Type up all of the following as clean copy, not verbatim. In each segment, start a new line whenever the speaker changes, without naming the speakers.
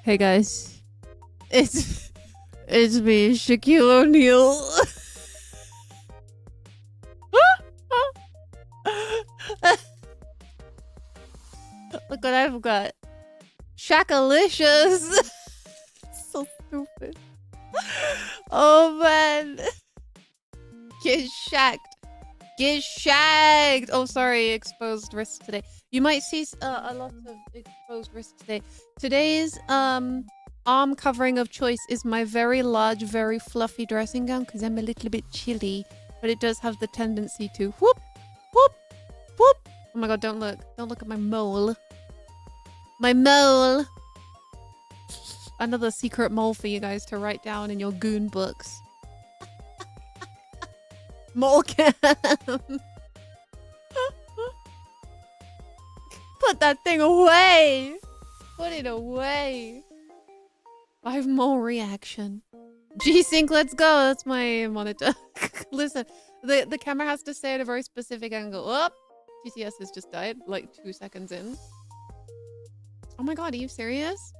Hey guys, it's me, Shaquille O'Neal. Look what I've got. Shakalicious. So stupid. Oh man. Get shagged. Get shagged. Oh, sorry. Exposed wrist today. You might see a lot of exposed wrist today. Today's arm covering of choice is my very large, very fluffy dressing gown because I'm a little bit chilly, but it does have the tendency to whoop, whoop, whoop. Oh my god! Don't look. Don't look at my mole. My mole. Another secret mole for you guys to write down in your goon books. Mole cam. Put that thing away. Put it away. 5 mole reaction. G-Sync, let's go. That's my monitor. Listen, the camera has to stay at a very specific angle. Oh, TTS has just died like 2 seconds in. Oh my god, are you serious?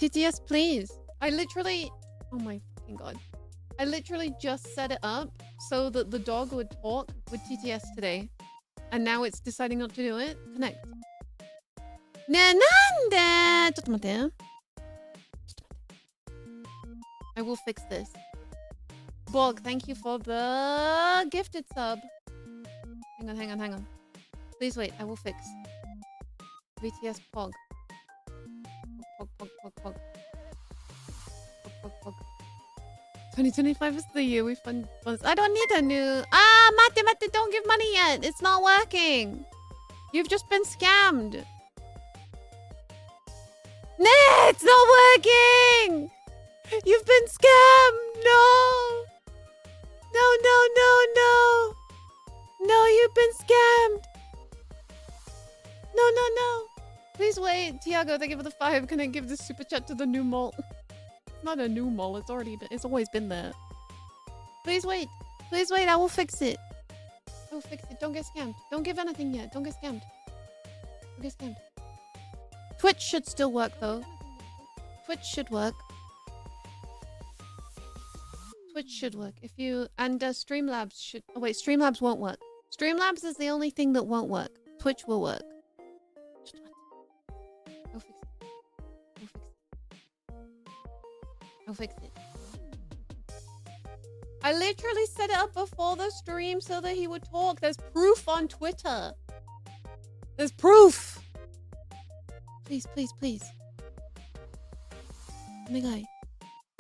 TTS, please. I literally... Oh my fucking god. I literally just set it up so that the dog would talk with TTS today. And now it's deciding not to do it. Connect. I will fix this. Bog, thank you for the gifted sub. Hang on, hang on, hang on. Please wait, I will fix. VTS Pog. Pog, pog, pog, pog. Pog, pog, pog. 2025 is the year we fund. I don't need a new. Mate, don't give money yet. It's not working. You've just been scammed. Nah, it's not working. You've been scammed. No. No, no, no, no. No, you've been scammed. No, no, no. Please wait. Tiago, thank you for the 5. Can I give this super chat to the new mole? Not a new mole. It's always been there. Please wait. Please wait. I will fix it. I will fix it. Don't get scammed. Don't give anything yet. Don't get scammed. Don't get scammed. Twitch should still work though. Twitch should work. Twitch should work. If you and Streamlabs should. Oh wait, Streamlabs won't work. Streamlabs is the only thing that won't work. Twitch will work. I'll fix it. I'll fix it. I literally set it up before the stream so that he would talk. There's proof on Twitter. There's proof. Please, please, please. Oh my god.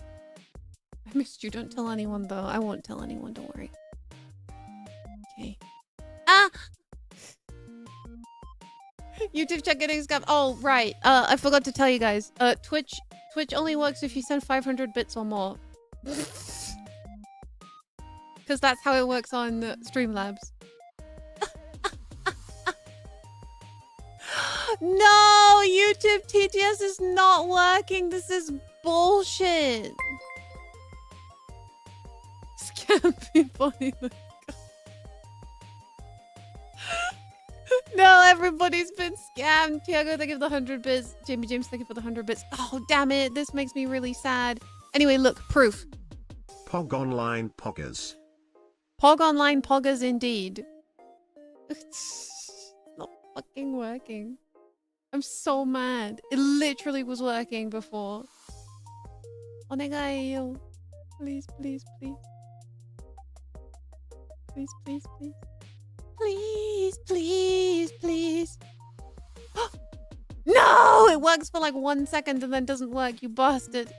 I missed you. Don't tell anyone though. I won't tell anyone. Don't worry. Okay. Ah! YouTube chat getting scammed. Oh, right. I forgot to tell you guys. Twitch only works if you send 500 bits or more. Because that's how it works on Streamlabs. No! YouTube TTS is not working. This is bullshit. Scam people. No, everybody's been scammed. Tiago, thank you for the 100 bits. Jamie James, thank you for the 100 bits. Oh, damn it. This makes me really sad. Anyway, look, proof.
Pog Online Poggers.
Pog Online Poggers indeed. It's not fucking working. I'm so mad. It literally was working before. Onegayo. Please, please, please. Please, please, please. Please, please, please. No! It works for like 1 second and then doesn't work. You bastard.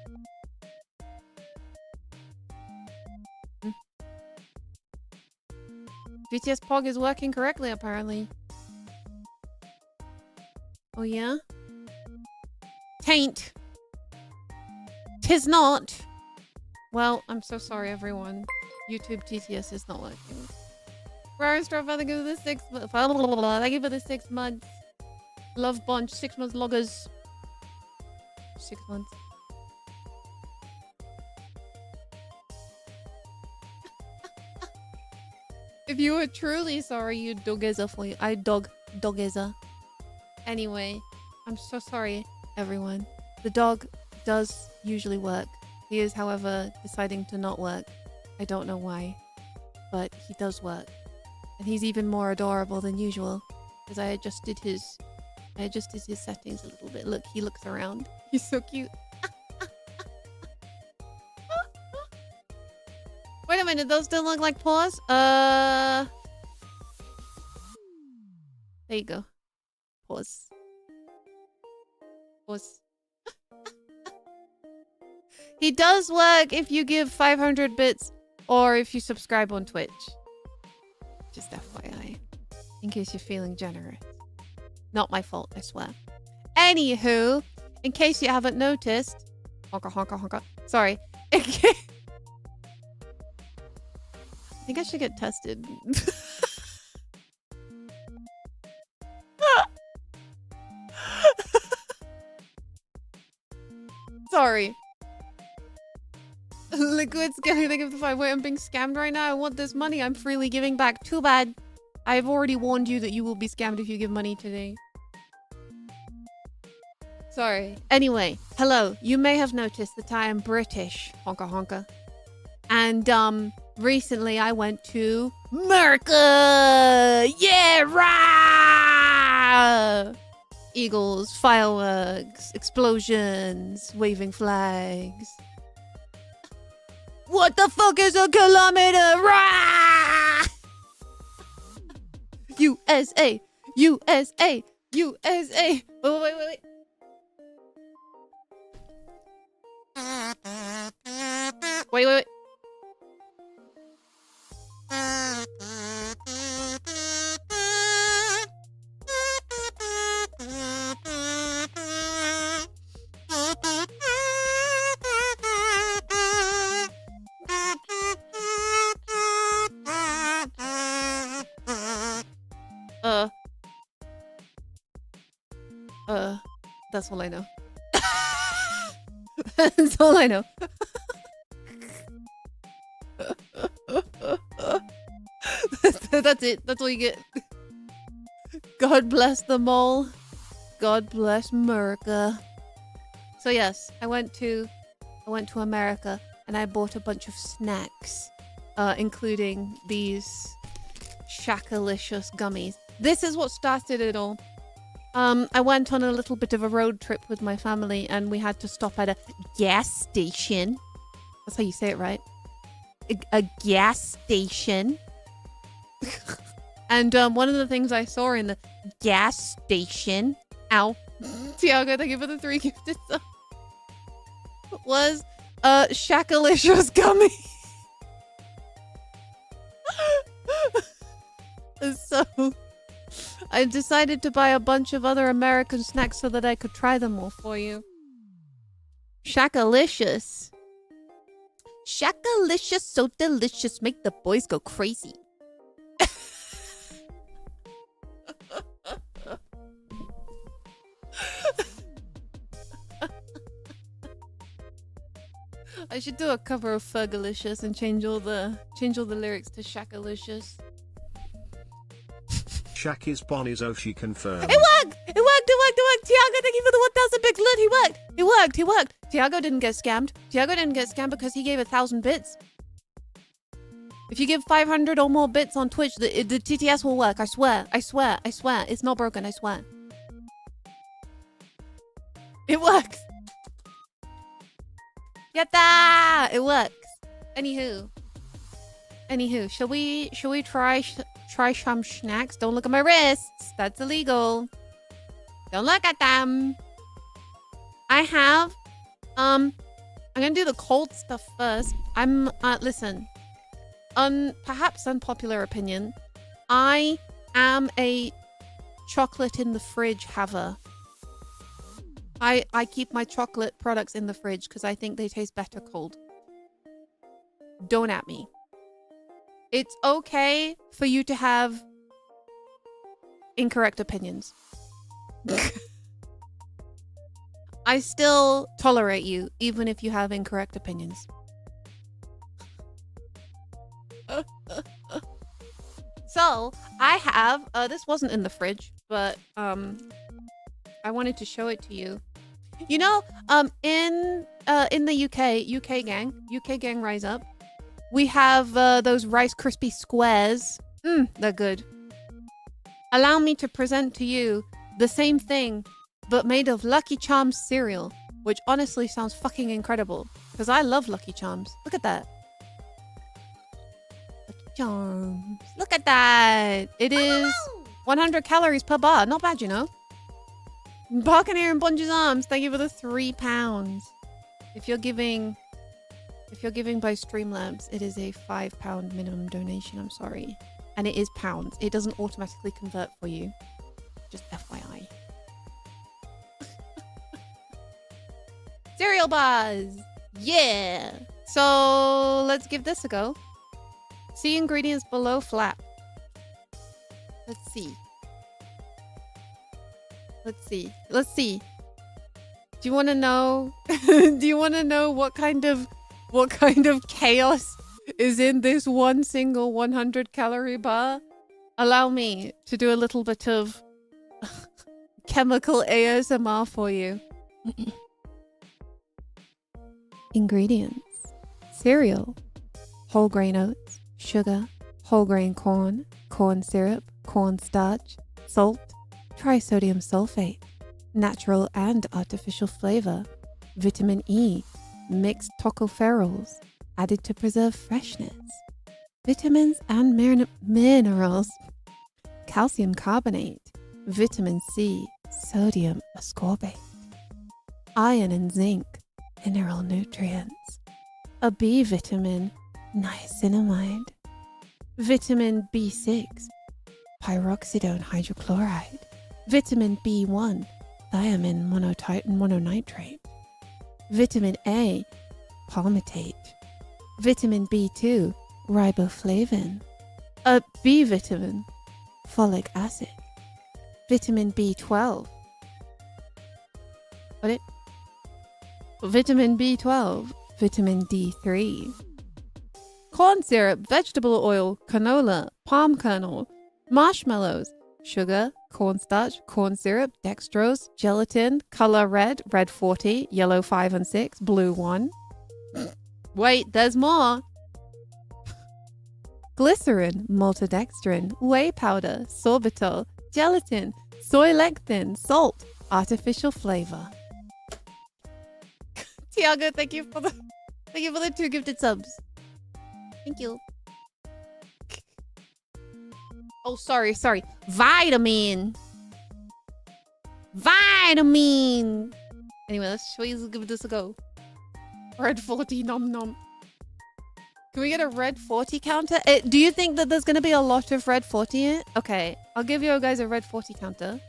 VTS Pog is working correctly, apparently. Oh, yeah? Taint. 'Tis not. Well, I'm so sorry, everyone. YouTube TTS is not working. Rarenstar, thank you for the 6 months. Thank you for the 6 months. Love Bunch, 6 months loggers. 6 months. If If you were truly sorry, you'd dogeza for you. I dogeza. Anyway, I'm so sorry, everyone. The dog does usually work. He is, however, deciding to not work. I don't know why, but he does work. And he's even more adorable than usual because I adjusted his settings a little bit. Look, he looks around. He's so cute. Wait a minute, those don't look like paws? There you go. Paws. Paws. He does work if you give 500 bits or if you subscribe on Twitch. Just FYI. In case you're feeling generous. Not my fault, I swear. Anywho, in case you haven't noticed... Honka, honka, honka. Sorry. I think I should get tested. Sorry. Liquid scaling the gift of 5. Wait, I'm being scammed right now. I want this money. I'm freely giving back. Too bad. I've already warned you that you will be scammed if you give money today. Sorry. Anyway, hello. You may have noticed that I am British. Honka honka. And, recently I went to America! Yeah, rah! Eagles, fireworks, explosions, waving flags. What the fuck is a kilometer? Rah! USA! USA! USA! Oh, wait. Wait. That's all I know. That's all I know. That's it. That's all you get. God bless them all. God bless America. So yes, I went to America and I bought a bunch of snacks, including these Shakalicious gummies. This is what started it all. I went on a little bit of a road trip with my family and we had to stop at a gas station. That's how you say it, right? A gas station. And one of the things I saw in the gas station, ow, Tiago, thank you for the 3 gifted subs, was Shakalicious gummy. So I decided to buy a bunch of other American snacks so that I could try them all for you. Shakalicious. Shakalicious, so delicious, make the boys go crazy. I should do a cover of Fergalicious and change all the lyrics to Shakalicious.
Shaq is Bonnie's Oshi confirmed.
It worked! It worked! Tiago, thank you for the 1,000 bits. Look, he worked! Tiago didn't get scammed. Tiago didn't get scammed because he gave 1,000 bits. If you give 500 or more bits on Twitch, the TTS will work. I swear. It's not broken, I swear. It works! Yatta! It works. Anywho, shall we try some snacks? Don't look at my wrists. That's illegal. Don't look at them. I have, I'm gonna do the cold stuff first. Listen, perhaps unpopular opinion. I am a chocolate in the fridge haver. I keep my chocolate products in the fridge because I think they taste better cold. Don't at me. It's okay for you to have incorrect opinions. I still tolerate you, even if you have incorrect opinions. So I have this wasn't in the fridge, but I wanted to show it to you. You know, in the UK gang Rise Up, we have those Rice Krispie squares. They're good. Allow me to present to you the same thing, but made of Lucky Charms cereal, which honestly sounds fucking incredible, because I love Lucky Charms. Look at that. Lucky Charms. Look at that. It is 100 calories per bar. Not bad, you know. Barkaneer and Bunge's Arms, thank you for the £3. If you're giving by Streamlabs, it is a £5 minimum donation. I'm sorry. And it is pounds. It doesn't automatically convert for you. Just FYI. Cereal bars! Yeah! So let's give this a go. See ingredients below flap. Let's see. Let's see. Do you want to know? Do you want to know what kind of chaos is in this one single 100 calorie bar? Allow me to do a little bit of chemical ASMR for you. Ingredients: cereal, whole grain oats, sugar, whole grain corn, corn syrup, cornstarch, salt, trisodium sulfate, natural and artificial flavor, vitamin E, mixed tocopherols, added to preserve freshness, vitamins and minerals, calcium carbonate, vitamin C, sodium ascorbate, iron and zinc, mineral nutrients, a B vitamin, niacinamide, vitamin B6, pyroxidone hydrochloride, vitamin B1, thiamine mononitrate, vitamin A, palmitate, vitamin B2, riboflavin, a B vitamin, folic acid, vitamin B12, vitamin B12, vitamin D3, corn syrup, vegetable oil, canola, palm kernel, marshmallows, sugar, cornstarch, corn syrup, dextrose, gelatin, color red, red 40, yellow 5 and 6, blue 1. Wait, there's more. Glycerin, maltodextrin, whey powder, sorbitol, gelatin, soy lecithin, salt, artificial flavor. Tiago, thank you for the 2 gifted subs. Thank you. Oh, sorry. Vitamin. Anyway, let's give this a go. Red 40 nom nom. Can we get a red 40 counter? Do you think that there's going to be a lot of red 40 in it? Okay, I'll give you guys a red 40 counter.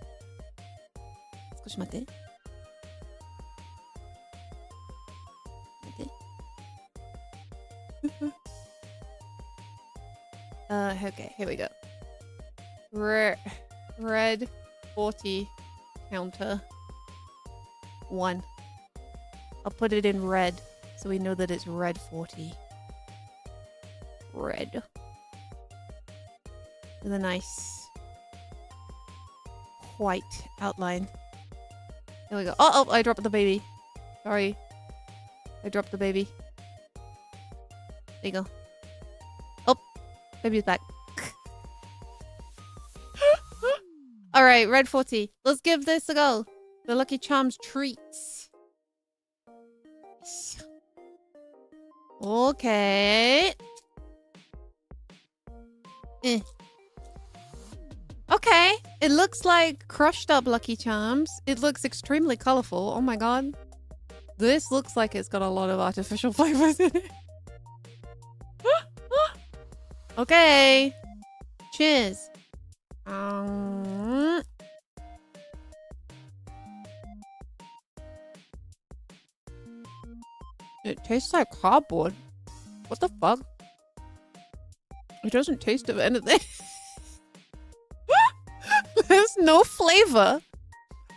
Okay, here we go. Red 40 counter 1. I'll put it in red so we know that it's red 40. Red. With a nice white outline. There we go. Oh, I dropped the baby. Sorry. I dropped the baby. There you go. Oh, baby's back. All right, red 40. Let's give this a go. The Lucky Charms treats. Okay. Okay. It looks like crushed up Lucky Charms. It looks extremely colorful. Oh my god. This looks like it's got a lot of artificial flavors in it. Okay. Cheers. It tastes like cardboard. What the fuck? It doesn't taste of anything. There's no flavor.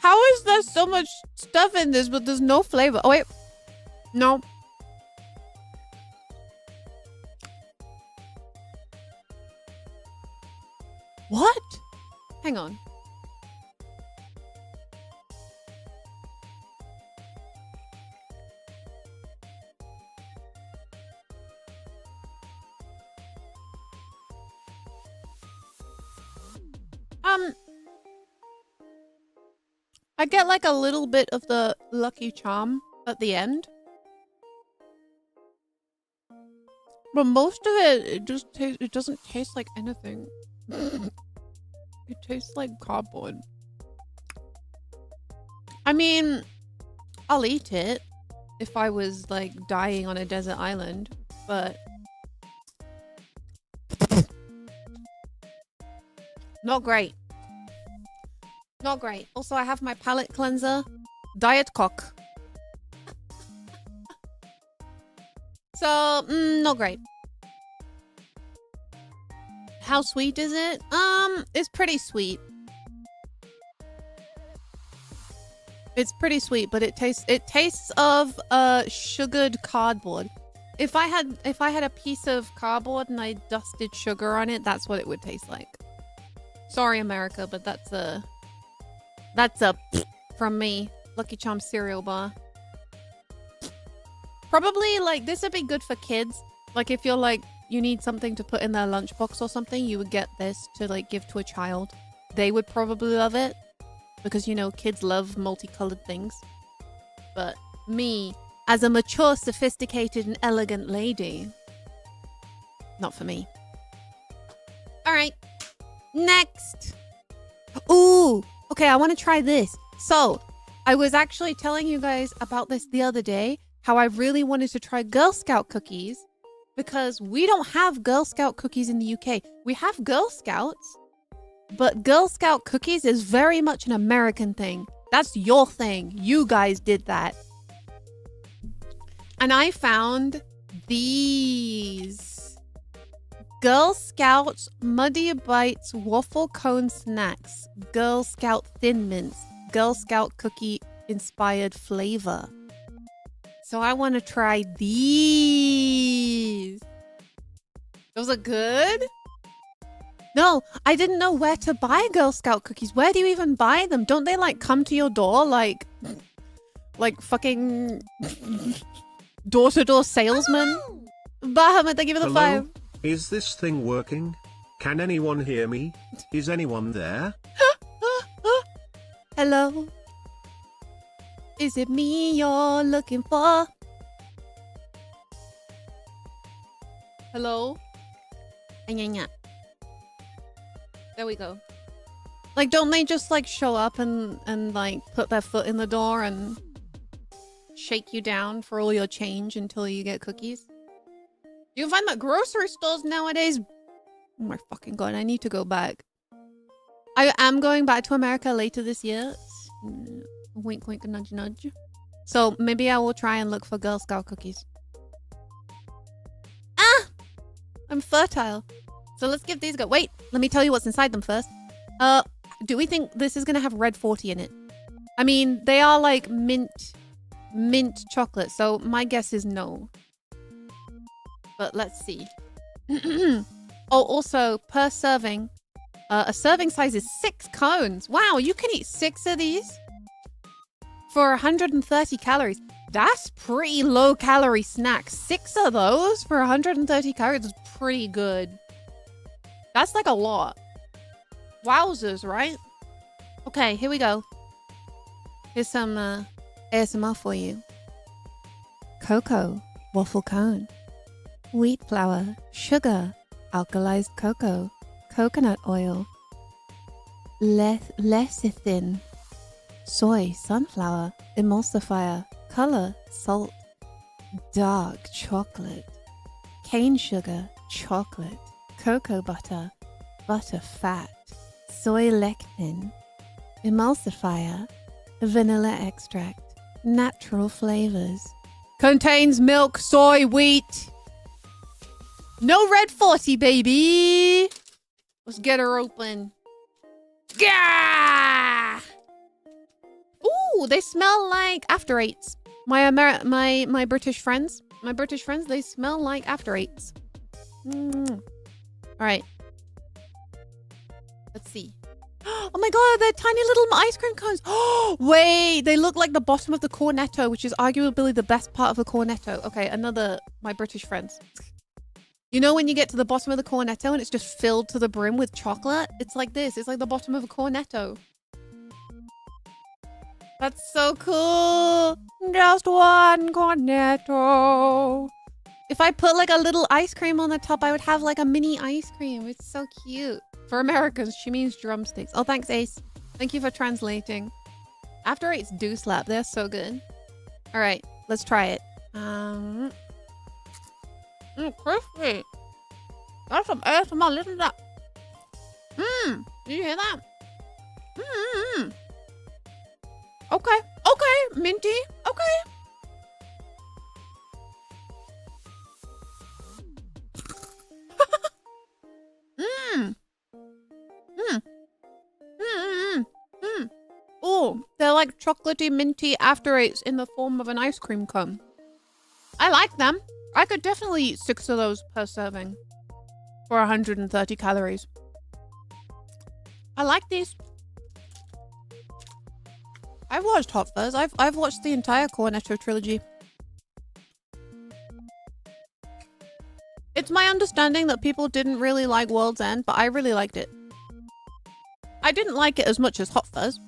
How is there so much stuff in this, but there's no flavor? Oh, wait. No. What? Hang on. I get like a little bit of the Lucky Charm at the end. But most of it it doesn't taste like anything. It tastes like cardboard. I mean, I'll eat it if I was like dying on a desert island, but not great. Not great. Also, I have my palate cleanser, Diet Coke. So, not great. How sweet is it? It's pretty sweet. It's pretty sweet, but it tastes of sugared cardboard. If I had a piece of cardboard and I dusted sugar on it, that's what it would taste like. Sorry, America, but that's a from me. Lucky Charm cereal bar. Probably like this would be good for kids. Like if you're like you need something to put in their lunchbox or something, you would get this to like give to a child. They would probably love it because you know kids love multicolored things. But me, as a mature, sophisticated, and elegant lady, not for me. All right, next. Ooh, okay, I want to try this. So, I was actually telling you guys about this the other day, how I really wanted to try Girl Scout cookies because we don't have Girl Scout cookies in the UK. We have Girl Scouts, but Girl Scout cookies is very much an American thing. That's your thing. You guys did that. And I found these Girl Scouts Muddy Bites waffle cone snacks, Girl Scout Thin Mints, Girl Scout cookie inspired flavor. So I want to try these. Those are good? No, I didn't know where to buy Girl Scout cookies. Where do you even buy them? Don't they like come to your door like fucking door-to-door salesman? Bahamut, thank you for the 5.
Is this thing working? Can anyone hear me? Is anyone there?
Hello? Is it me you're looking for? Hello? There we go. Like, don't they just like show up and like put their foot in the door and shake you down for all your change until you get cookies? You can find them at grocery stores nowadays. Oh my fucking god, I need to go back. I am going back to America later this year. Wink, wink, nudge, nudge. So maybe I will try and look for Girl Scout cookies. Ah! I'm fertile. So let's give these a go. Wait, let me tell you what's inside them first. Do we think this is going to have red 40 in it? I mean, they are like mint chocolate. So my guess is no. But let's see. Oh, also, per serving, a serving size is 6 cones. Wow, you can eat 6 of these for 130 calories. That's pretty low calorie snack. 6 of those for 130 calories is pretty good. That's like a lot. Wowzers, right? Okay, here we go. Here's some ASMR for you. Cocoa, waffle cone. Wheat flour, sugar, alkalized cocoa, coconut oil, lecithin, soy, sunflower, emulsifier, color, salt, dark chocolate, cane sugar, chocolate, cocoa butter, butter fat, soy lecithin, emulsifier, vanilla extract, natural flavors. Contains milk, soy, wheat. No red 40, baby. Let's get her open. Gah! Ooh, they smell like After Eights. My British friends, they smell like After Eights. All right. Let's see. Oh my god, they're tiny little ice cream cones. Oh, wait, they look like the bottom of the cornetto, which is arguably the best part of the cornetto. Okay, another, my British friends. You know when you get to the bottom of the cornetto and it's just filled to the brim with chocolate? It's like this. It's like the bottom of a cornetto. That's so cool. Just one cornetto. If I put like a little ice cream on the top, I would have like a mini ice cream. It's so cute. For Americans, she means drumsticks. Oh, thanks, Ace. Thank you for translating. After Eights do slap. They're so good. All right, let's try it. Crispy. That's some ASMR. Listen to that. Did you hear that? Okay. Okay, minty. Okay. Oh, they're like chocolatey, minty After Eights in the form of an ice cream cone. I like them. I could definitely eat 6 of those per serving for 130 calories. I like these. I've watched Hot Fuzz. I've watched the entire Cornetto trilogy. It's my understanding that people didn't really like World's End, but I really liked it. I didn't like it as much as Hot Fuzz.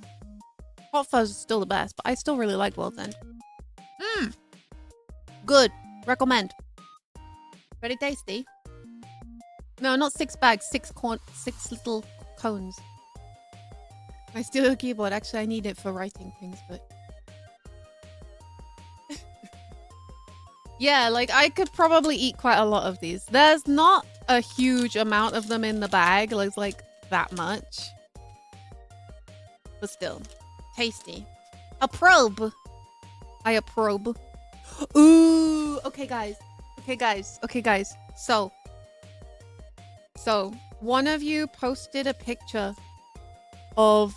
Hot Fuzz is still the best, but I still really like World's End. Good. Recommend. Very tasty. No, not 6 bags. 6 little cones. I steal a keyboard. Actually, I need it for writing things, but... yeah, like, I could probably eat quite a lot of these. There's not a huge amount of them in the bag. Like that much. But still. Tasty. Approbe. I approbe. Ooh. Okay, guys. Okay, guys. Okay, guys. So, one of you posted a picture of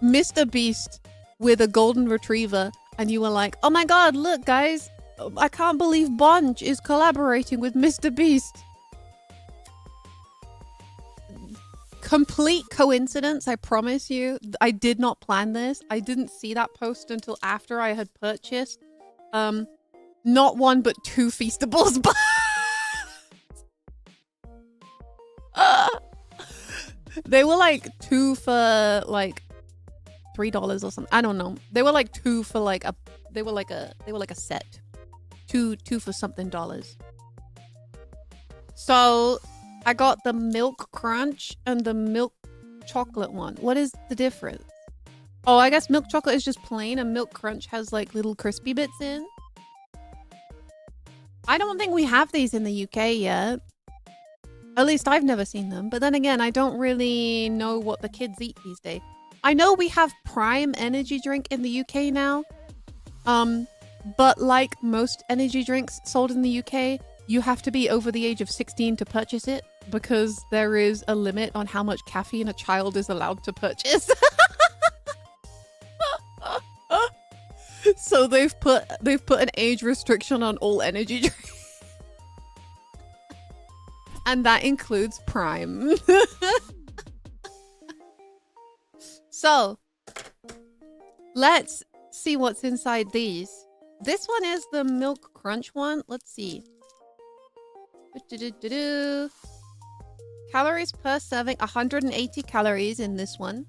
Mr. Beast with a golden retriever, and you were like, oh my god, look guys, I can't believe Bonge is collaborating with Mr. Beast. Complete coincidence, I promise you. I did not plan this. I didn't see that post until after I had purchased not 1 but 2 Feastables. They were like 2 for like $3 or something. I don't know. They were like 2 for like a they were like a set. 2 for something dollars. So I got the milk crunch and the milk chocolate one. What is the difference? Oh, I guess milk chocolate is just plain and milk crunch has like little crispy bits in. I don't think we have these in the UK yet. At least I've never seen them. But then again, I don't really know what the kids eat these days. I know we have Prime energy drink in the UK now. But like most energy drinks sold in the UK, you have to be over the age of 16 to purchase it because there is a limit on how much caffeine a child is allowed to purchase. So they've put an age restriction on all energy drinks. And that includes Prime. So, let's see what's inside these. This one is the milk crunch one. Let's see. Calories per serving, 180 calories in this one.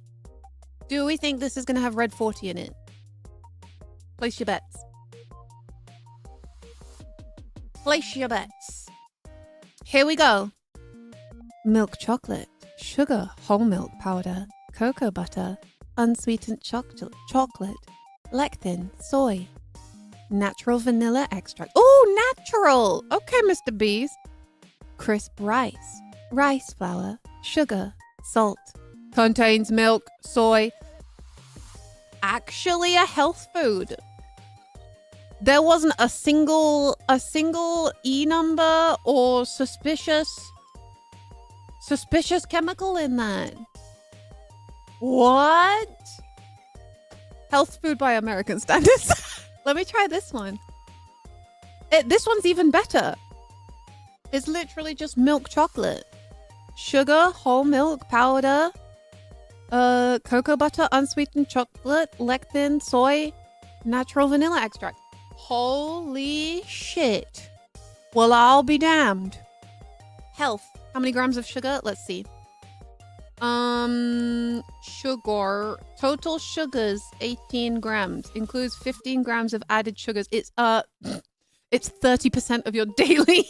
Do we think this is going to have red 40 in it? Place your bets. Place your bets. Here we go. Milk chocolate, sugar, whole milk powder, cocoa butter, unsweetened chocolate, lectin, soy, natural vanilla extract. Oh, natural! Okay, Mr. Beast. Crisp rice, rice flour, sugar, salt. Contains milk, soy. Actually a health food. There wasn't a single E number or suspicious chemical in that. What? Health food by American standards. Let me try this one. This one's even better. It's literally just milk chocolate. sugar, whole milk, powder, cocoa butter, unsweetened chocolate, lectin, soy, natural vanilla extract. Holy shit. Well, I'll be damned. Health. How many grams of sugar? Let's see. Sugar. Total sugars, 18 grams. Includes 15 grams of added sugars. It's 30% of your daily.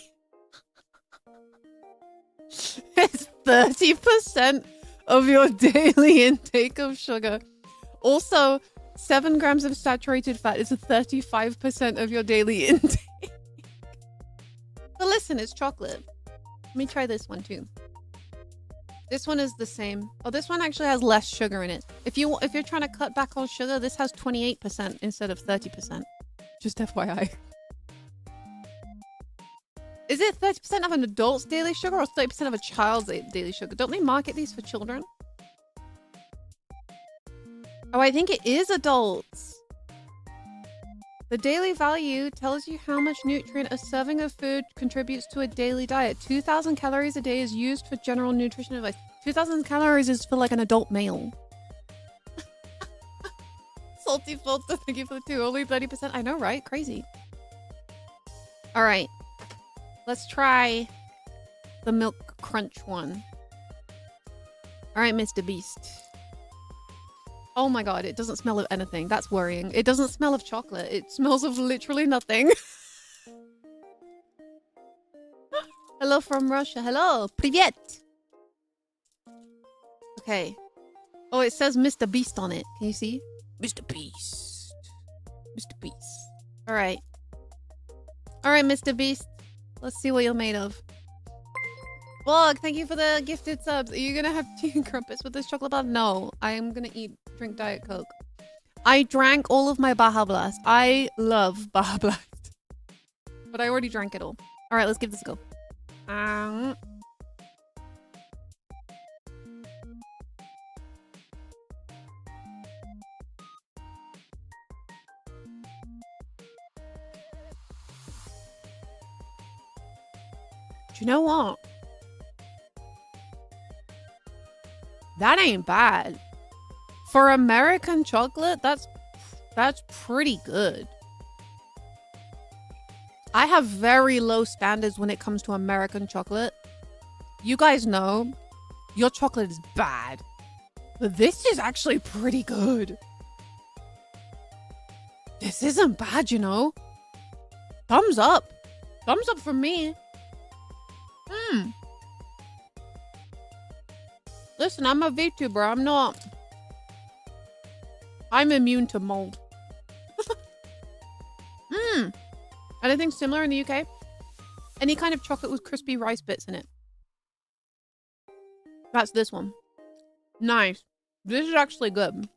It's 30% of your daily intake of sugar. Also, 7 grams of saturated fat is 35% of your daily intake. But listen, it's chocolate. Let me try this one too. This one is the same. Oh, this one actually has less sugar in it. If you're trying to cut back on sugar, this has 28% instead of 30%. Just FYI. Is it 30% of an adult's daily sugar or 30% of a child's daily sugar? Don't they market these for children? Oh, I think it is adults. The daily value tells you how much nutrient a serving of food contributes to a daily diet. 2,000 calories a day is used for general nutrition advice. 2,000 calories is for like an adult male. Salty filter, thank you for the 2. Only 30%. I know, right? Crazy. All right. Let's try the milk crunch one. All right, Mr. Beast. Oh my god, it doesn't smell of anything. That's worrying. It doesn't smell of chocolate. It smells of literally nothing. Hello from Russia. Hello. Привет. Okay. Oh, it says Mr. Beast on it. Can you see? Mr. Beast. Mr. Beast. All right. All right, Mr. Beast. Let's see what you're made of. Bog, thank you for the gifted subs. Are you gonna have tea and crumpets with this chocolate bar? No, I am gonna drink Diet Coke. I drank all of my Baja Blast. I love Baja Blast. But I already drank it all. All right, let's give this a go. Do you know what? That ain't bad. For American chocolate, that's pretty good. I have very low standards when it comes to American chocolate. You guys know your chocolate is bad. But this is actually pretty good. This isn't bad, you know? Thumbs up. Thumbs up from me. Listen, I'm a VTuber. I'm immune to mold. Anything similar in the UK? Any kind of chocolate with crispy rice bits in it. That's this one. Nice. This is actually good.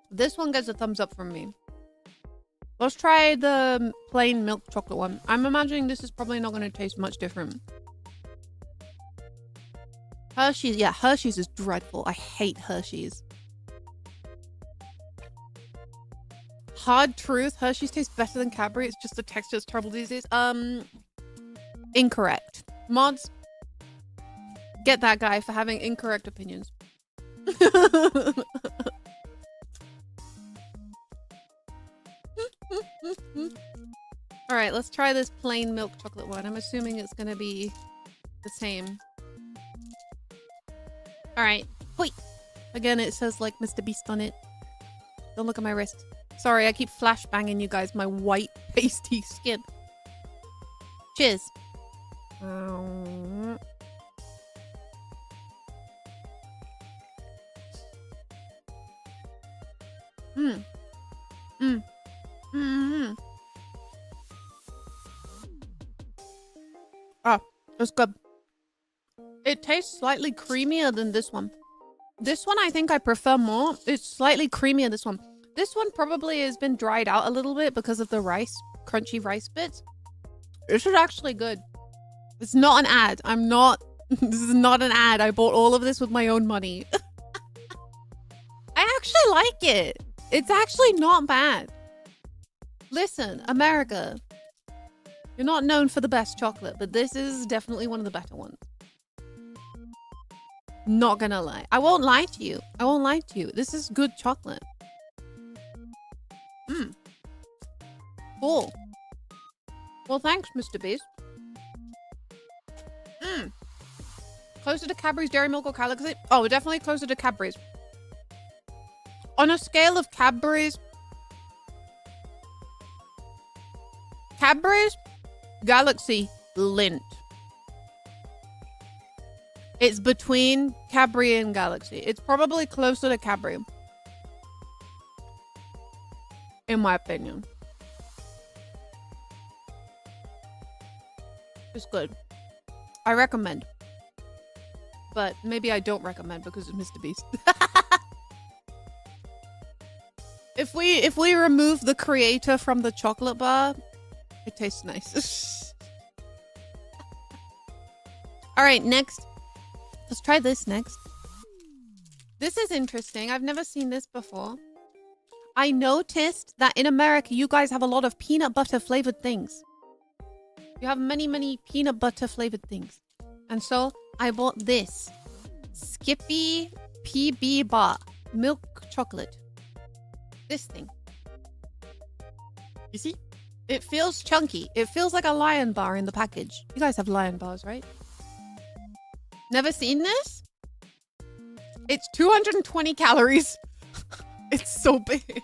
This one gets a thumbs up from me. Let's try the plain milk chocolate one. I'm imagining this is probably not going to taste much different. Hershey's, yeah, Hershey's is dreadful. I hate Hershey's. Hard truth, Hershey's tastes better than Cadbury. It's just the texture is terrible these days. Incorrect. Mods, get that guy for having incorrect opinions. All right, let's try this plain milk chocolate one. I'm assuming it's gonna be the same. All right. Hoi. Again, it says like Mr. Beast on it. Don't look at my wrist. Sorry, I keep flash banging you guys. My white pasty skin. Cheers. Ah, it's good. It tastes slightly creamier than this one. This one I think I prefer more. It's slightly creamier, this one. This one probably has been dried out a little bit because of the rice, crunchy rice bits. This is actually good. It's not an ad. I'm not, this is not an ad. I bought all of this with my own money. I actually like it. It's actually not bad. Listen, America, you're not known for the best chocolate, but this is definitely one of the better ones. Not gonna lie. I won't lie to you. I won't lie to you. This is good chocolate. Mmm. Cool. Well, thanks, Mr. Beast. Mmm. Closer to Cadbury's, Dairy Milk, or Galaxy? Oh, definitely closer to Cadbury's. On a scale of Cadbury's, Galaxy, Lindt. It's between Cadbury and Galaxy. It's probably closer to Cadbury. In my opinion. It's good. I recommend. But maybe I don't recommend because it's Mr. Beast. If we remove the creator from the chocolate bar, it tastes nice. All right, next. Let's try this next. This is interesting. I've never seen this before. I noticed that in America, you guys have a lot of peanut butter flavored things. You have many, many peanut butter flavored things. And so I bought this. Skippy PB bar. Milk chocolate. This thing. You see? It feels chunky. It feels like a Lion bar in the package. You guys have Lion bars, right? Never seen this? It's 220 calories. It's so big.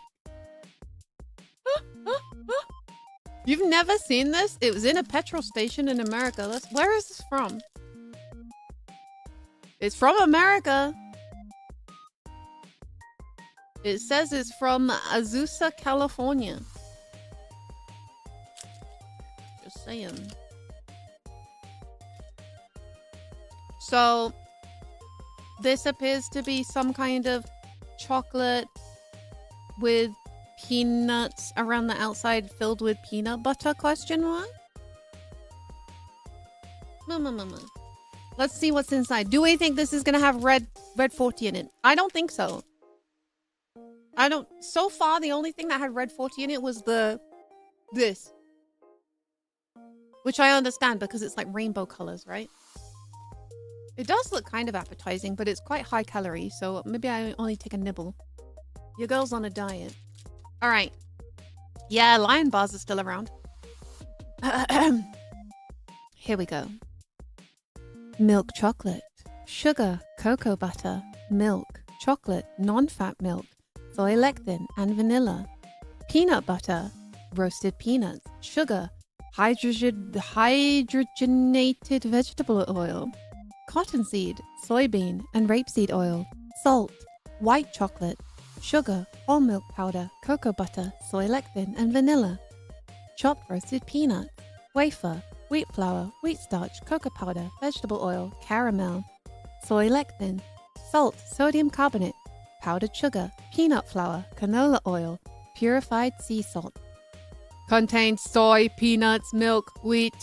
You've never seen this? It was in a petrol station in America. Where is this from? It's from America. It says it's from Azusa, California. Just saying. So, this appears to be some kind of chocolate with peanuts around the outside filled with peanut butter, question mark? Let's see what's inside. Do we think this is gonna have red 40 in it? I don't think so. So far, the only thing that had red 40 in it was this. Which I understand because it's like rainbow colors, right? It does look kind of appetizing, but it's quite high calorie, so maybe I only take a nibble. Your girl's on a diet. All right. Yeah, Lion bars are still around. Here we go. Milk chocolate, sugar, cocoa butter, milk, chocolate, non-fat milk, soy lecithin, and vanilla. Peanut butter, roasted peanuts, sugar, hydrogenated vegetable oil, cottonseed, soybean, and rapeseed oil, salt, white chocolate, sugar, whole milk powder, cocoa butter, soy lecithin, and vanilla. Chopped roasted peanuts, wafer, wheat flour, wheat starch, cocoa powder, vegetable oil, caramel, soy lecithin, salt, sodium carbonate, powdered sugar, peanut flour, canola oil, purified sea salt. Contains soy, peanuts, milk, wheat.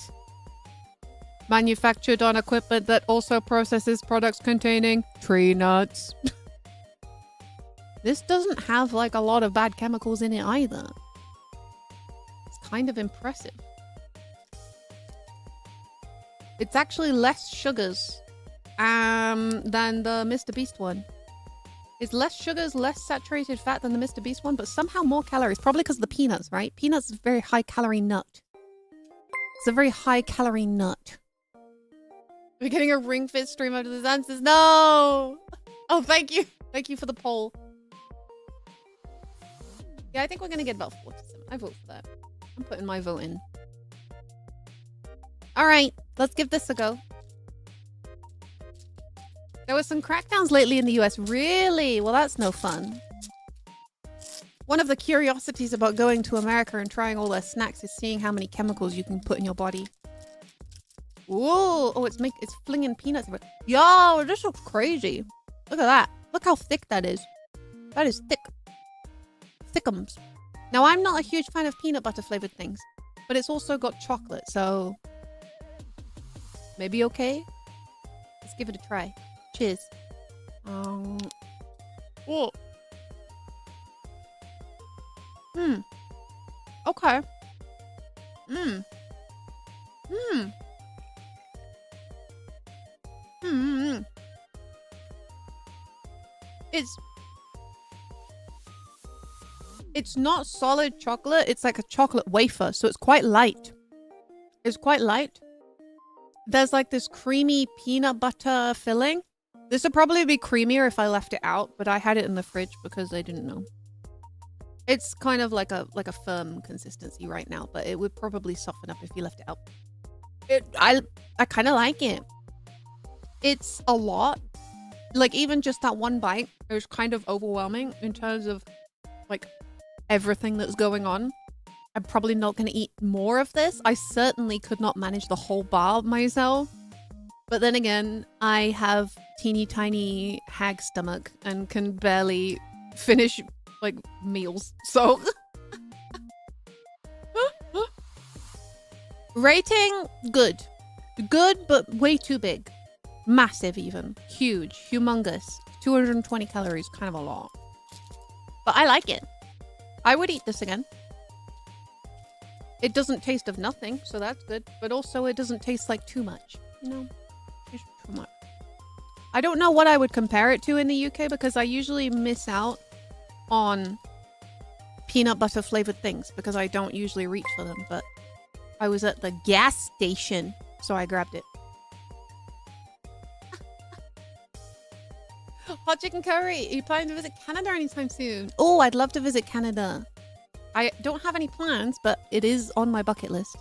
Manufactured on equipment that also processes products containing tree nuts. This doesn't have like a lot of bad chemicals in it either. It's kind of impressive. It's actually less sugars than the Mr. Beast one. It's less sugars, less saturated fat than the Mr. Beast one, but somehow more calories. Probably because of the peanuts, right? Peanuts is a very high calorie nut. It's a very high calorie nut. We're getting a ring fit stream after the answers. No! Oh, thank you. Thank you for the poll. Yeah, I think we're going to get about 47. I vote for that. I'm putting my vote in. All right, let's give this a go. There were some crackdowns lately in the US. Really? Well, that's no fun. One of the curiosities about going to America and trying all their snacks is seeing how many chemicals you can put in your body. Whoa! Oh, it's flinging peanuts everywhere. Yo, this looks crazy. Look at that. Look how thick that is. That is thick. Thickums. Now, I'm not a huge fan of peanut butter flavored things, but it's also got chocolate, so maybe okay. Let's give it a try. Cheers. Oh. Okay. It's not solid chocolate. It's like a chocolate wafer, so it's quite light. It's quite light. There's like this creamy peanut butter filling. This would probably be creamier if I left it out, but I had it in the fridge because I didn't know. It's kind of like a firm consistency right now, but it would probably soften up if you left it out. I kind of like it. It's a lot. Like even just that one bite, it was kind of overwhelming in terms of like everything that's going on. I'm probably not going to eat more of this. I certainly could not manage the whole bar myself. But then again, I have teeny tiny hag stomach and can barely finish like meals. So rating, good. Good, but way too big. Massive even. Huge. Humongous. 220 calories. Kind of a lot. But I like it. I would eat this again. It doesn't taste of nothing, so that's good. But also it doesn't taste like too much. You know? It's too much. I don't know what I would compare it to in the UK because I usually miss out on peanut butter flavored things because I don't usually reach for them. But I was at the gas station, so I grabbed it. Hot chicken curry. Are you planning to visit Canada anytime soon? Oh, I'd love to visit Canada. I don't have any plans, but it is on my bucket list.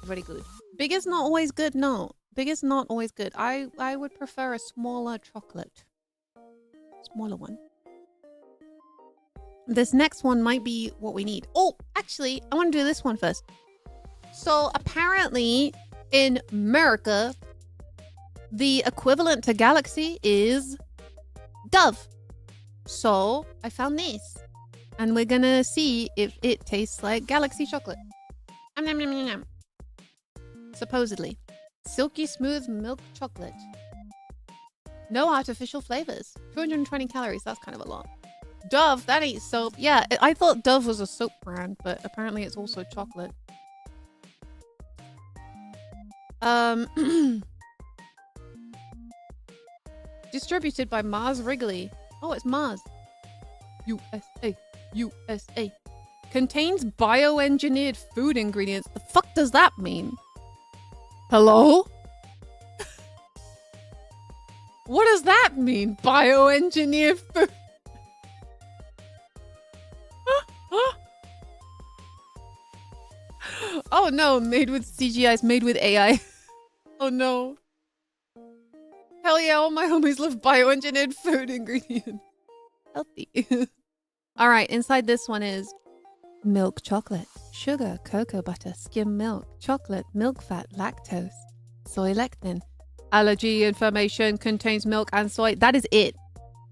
Very good. Big is not always good. No, big is not always good. I would prefer a smaller chocolate. Smaller one. This next one might be what we need. Oh, actually, I want to do this one first. So apparently in America, the equivalent to Galaxy is Dove. So I found this. And we're gonna see if it tastes like Galaxy chocolate. Supposedly. Silky smooth milk chocolate. No artificial flavors. 220 calories. That's kind of a lot. Dove, that ain't soap. Yeah, I thought Dove was a soap brand, but apparently it's also chocolate. Distributed by Mars Wrigley. Oh, it's Mars. USA. USA. Contains bioengineered food ingredients. The fuck does that mean? Hello? What does that mean? Bioengineered food? Oh no, made with CGI, made with AI. Oh no. Hell yeah, all my homies love bioengineered food ingredients. Healthy. Alright, inside this one is milk chocolate, sugar, cocoa butter, skim milk, chocolate, milk fat, lactose, soy lectin. Allergy information, contains milk and soy. That is it.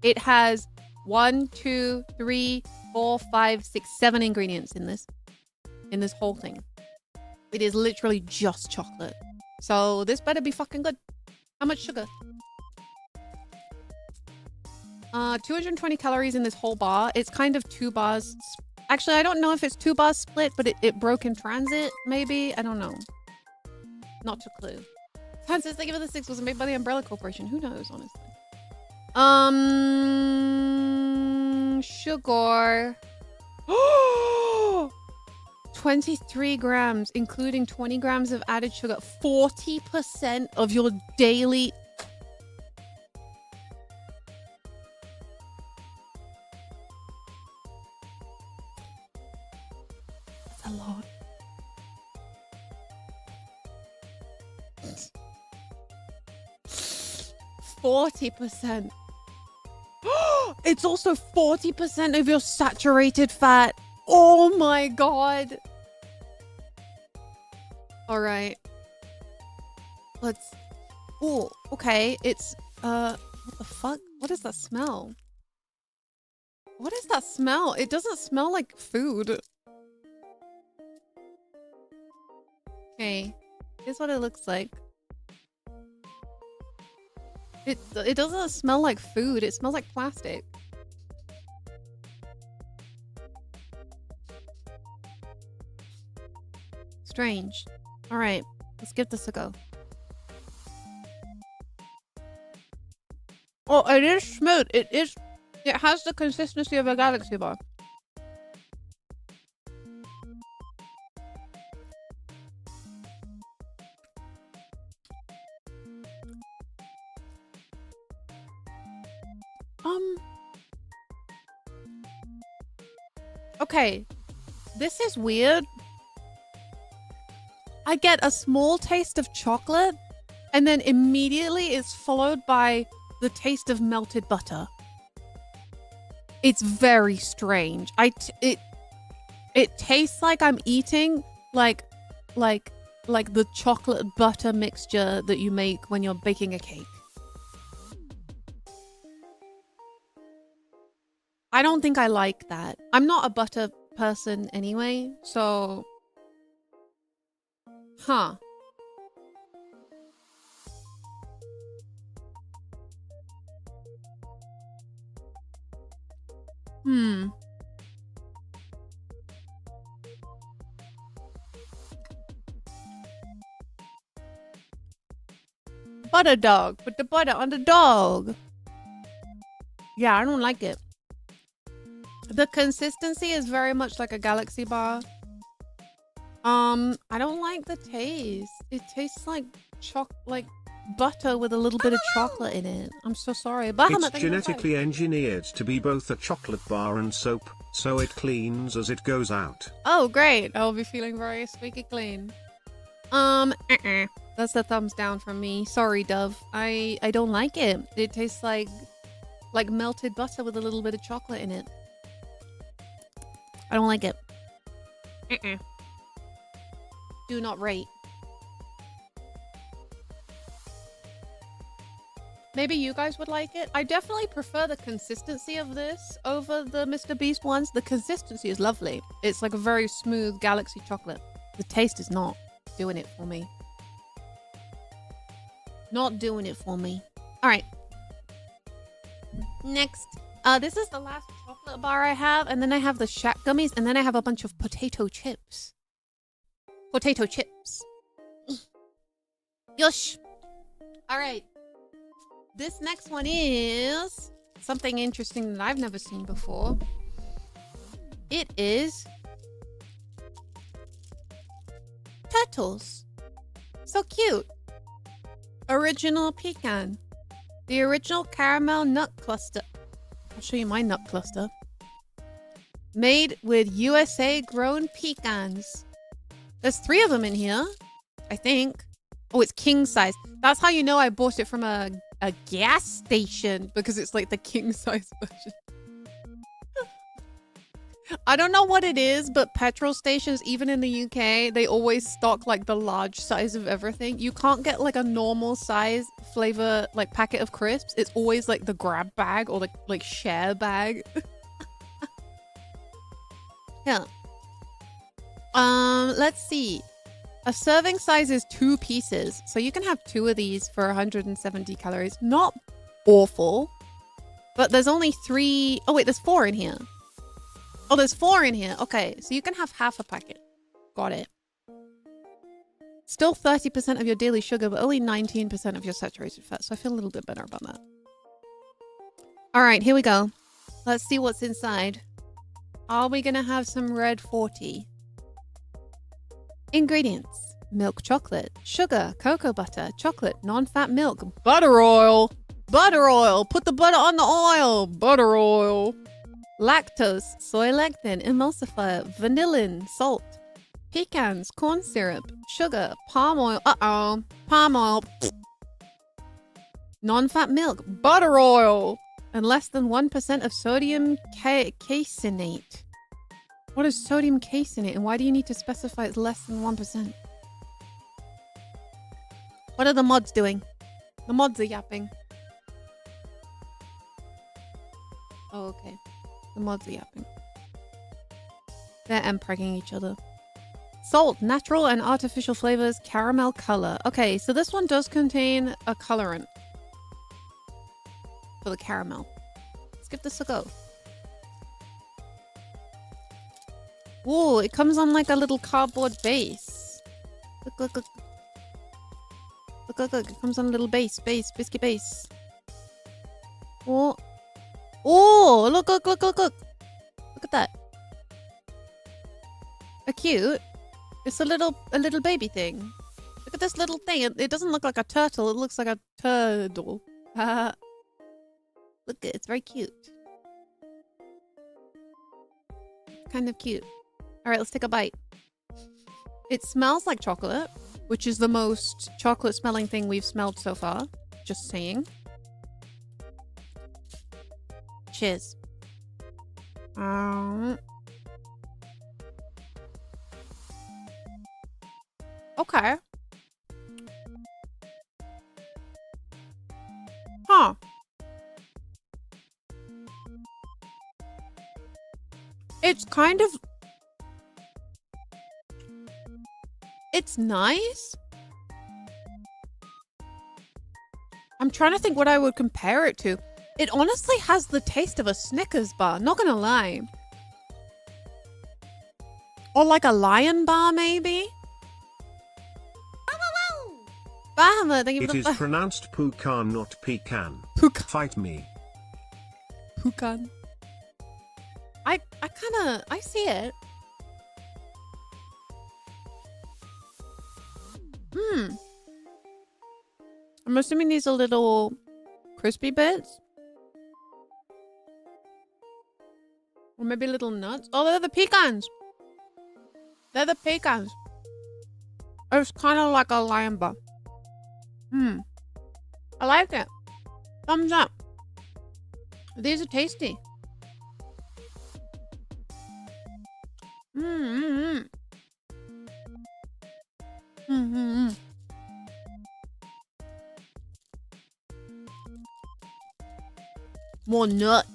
It has 1, 2, 3, 4, 5, 6, 7 ingredients in this whole thing. It is literally just chocolate. So this better be fucking good. How much sugar? 220 calories in this whole bar. It's kind of 2 bars. Actually, I don't know if it's 2 bars split, but it broke in transit, maybe? I don't know. Not a clue. Francis, thank you for the 6. Was it made by the Umbrella Corporation? Who knows, honestly. Sugar. 23 grams, including 20 grams of added sugar. 40% of your daily... That's a lot. %40. It's also 40% of your saturated fat. Oh my god. All right. Let's... Oh, okay. It's, what the fuck? What does that smell? What is that smell? It doesn't smell like food. Okay. Here's what it looks like. It doesn't smell like food. It smells like plastic. Strange. All right, let's give this a go. Oh, it is smooth. It has the consistency of a galaxy bar. Okay. This is weird. I get a small taste of chocolate, and then immediately it's followed by the taste of melted butter. It's very strange. It tastes like I'm eating like the chocolate butter mixture that you make when you're baking a cake. I don't think I like that. I'm not a butter person anyway, so... Huh. Butter dog. Put the butter on the dog. Yeah, I don't like it. The consistency is very much like a galaxy bar. I don't like the taste. It tastes like butter with a little bit of chocolate in it. I'm so sorry.
It's genetically engineered to be both a chocolate bar and soap, so it cleans as it goes out.
Oh, great. I'll be feeling very squeaky clean. That's a thumbs down from me. Sorry, Dove. I don't like it. It tastes like melted butter with a little bit of chocolate in it. I don't like it. Do not rate. Maybe you guys would like it. I definitely prefer the consistency of this over the Mr. Beast ones. The consistency is lovely. It's like a very smooth galaxy chocolate. The taste is not doing it for me. Not doing it for me. All right. Next. This is the last chocolate bar I have. And then I have the Shack gummies. And then I have a bunch of potato chips. Potato chips. Yosh. All right. This next one is something interesting that I've never seen before. It is turtles. So cute. Original pecan. The original caramel nut cluster. I'll show you my nut cluster. Made with USA grown pecans. There's 3 of them in here, I think. Oh, it's king size. That's how you know I bought it from a gas station, because it's like the king size version. I don't know what it is, but petrol stations, even in the UK, they always stock like the large size of everything. You can't get like a normal size flavor like packet of crisps. It's always like the grab bag or the like share bag. Yeah. Let's see. A serving size is 2 pieces. So you can have 2 of these for 170 calories. Not awful. But there's only 3. Oh, wait, there's 4 in here. Oh, there's 4 in here. Okay, so you can have half a packet. Got it. Still 30% of your daily sugar, but only 19% of your saturated fat. So I feel a little bit better about that. All right, here we go. Let's see what's inside. Are we going to have some red 40? Ingredients: milk chocolate, sugar, cocoa butter, chocolate, non-fat milk, butter oil. Butter oil. Put the butter on the oil. Butter oil. Lactose, soy lecithin, emulsifier, vanillin, salt, pecans, corn syrup, sugar, palm oil. Palm oil. Non-fat milk, butter oil, and less than 1% of sodium caseinate. What is sodium caseinate, and why do you need to specify it's less than 1%? What are the mods doing? The mods are yapping. Oh, okay. The mods are yapping. They're EmBARKing each other. Salt, natural and artificial flavors, caramel color. Okay, so this one does contain a colorant for the caramel. Let's give this a go. Whoa, it comes on like a little cardboard base. Look, look, look. Look, look, look. It comes on a little biscuit base. Oh. Oh, look, look, look, look, look. Look at that. A cute. It's a little baby thing. Look at this little thing. It doesn't look like a turtle. It looks like a turtle. Look, it's very cute. Kind of cute. All right, let's take a bite. It smells like chocolate, which is the most chocolate smelling thing we've smelled so far. Just saying. Cheers. Okay. Huh. It's kind of... It's nice. I'm trying to think what I would compare it to. It honestly has the taste of a Snickers bar, not gonna lie. Or like a Lion bar, maybe? Bahama, thank you for
It is pronounced Pukan, not pecan.
Pukan.
Fight me.
Pukan. I see it. I'm assuming these are little crispy bits. Or maybe little nuts. Oh, they're the pecans. They're the pecans. It's kind of like a lion bar. I like it. Thumbs up. These are tasty. More nut.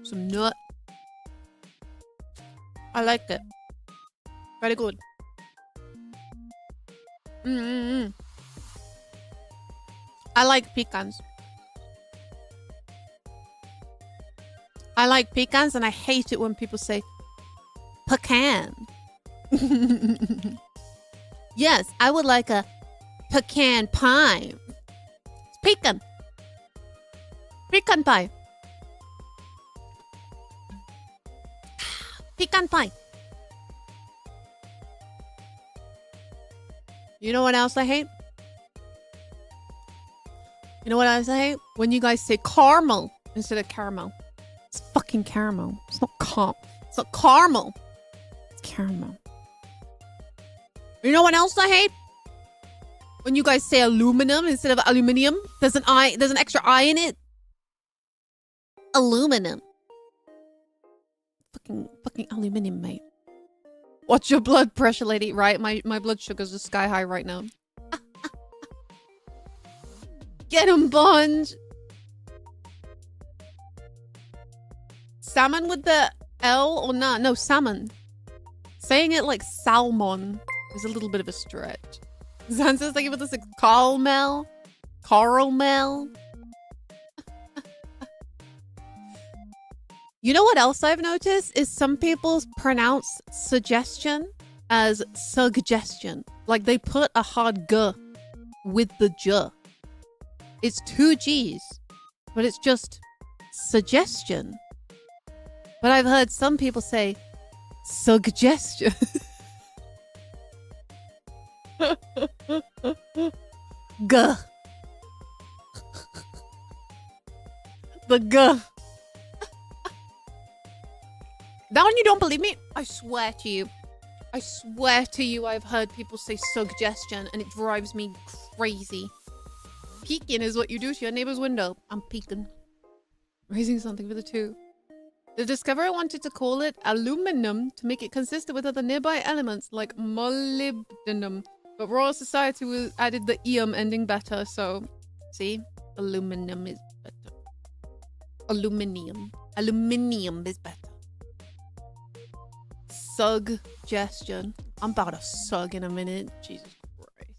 Some nut. I like it. Very good. I like pecans. I like pecans and I hate it when people say pecan. Yes, I would like a pecan pie. It's pecan. Pecan pie. Pecan pie. You know what else I hate? You know what else I hate? When you guys say caramel instead of caramel. It's fucking caramel. It's not it's not caramel. It's caramel. You know what else I hate? When you guys say aluminum instead of aluminium. There's an extra I in it. Aluminum. Fucking aluminium, mate. Watch your blood pressure, lady. Right? My blood sugars are sky high right now. Get him, Bond. Salmon with the L or not? No, salmon. Saying it like salmon is a little bit of a stretch. Zanza's thinking about this like caramel. Caramel. You know what else I've noticed is some people pronounce suggestion as suggestion. Like they put a hard G with the J. It's 2 G's, but it's just suggestion. But I've heard some people say suggestion. G. The G. That one you don't believe me? I swear to you. I swear to you I've heard people say suggestion and it drives me crazy. Peeking is what you do to your neighbor's window. I'm peeking. Raising something with a 2. The discoverer wanted to call it aluminum to make it consistent with other nearby elements like molybdenum. But Royal Society added the ium ending better, so see? Aluminum is better. Aluminium. Aluminium is better. Suggestion. I'm about to sug in a minute. Jesus Christ.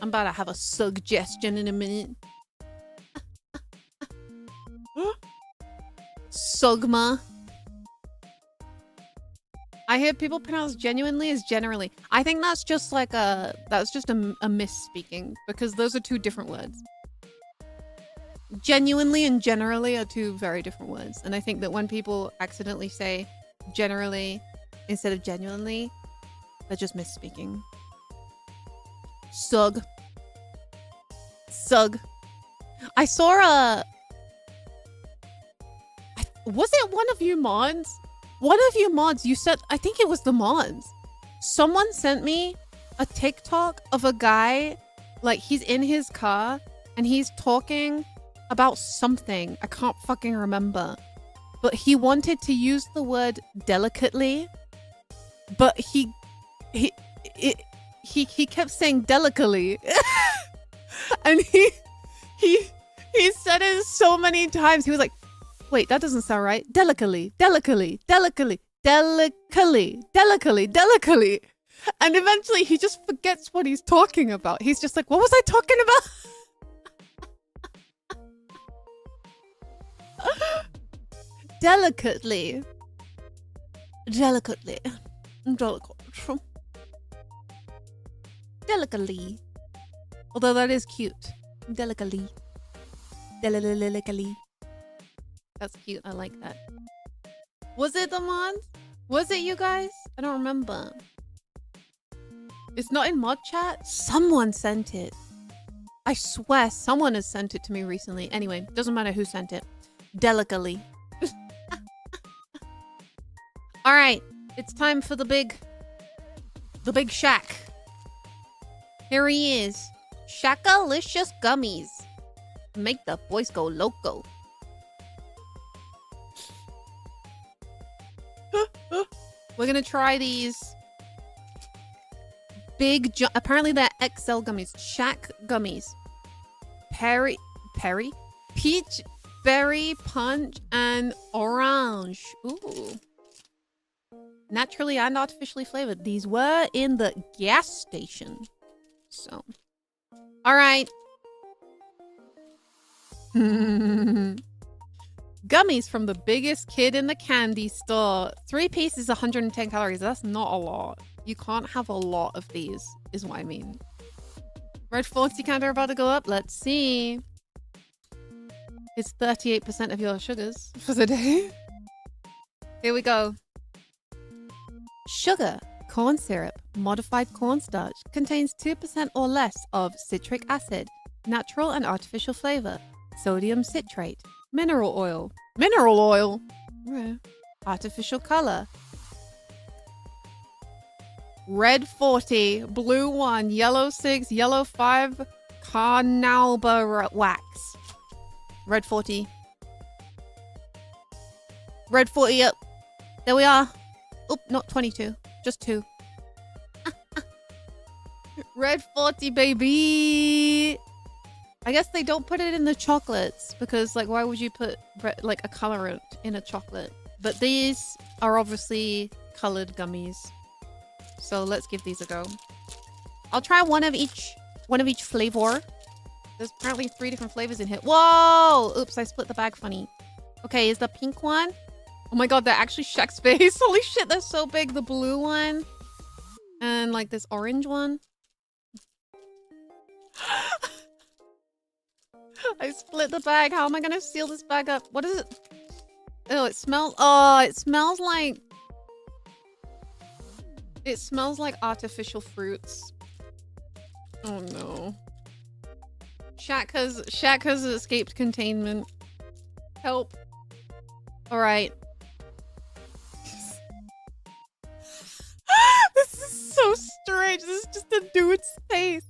I'm about to have a suggestion in a minute. Sugma. I hear people pronounce genuinely as generally. I think that's just like a misspeaking because those are two different words. Genuinely and generally are two very different words. And I think that when people accidentally say generally instead of genuinely, they're just misspeaking. Sug. Sug. I saw was it one of you mods? One of you mods, you said, I think it was the mods. Someone sent me a TikTok of a guy, like he's in his car and he's talking about something. I can't fucking remember. But he wanted to use the word delicately, but he kept saying delicately. And he said it so many times. He was like, wait, that doesn't sound right. Delicately, delicately, delicately, delicately, delicately, delicately. And eventually he just forgets what he's talking about. He's just like, what was I talking about? Delicately. Delicately. Delicately. Although that is cute. Delicately. Delicately. That's cute. I like that. Was it the mods? Was it you guys? I don't remember. It's not in mod chat? Someone sent it. I swear someone has sent it to me recently. Anyway, doesn't matter who sent it. Delicately. All right. It's time for the big shack. Here he is. Shackalicious gummies. Make the boys go loco. We're gonna try these big, apparently they're XL gummies. Shack gummies. Peach, berry, punch, and orange. Ooh. Naturally and artificially flavored. These were in the gas station. So. All right. Gummies from the biggest kid in the candy store. 3 pieces, 110 calories. That's not a lot. You can't have a lot of these, is what I mean. Red 40 counter about to go up. Let's see. It's 38% of your sugars for the day. Here we go. Sugar, corn syrup, modified cornstarch. Contains 2% or less of citric acid, natural and artificial flavor, sodium citrate. Mineral oil. Mineral oil? Yeah. Artificial color. Red 40, blue 1, yellow 6, yellow 5, carnauba wax. Red 40. Red 40 up. There we are. Oop, not 22. Just 2. Red 40, baby. I guess they don't put it in the chocolates because, like, why would you put like a colorant in a chocolate? But these are obviously colored gummies, so let's give these a go. I'll try one of each flavor. There's apparently 3 different flavors in here. Whoa! Oops, I split the bag funny. Okay, is the pink one? Oh my god, they're actually Shaq's face. Holy shit, they're so big. The blue one and like this orange one. I split the bag. How am I gonna seal this bag up? What is it? Oh, it smells. Oh, it smells like. It smells like artificial fruits. Oh no. Shaq has escaped containment. Help. All right. This is so strange. This is just a dude's face.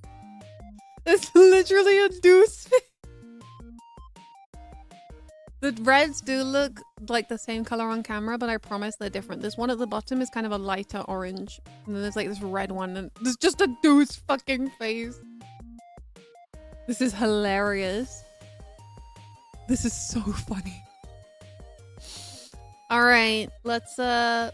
It's literally a dude's face. The reds do look like the same color on camera, but I promise they're different. This one at the bottom is kind of a lighter orange. And then there's like this red one, and there's just a dude's fucking face. This is hilarious. This is so funny. All right, let's,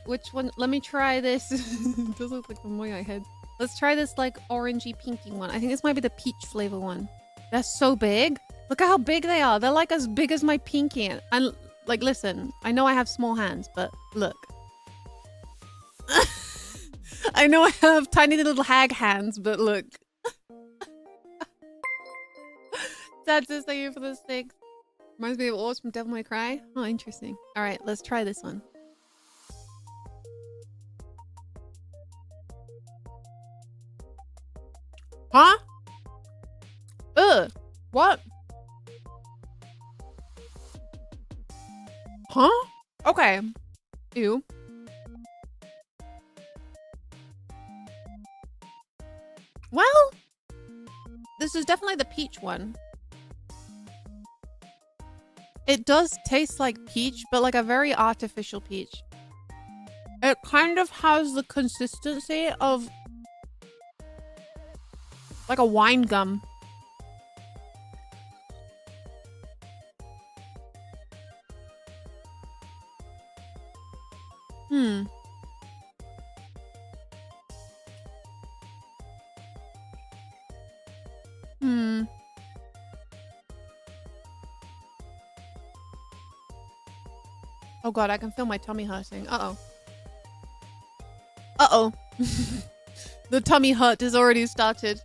which one? Let me try this. It does look like the Moyai head. Let's try this like orangey pinky one. I think this might be the peach flavor one. They're so big. Look at how big they are. They're like as big as my pinky. And like, listen, I know I have small hands, but look. I know I have tiny little hag hands, but look. That's just thank you for the sticks. Reminds me of Oars from Devil May Cry. Oh, interesting. All right, let's try this one. Huh? Ugh. What? Huh? Okay. Ew. Well, this is definitely the peach one. It does taste like peach, but like a very artificial peach. It kind of has the consistency of like a wine gum. Hmm. Hmm. Oh god, I can feel my tummy hurting. Uh-oh. Uh-oh. The tummy hurt has already started.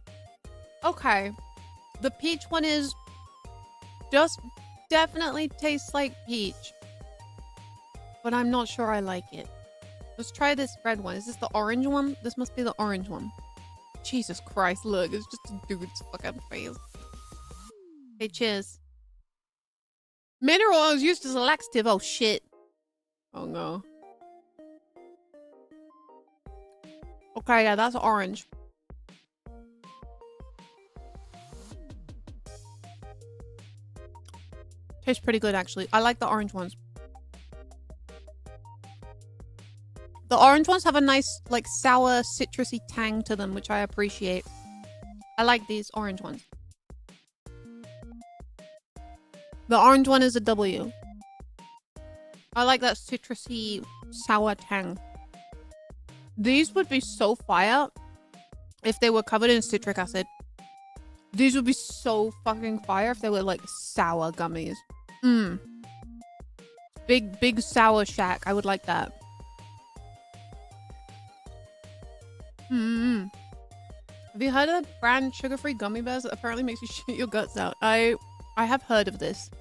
Okay. The peach one is just definitely tastes like peach. But I'm not sure I like it. Let's try this red one. Is this the orange one? This must be the orange one. Jesus Christ, look. It's just a dude's fucking face. Okay, cheers. Mineral oil is used as a laxative. Oh, shit. Oh, no. Okay, yeah, that's orange. Tastes pretty good, actually. I like the orange ones. The orange ones have a nice, like, sour, citrusy tang to them, which I appreciate. I like these orange ones. The orange one is a W. I like that citrusy, sour tang. These would be so fire if they were covered in citric acid. These would be so fucking fire if they were, like, sour gummies. Mmm. Big sour shack. I would like that. Hmm. Have you heard of the brand sugar-free gummy bears that apparently makes you shit your guts out? I have heard of this.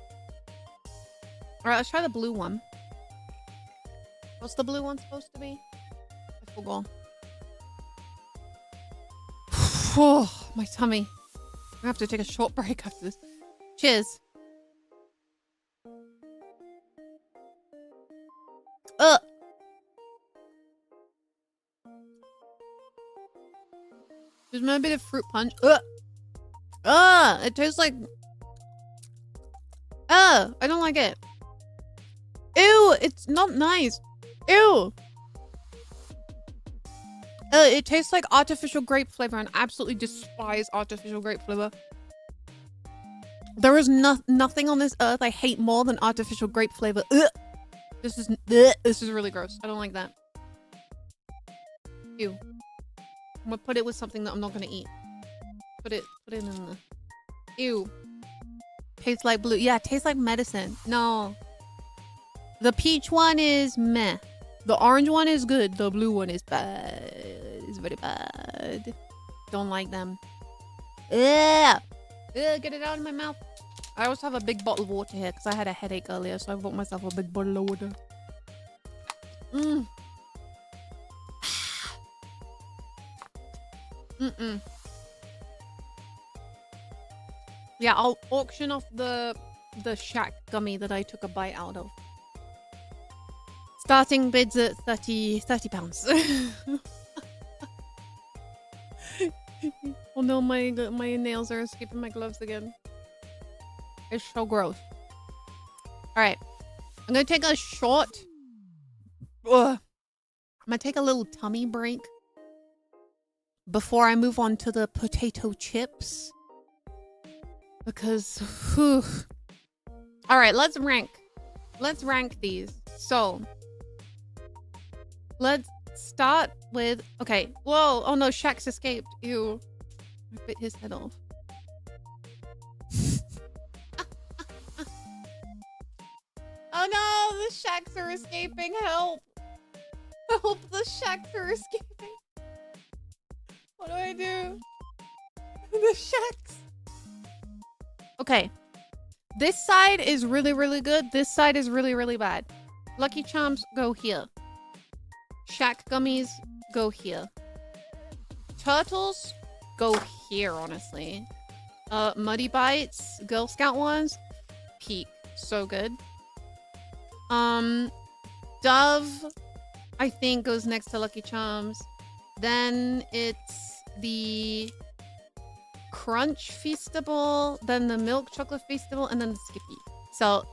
Alright, let's try the blue one. What's the blue one supposed to be? I forgot. Oh, my tummy. I'm gonna have to take a short break after this. Cheers. Ugh. There's maybe a bit of fruit punch. Ugh. It tastes like... I don't like it. Ew, it's not nice. Ew. It tastes like artificial grape flavor, and I absolutely despise artificial grape flavor. There is nothing on this earth I hate more than artificial grape flavor. Ugh. This is really gross. I don't like that. Ew. I'm gonna put it with something that I'm not gonna eat. Put it in the... Ew. Tastes like blue. Yeah, tastes like medicine. No. The peach one is meh. The orange one is good. The blue one is bad. It's very bad. Don't like them. Ugh. Ugh, get it out of my mouth. I also have a big bottle of water here because I had a headache earlier, so I bought myself a big bottle of water. Mmm. Mm-mm. Yeah, I'll auction off the shack gummy that I took a bite out of. Starting bids at 30 pounds. Oh no, my nails are escaping my gloves again. It's so gross. Alright. I'm gonna take a short... Ugh. I'm gonna take a little tummy break before I move on to the potato chips. Because... Whew. Alright, let's rank. Let's rank these. So... Let's start with... Okay. Whoa. Oh no, Shaq's escaped. Ew. I bit his head off. Oh no, the Shaqs are escaping. Help. Help, the Shaqs are escaping. do I do? The shacks. Okay. This side is really, really good. This side is really, really bad. Lucky Charms, go here. Shack Gummies, go here. Turtles, go here, honestly. Muddy Bites, Girl Scout ones, peak. So good. Dove, I think, goes next to Lucky Charms. Then it's the Crunch Feastable, then the Milk Chocolate Feastable, and then the Skippy. So,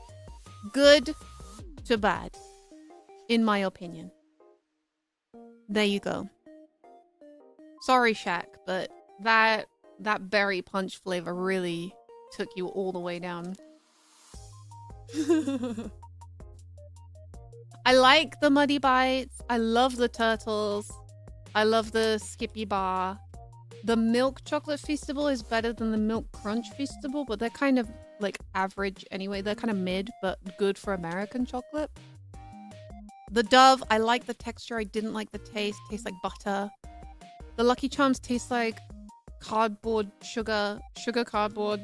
good to bad, in my opinion. There you go. Sorry, Shaq, but that berry punch flavor really took you all the way down. I like the Muddy Bites. I love the turtles. I love the Skippy bar. The Milk Chocolate Feastable is better than the Milk Crunch Feastable, but they're kind of like average anyway. They're kind of mid, but good for American chocolate. The Dove, I like the texture. I didn't like the taste. Tastes like butter. The Lucky Charms taste like cardboard sugar cardboard.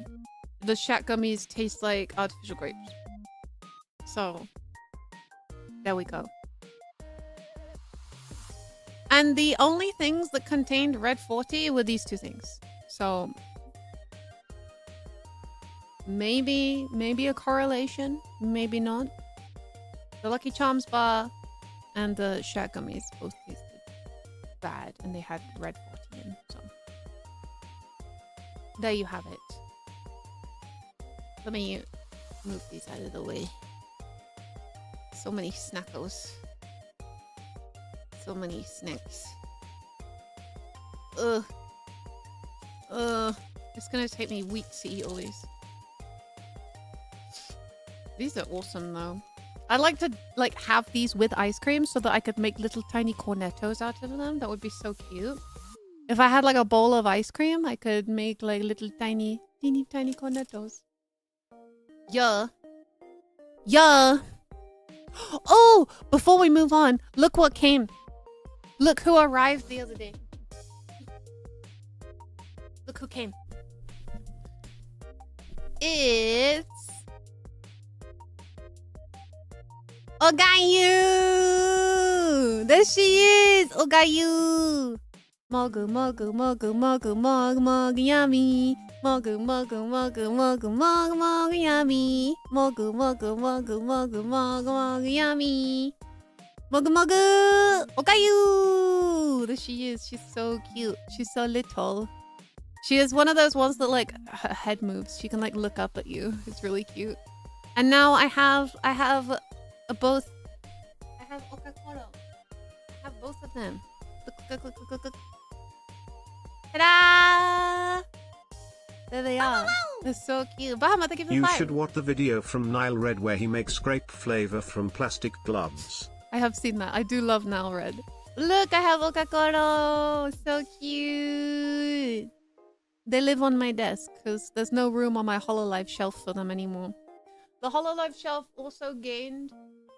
The Shack Gummies taste like artificial grapes. So, there we go. And the only things that contained Red 40 were these two things. So, maybe a correlation, maybe not. The Lucky Charms bar and the Shack Gummies both tasted bad, and they had Red 40 in, so. There you have it. Let me move these out of the way. So many snackos. So many snacks. Ugh. It's gonna take me weeks to eat all these. These are awesome though. I'd like to like have these with ice cream so that I could make little tiny cornettos out of them. That would be so cute. If I had like a bowl of ice cream, I could make like little tiny cornettos. Yeah. Yeah. Oh, before we move on, look what came. Look who arrived the other day. Look who came. It's Ogayu! There she is! Ogayu! Mogu, mogu, mogu, mogu, mogu, mogu, yummy. Mogu, mogu, mogu, mogu, mogu, mogu, yummy. Mogu, mogu, mogu, mogu, mogu, mogu, yummy. Mogu, mogu! Ogayu! There she is. She's so cute. She's so little. She is one of those ones that like her head moves. She can like look up at you. It's really cute. And now I have both. I have Okakoro. I have both of them. Look, look, look, look, look, look. Ta-da! There they are. They're so cute. Bahama, thank you for the
You
five.
should watch the video from Nile Red where he makes grape flavor from plastic gloves.
I have seen that. I do love Nile Red. Look, I have Okakoro. So cute. They live on my desk because there's no room on my HoloLive shelf for them anymore. The HoloLive shelf also gained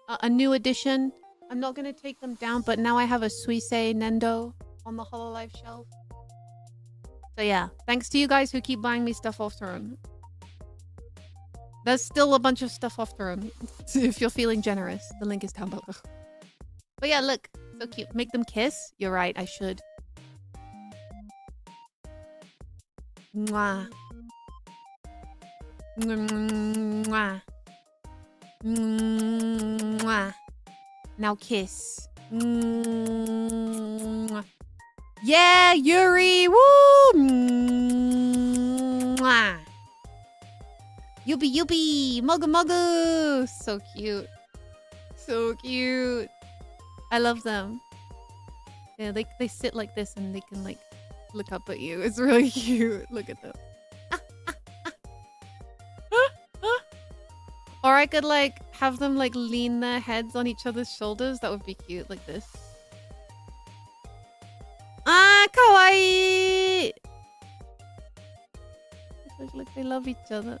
a new addition. I'm not going to take them down, but now I have a Suisei Nendo on the HoloLive shelf. So yeah, thanks to you guys who keep buying me stuff off Throne. There's still a bunch of stuff off Throne. If you're feeling generous, the link is down below. But yeah, look, so cute. Make them kiss. You're right, I should. Mwah. Mwah. Mwah. Now kiss. Mwah. Yeah, Yuri! Woo! Mwah. Yubi yubi! Mogu mogu! So cute. So cute. I love them. Yeah, they sit like this and they can like look up at you. It's really cute. Look at them. Or I could like have them like lean their heads on each other's shoulders. That would be cute, like this. Ah, kawaii! Look, they love each other.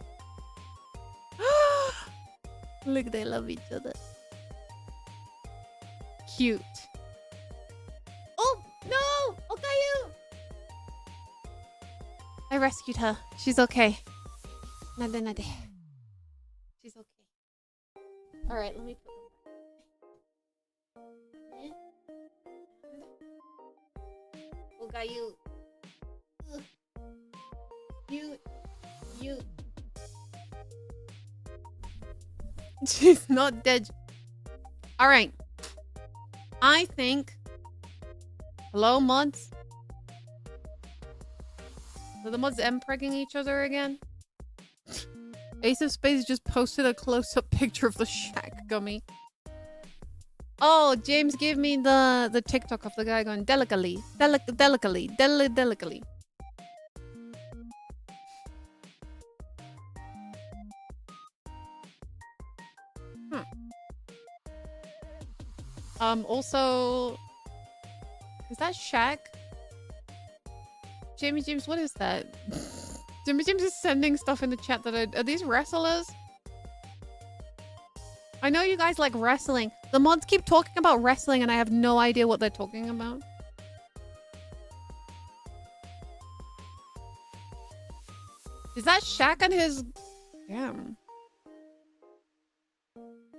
Look, they love each other. Cute. Oh, no! Okayu! rescued her. She's okay. Nade, nade. She's okay. Alright, let me put them back. Oh, got you. You. She's not dead. Alright. I think... Hello, mods? Are the mods EmBARKing each other again? Ace of Spades just posted a close-up picture of the shack gummy. Oh, James gave me the TikTok of the guy going delicately. Delicately. Also... Is that Shaq? Jamie James, what is that? Jamie James is sending stuff in the chat that are these wrestlers? I know you guys like wrestling. The mods keep talking about wrestling and I have no idea what they're talking about. Is that Shaq and his... Damn.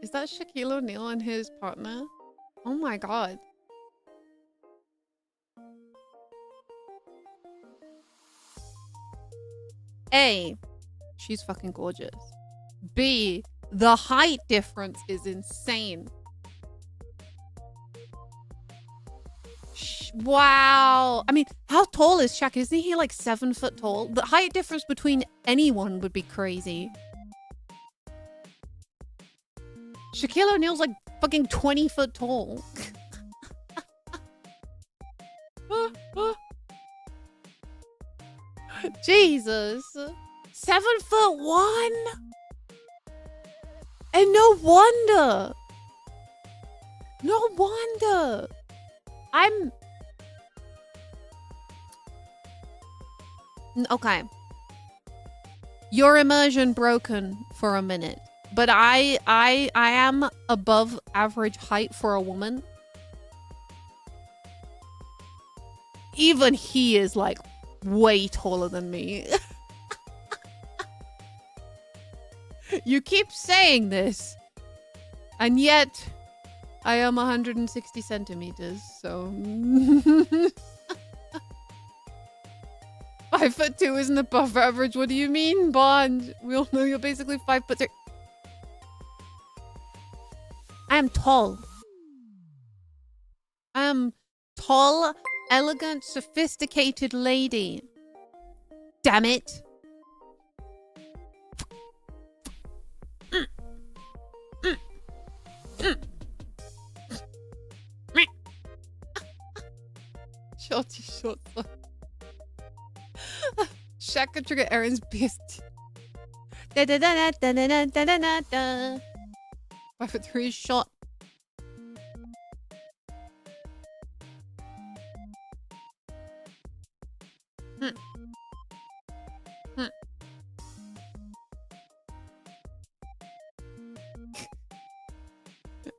Is that Shaquille O'Neal and his partner? Oh my god. A, she's fucking gorgeous. B, the height difference is insane. Wow. I mean, how tall is Shaq? Isn't he like 7 foot tall? The height difference between anyone would be crazy. Shaquille O'Neal's like fucking 20 foot tall. Jesus. 7'1"? And no wonder. No wonder. Okay. Your immersion broken for a minute. But I am above average height for a woman. Even he is like way taller than me. You keep saying this. And yet, I am 160 centimeters, so... 5'2" isn't above average. What do you mean, Bond? We all know you're basically 5'3". I am tall. I am tall, elegant, sophisticated lady. Damn it. Shorty short. Shaq could trigger Aaron's beast. 5'3" is short.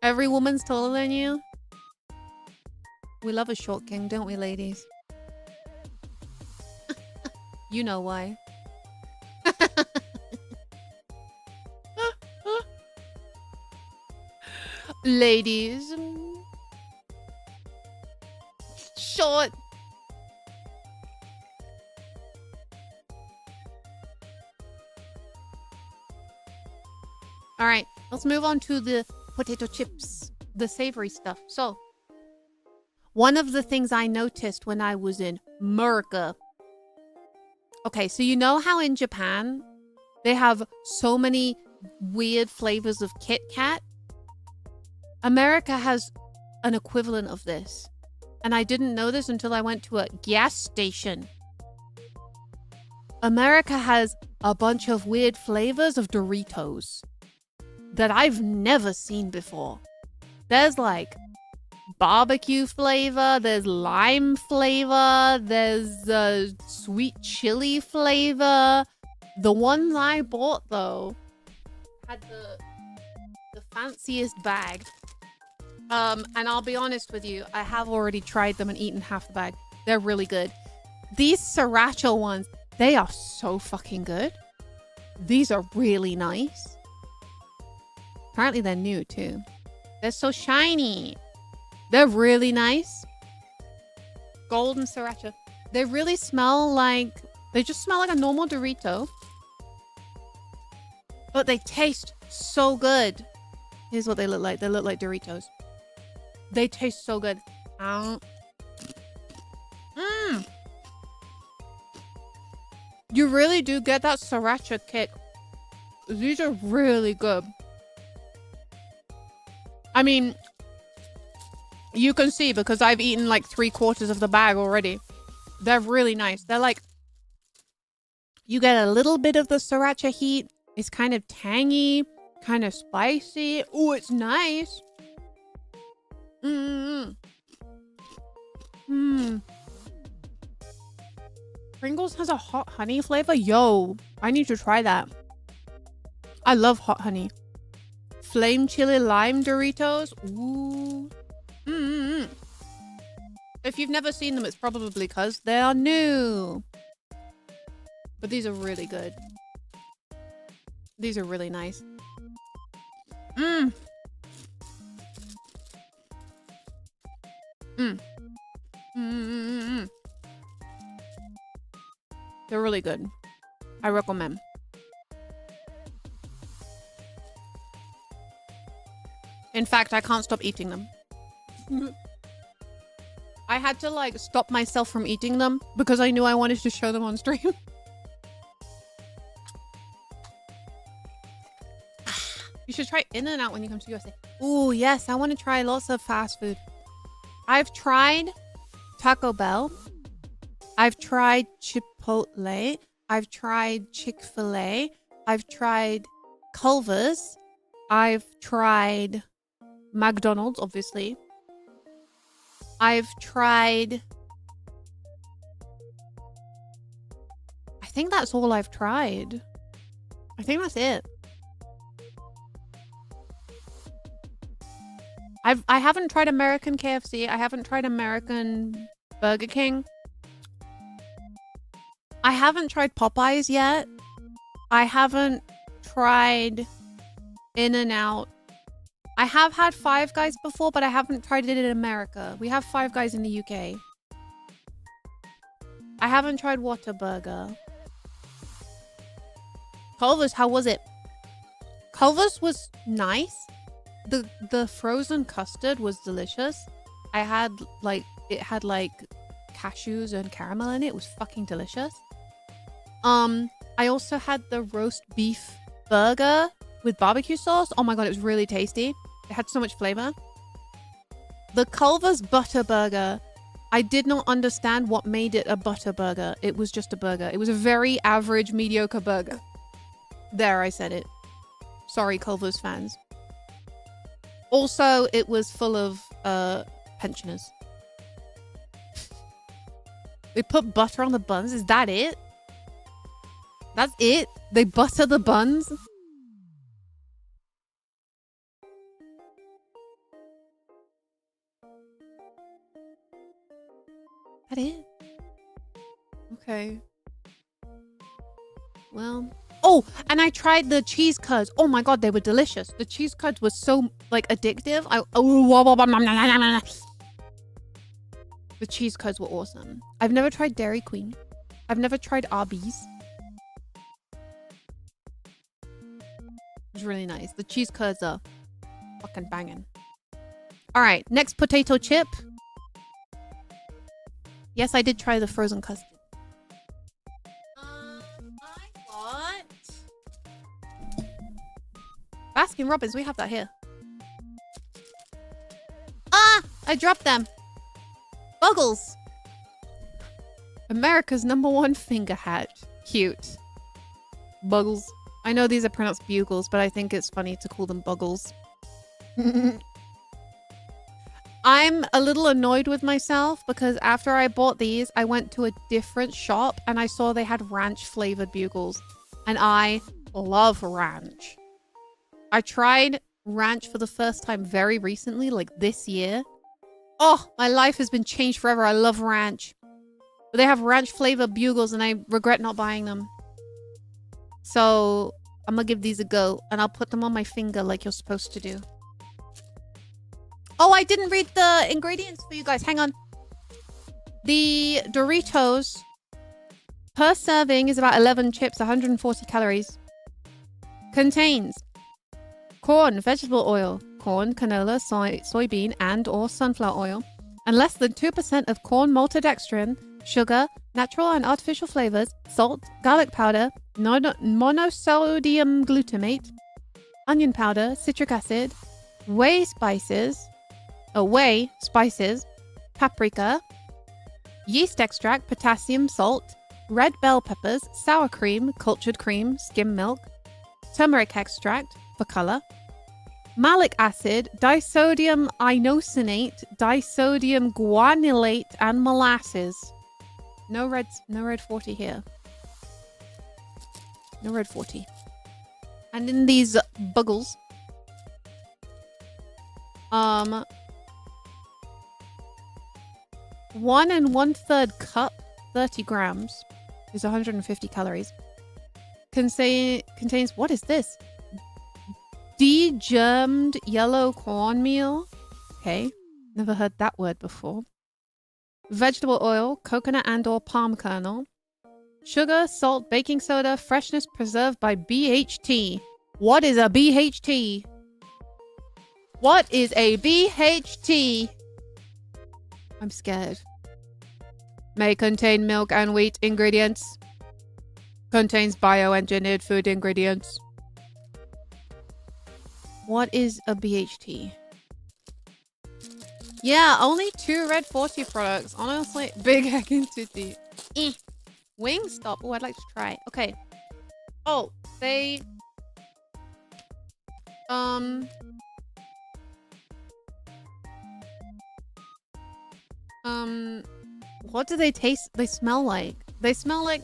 Every woman's taller than you. We love a short king, don't we, ladies? You know why. Ladies. Short. All right, let's move on to the potato chips, the savory stuff. So, one of the things I noticed when I was in America. Okay, so you know how in Japan they have so many weird flavors of Kit Kat? America has an equivalent of this. And I didn't know this until I went to a gas station. America has a bunch of weird flavors of Doritos that I've never seen before. There's like barbecue flavor, there's lime flavor, there's sweet chili flavor. The ones I bought though had the fanciest bag. And I'll be honest with you, I have already tried them and eaten half the bag. They're really good. These sriracha ones, They are so fucking good. These are really nice. Apparently they're new too. They're so shiny. They're really nice. Golden sriracha. They really smell like... They just smell like a normal Dorito. But they taste so good. Here's what they look like. They look like Doritos. They taste so good. You really do get that sriracha kick. These are really good. I mean, you can see because I've eaten like 3/4 of the bag already. They're really nice. They're like, you get a little bit of the sriracha heat. It's kind of tangy, kind of spicy. Oh, it's nice. Pringles has a hot honey flavor. Yo, I need to try that. I love hot honey. Flame chili lime Doritos. Ooh. If you've never seen them, it's probably because they are new. But these are really good. These are really nice. They're really good. I recommend. In fact, I can't stop eating them. I had to like stop myself from eating them because I knew I wanted to show them on stream. You should try In-N-Out when you come to USA. Ooh, yes, I want to try lots of fast food. I've tried Taco Bell. I've tried Chipotle. I've tried Chick-fil-A. I've tried Culver's. I've tried McDonald's, obviously. I've tried... I think that's all I've tried. I think that's it. I haven't tried American KFC. I haven't tried American Burger King. I haven't tried Popeyes yet. I haven't tried In-N-Out. I have had Five Guys before, but I haven't tried it in America. We have Five Guys in the UK. I haven't tried Whataburger. Culver's, how was it? Culver's was nice. The frozen custard was delicious. I had like, it had like cashews and caramel in it. It was fucking delicious. I also had the roast beef burger with barbecue sauce. Oh my god, it was really tasty. It had so much flavor. The Culver's butter burger, I did not understand what made it a butter burger. It was just a burger. It was a very average, mediocre burger. There, I said it. Sorry, Culver's fans. Also, it was full of pensioners. They put butter on the buns. Is that it? That's it? They butter the buns? That it? Okay. Well... Oh, and I tried the cheese curds. Oh my god, they were delicious. The cheese curds were so, like, addictive. The cheese curds were awesome. I've never tried Dairy Queen. I've never tried Arby's. It was really nice. The cheese curds are fucking banging. All right, next potato chip. Yes, I did try the frozen custard. Baskin Robbins, we have that here. Ah! I dropped them. Buggles. America's #1 finger hat. Cute. Buggles. I know these are pronounced bugles, but I think it's funny to call them buggles. I'm a little annoyed with myself because after I bought these, I went to a different shop and I saw they had ranch flavored bugles. And I love ranch. I tried ranch for the first time very recently, like this year. Oh, my life has been changed forever. I love ranch. But they have ranch flavor bugles and I regret not buying them. So I'm gonna give these a go and I'll put them on my finger like you're supposed to do. Oh, I didn't read the ingredients for you guys. Hang on. The Doritos per serving is about 11 chips, 140 calories. Contains corn, vegetable oil, corn, canola, soybean, and or sunflower oil, and less than 2% of corn maltodextrin, sugar, natural and artificial flavors, salt, garlic powder, monosodium glutamate, onion powder, citric acid, whey spices, paprika, yeast extract, potassium, salt, red bell peppers, sour cream, cultured cream, skim milk, turmeric extract for color, malic acid, disodium inosinate, disodium guanylate, and molasses. No red 40 here. No red 40. And in these buggles, 1 1/3 cup, 30 grams, is 150 calories. Contains, what is this? Degermed yellow cornmeal. Okay, never heard that word before. Vegetable oil, coconut and or palm kernel. Sugar, salt, baking soda, freshness preserved by BHT. What is a BHT? What is a BHT? I'm scared. May contain milk and wheat ingredients. Contains bioengineered food ingredients. What is a BHT? Yeah, only 2 red 40 products. Honestly, big heck into the Wingstop. Oh, I'd like to try. Okay. Oh, they what do they taste? They smell like? They smell like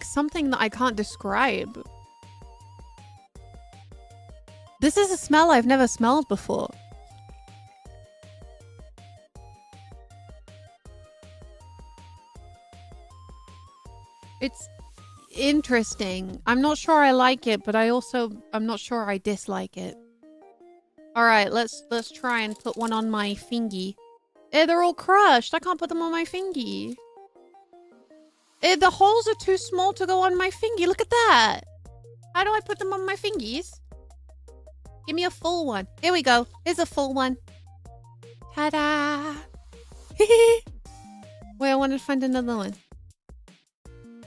something that I can't describe. This is a smell I've never smelled before. It's interesting. I'm not sure I like it, but I'm not sure I dislike it. All right, let's try and put one on my fingy. They're all crushed. I can't put them on my fingy. The holes are too small to go on my fingy. Look at that. How do I put them on my fingies? Give me a full one. Here we go. Here's a full one. Ta-da! Wait, I wanted to find another one.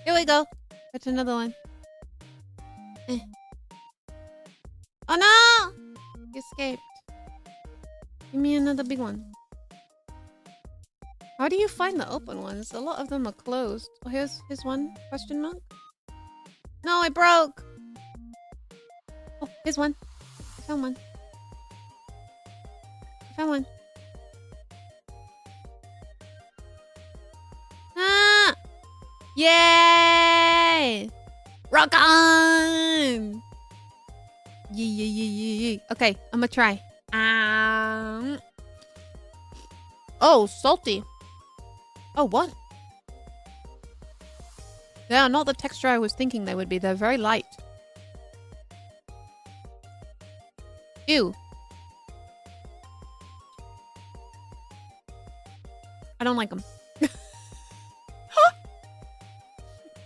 Here we go. That's another one. Oh no! You escaped. Give me another big one. How do you find the open ones? A lot of them are closed. Oh, here's one. Question mark? No, it broke. Oh, here's one. I found one. I found one. Ah! Yay! Rock on! Yeah. Okay, I'm gonna try. Oh, salty. Oh, what? They are not the texture I was thinking they would be. They're very light. Ew. I don't like them.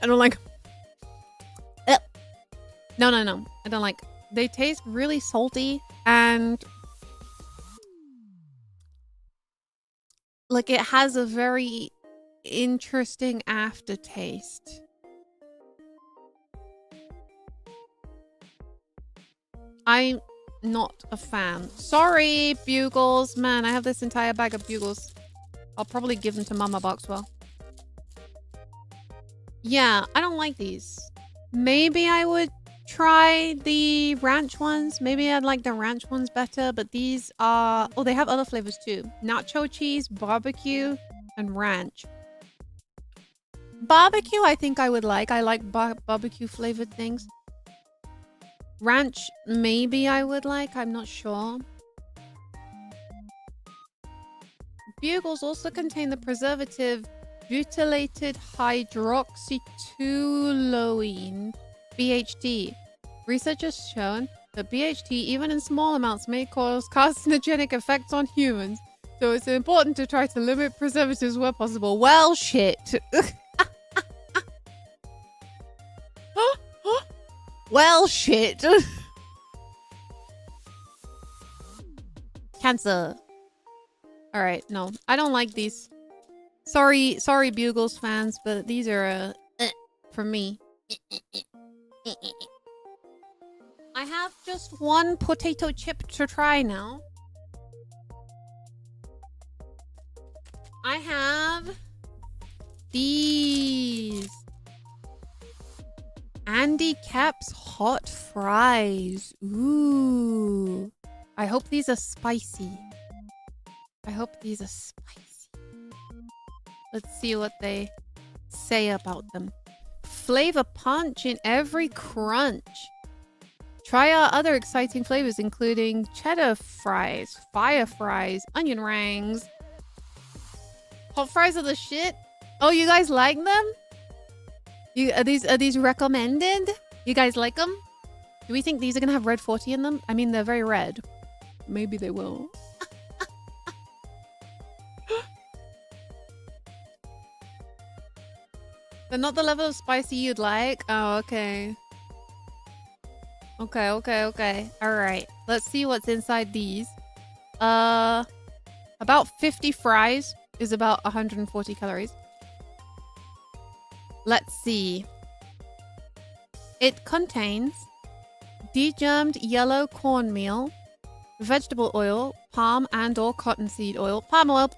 I don't like them. No. I don't like. They taste really salty and like it has a very interesting aftertaste. I'm not a fan. Sorry, bugles. Man, I have this entire bag of bugles. I'll probably give them to Mama Barkswell. Yeah, I don't like these. Maybe I would try the ranch ones. Maybe I'd like the ranch ones better, but these are... Oh, they have other flavors too. Nacho cheese, barbecue, and ranch. Barbecue, I think I would like. I like barbecue flavored things. Ranch, maybe I would like. I'm not sure. bugles also contain the preservative butylated hydroxytoluene, BHT. Research has shown that BHT, even in small amounts, may cause carcinogenic effects on humans. So it's important to try to limit preservatives where possible. Well, shit. Well, shit. Cancer. All right, no, I don't like these. Sorry, Bugles fans, but these are for me. I have just one potato chip to try now. I have these Andy Caps hot fries. Ooh. I hope these are spicy. I hope these are spicy. Let's see what they say about them. Flavor punch in every crunch. Try our other exciting flavors, including cheddar fries, fire fries, onion rings. Hot fries are the shit. Oh, you guys like them? Are these recommended? You guys like them? Do we think these are gonna have red 40 in them? I mean, they're very red. Maybe they will. They're not the level of spicy you'd like. Oh, okay. Okay. All right. Let's see what's inside these. About 50 fries is about 140 calories. Let's see. It contains degermed yellow cornmeal, vegetable oil, palm and/or cottonseed oil, palm oil,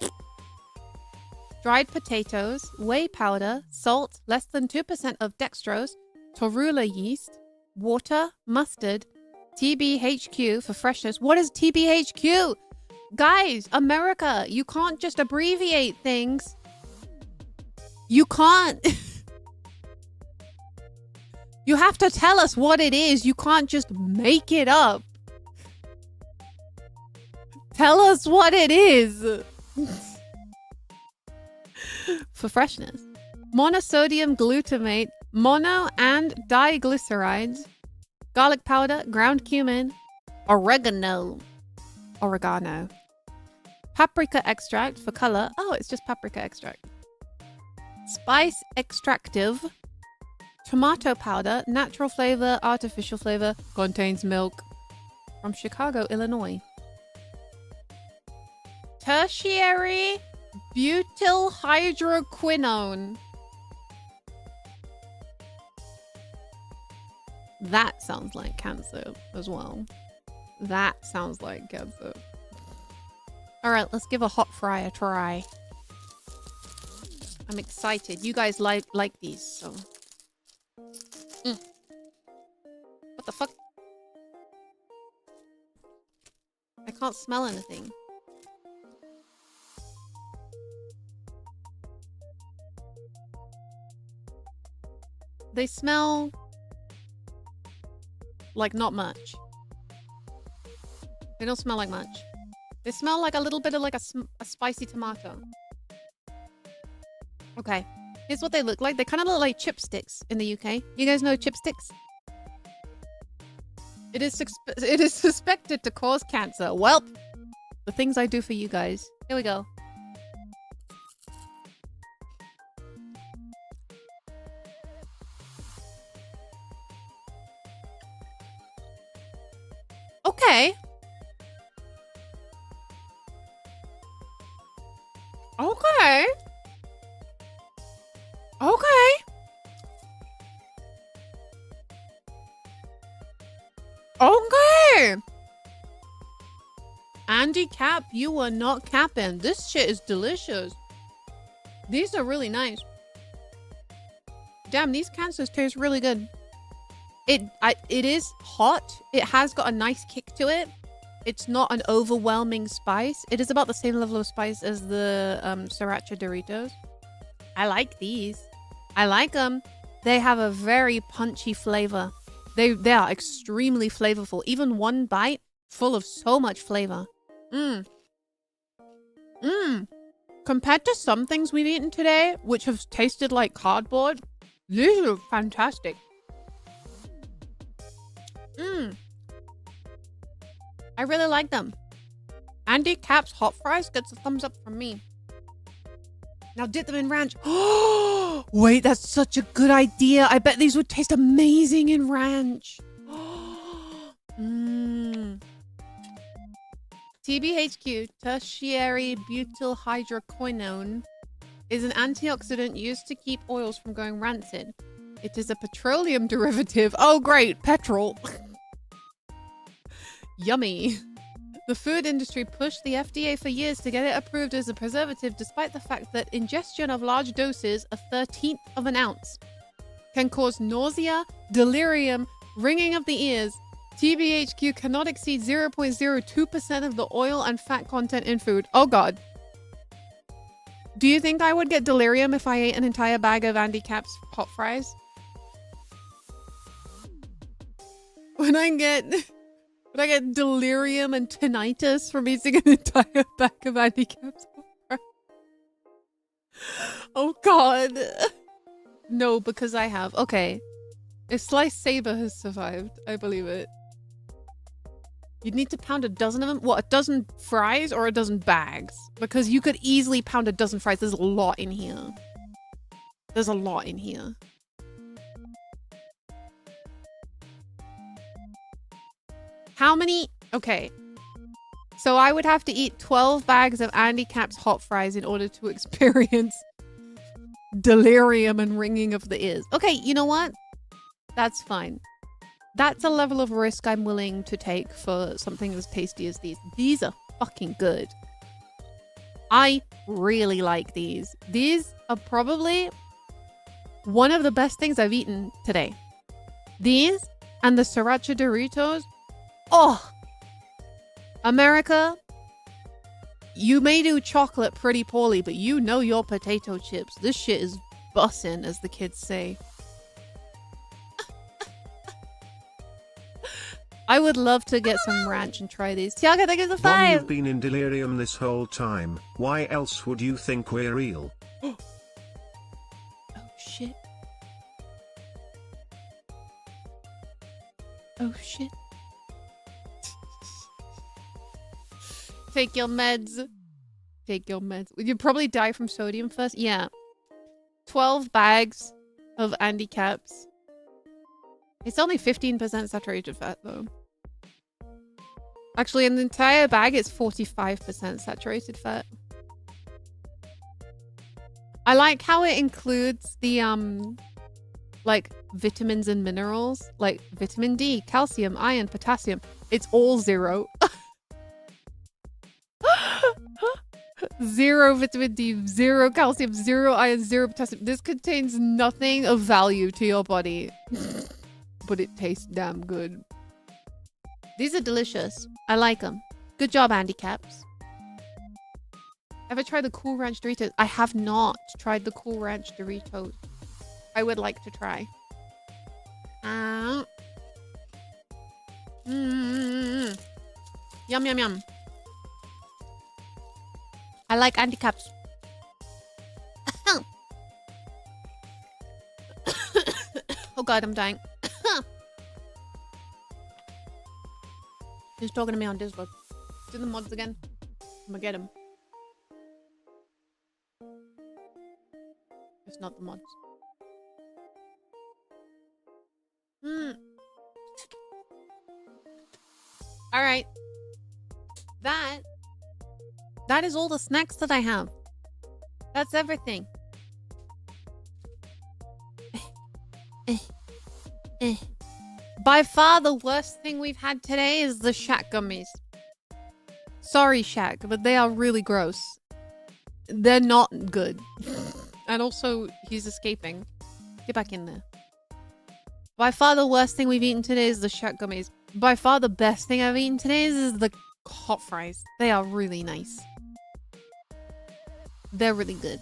dried potatoes, whey powder, salt, less than 2% of dextrose, torula yeast, water, mustard, TBHQ for freshness. What is TBHQ? Guys, America, you can't just abbreviate things. You can't. You have to tell us what it is. You can't just make it up. Tell us what it is. For freshness. Monosodium glutamate, mono and diglycerides, garlic powder, ground cumin, oregano, paprika extract for color. Oh, it's just paprika extract. Spice extractive, tomato powder, natural flavor, artificial flavor, contains milk. From Chicago, Illinois. Tertiary butyl hydroquinone. That sounds like cancer as well. That sounds like cancer. All right, let's give a hot fry a try. I'm excited. You guys like these, so. What the fuck? I can't smell anything. They smell like not much. They don't smell like much. They smell like a little bit of like a spicy tomato. Okay, here's what they look like. They kind of look like chipsticks in the UK. You guys know chipsticks? It is suspected to cause cancer. Welp, the things I do for you guys. Here we go. Okay. Okay. Okay. Okay. Andy Cap, you are not capping. This shit is delicious. These are really nice. Damn, these cancers taste really good. It is hot. It has got a nice kick to it. It's not an overwhelming spice. It is about the same level of spice as the Sriracha Doritos. I like these. I like them. They have a very punchy flavor. They are extremely flavorful. Even one bite full of so much flavor. Compared to some things we've eaten today, which have tasted like cardboard, these are fantastic. I really like them. Andy Cap's hot fries gets a thumbs up from me. Now dip them in ranch. Oh, wait, that's such a good idea. I bet these would taste amazing in ranch. TBHQ, tertiary butyl hydroquinone, is an antioxidant used to keep oils from going rancid. It is a petroleum derivative. Oh, great. Petrol. Yummy. The food industry pushed the FDA for years to get it approved as a preservative, despite the fact that ingestion of large doses, a 1/13 of an ounce, can cause nausea, delirium, ringing of the ears. TBHQ cannot exceed 0.02% of the oil and fat content in food. Oh, God. Do you think I would get delirium if I ate an entire bag of Andy Cap's hot fries? Would I get delirium and tinnitus from eating an entire bag of Andy Cap's hot fries? Oh, God. No, because I have. Okay. If Sliced Saber has survived, I believe it. You'd need to pound a dozen of them? What, a dozen fries or a dozen bags? Because you could easily pound a dozen fries. There's a lot in here. There's a lot in here. How many? Okay. So I would have to eat 12 bags of Andy Cap's hot fries in order to experience delirium and ringing of the ears. Okay, you know what? That's fine. That's a level of risk I'm willing to take for something as tasty as these. These are fucking good. I really like these. These are probably one of the best things I've eaten today. These and the sriracha Doritos. Oh! America, you may do chocolate pretty poorly, but you know your potato chips. This shit is bussin', as the kids say. I would love to get some ranch and try these. Tiago, that gives a 5.
You've been in delirium this whole time. Why else would you think we're real?
Oh, shit. Oh, shit. Take your meds. Take your meds. You'd probably die from sodium first. Yeah. 12 bags of Andy Caps. It's only 15% saturated fat, though. Actually, in the entire bag, it's 45% saturated fat. I like how it includes the, like, vitamins and minerals. Like, vitamin D, calcium, iron, potassium. It's all 0. 0 vitamin D, 0 calcium, 0 iron, 0 potassium. This contains nothing of value to your body. But it tastes damn good. These are delicious. I like them. Good job, Andy Caps. Ever tried the Cool Ranch Doritos? I have not tried the Cool Ranch Doritos. I would like to try. Yum, yum, yum. I like Andy Caps. Oh God, I'm dying. He's talking to me on Discord. Do the mods again. I'm gonna get him. It's not the mods. Alright. That is all the snacks that I have. That's everything. By far the worst thing we've had today is the Shaq gummies. Sorry, Shaq, but they are really gross. They're not good. And also, he's escaping. Get back in there. By far the worst thing we've eaten today is the Shaq gummies. By far the best thing I've eaten today is the hot fries. They are really nice. They're really good.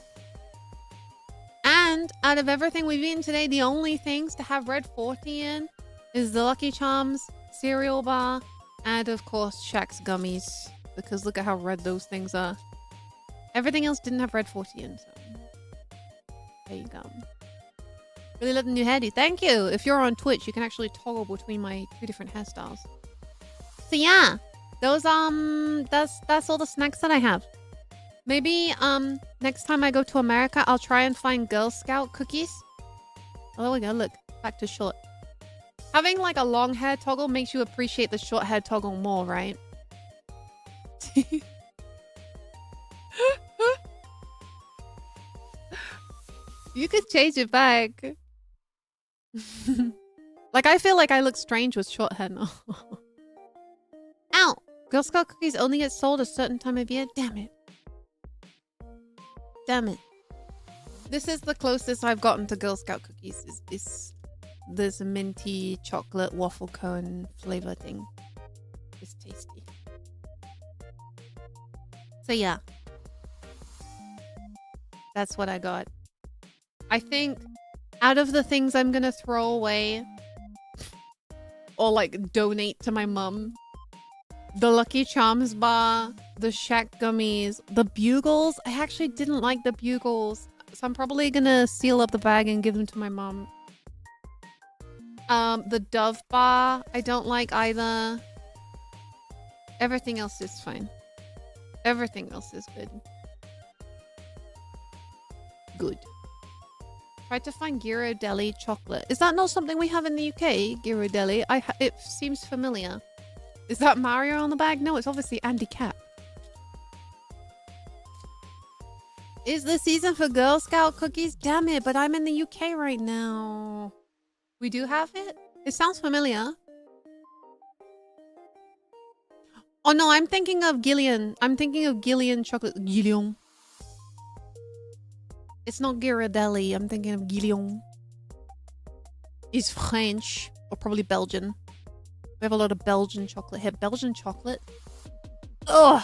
And out of everything we've eaten today, the only things to have red 40 in is the Lucky Charms cereal bar and of course Shaq's gummies, because look at how red those things are. Everything else didn't have red 40 in, so there you go. Really love the new hairdo. Thank you. If you're on Twitch, you can actually toggle between my 2 different hairstyles. So yeah, those that's all the snacks that I have. Maybe next time I go to America, I'll try and find Girl Scout cookies. Oh, there we go. Look, back to short. Having like a long hair toggle makes you appreciate the short hair toggle more, right? You could change it back. Like, I feel like I look strange with short hair now. Ow! Girl Scout cookies only get sold a certain time of year? Damn it. Damn it. This is the closest I've gotten to Girl Scout cookies. Is this minty chocolate waffle cone flavor thing. It's tasty. So yeah. That's what I got. I think out of the things I'm gonna throw away or like donate to my mum, the Lucky Charms bar, the Shack gummies, the bugles. I actually didn't like the bugles, so I'm probably gonna seal up the bag and give them to my mom. The Dove bar, I don't like either. Everything else is fine. Everything else is good. Good. Tried to find Ghirardelli chocolate. Is that not something we have in the UK? Ghirardelli? It seems familiar. Is that Mario on the bag? No, it's obviously Andy Cap. Is the season for Girl Scout cookies? Damn it, but I'm in the UK right now. We do have it? It sounds familiar. Oh no, I'm thinking of Gillian. I'm thinking of Gillian chocolate. Gillian. It's not Ghirardelli. I'm thinking of Gillian. It's French. Or probably Belgian. We have a lot of Belgian chocolate here. Belgian chocolate? Ugh!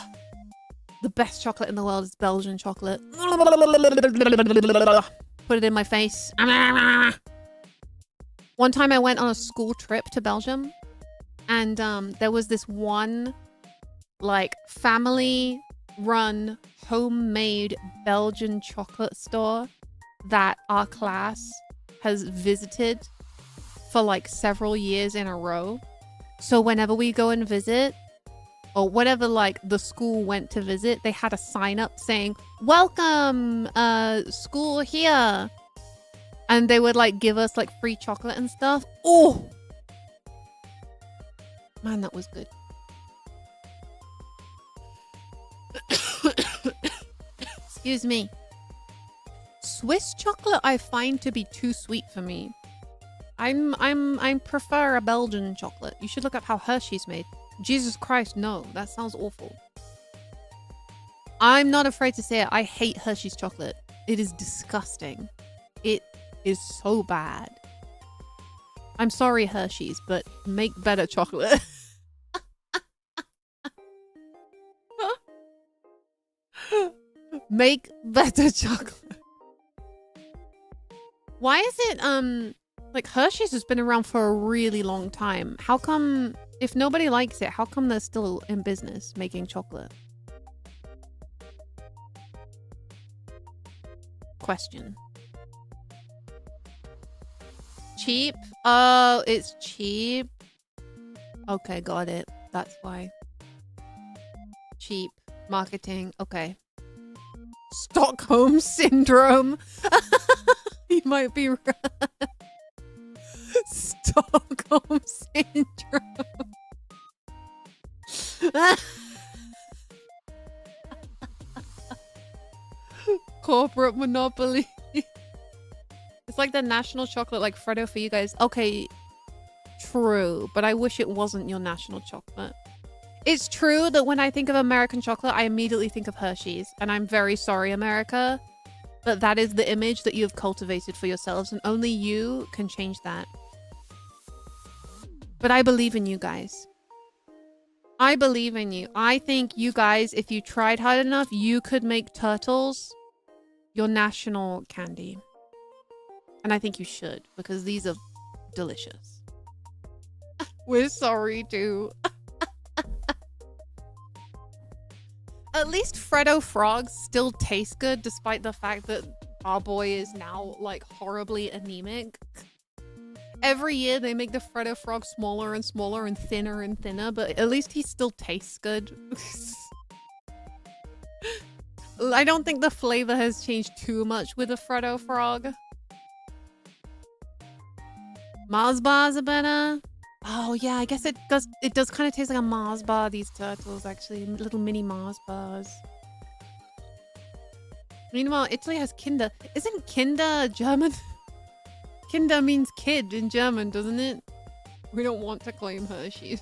The best chocolate in the world is Belgian chocolate. Put it in my face. One time I went on a school trip to Belgium. And there was this one, like, family-run, homemade Belgian chocolate store that our class has visited for, like, several years in a row. So whenever we go and visit, or whatever, like, the school went to visit, they had a sign up saying, "Welcome, school here." And they would, like, give us, like, free chocolate and stuff. Oh! Man, that was good. Excuse me. Swiss chocolate I find to be too sweet for me. I prefer a Belgian chocolate. You should look up how Hershey's made. Jesus Christ, no. That sounds awful. I'm not afraid to say it. I hate Hershey's chocolate. It is disgusting. It is so bad. I'm sorry, Hershey's, but make better chocolate. Make better chocolate. Why is it, like, Hershey's has been around for a really long time. How come, if nobody likes it, how come they're still in business making chocolate? Question. Cheap? Oh, it's cheap. Okay, got it. That's why. Cheap. Marketing. Okay. Stockholm Syndrome. You might be right. Stockholm Syndrome. Corporate monopoly. It's like the national chocolate, like Freddo for you guys. Okay, true, but I wish it wasn't your national chocolate. It's true that when I think of American chocolate, I immediately think of Hershey's, and I'm very sorry, America, but that is the image that you have cultivated for yourselves, and only you can change that. But I believe in you guys. I believe in you. I think you guys, if you tried hard enough, you could make turtles your national candy. And I think you should, because these are delicious. We're sorry, too. At least Freddo frogs still taste good despite the fact that our boy is now like horribly anemic. Every year they make the Freddo frog smaller and smaller and thinner, but at least he still tastes good. I don't think the flavor has changed too much with the Freddo frog. Mars bars are better. Oh yeah, I guess it does kind of taste like a Mars bar, these turtles, actually. Little mini Mars bars. Meanwhile, Italy has Kinder. Isn't Kinder German? Kinder means kid in German, doesn't it? We don't want to claim Hershey's.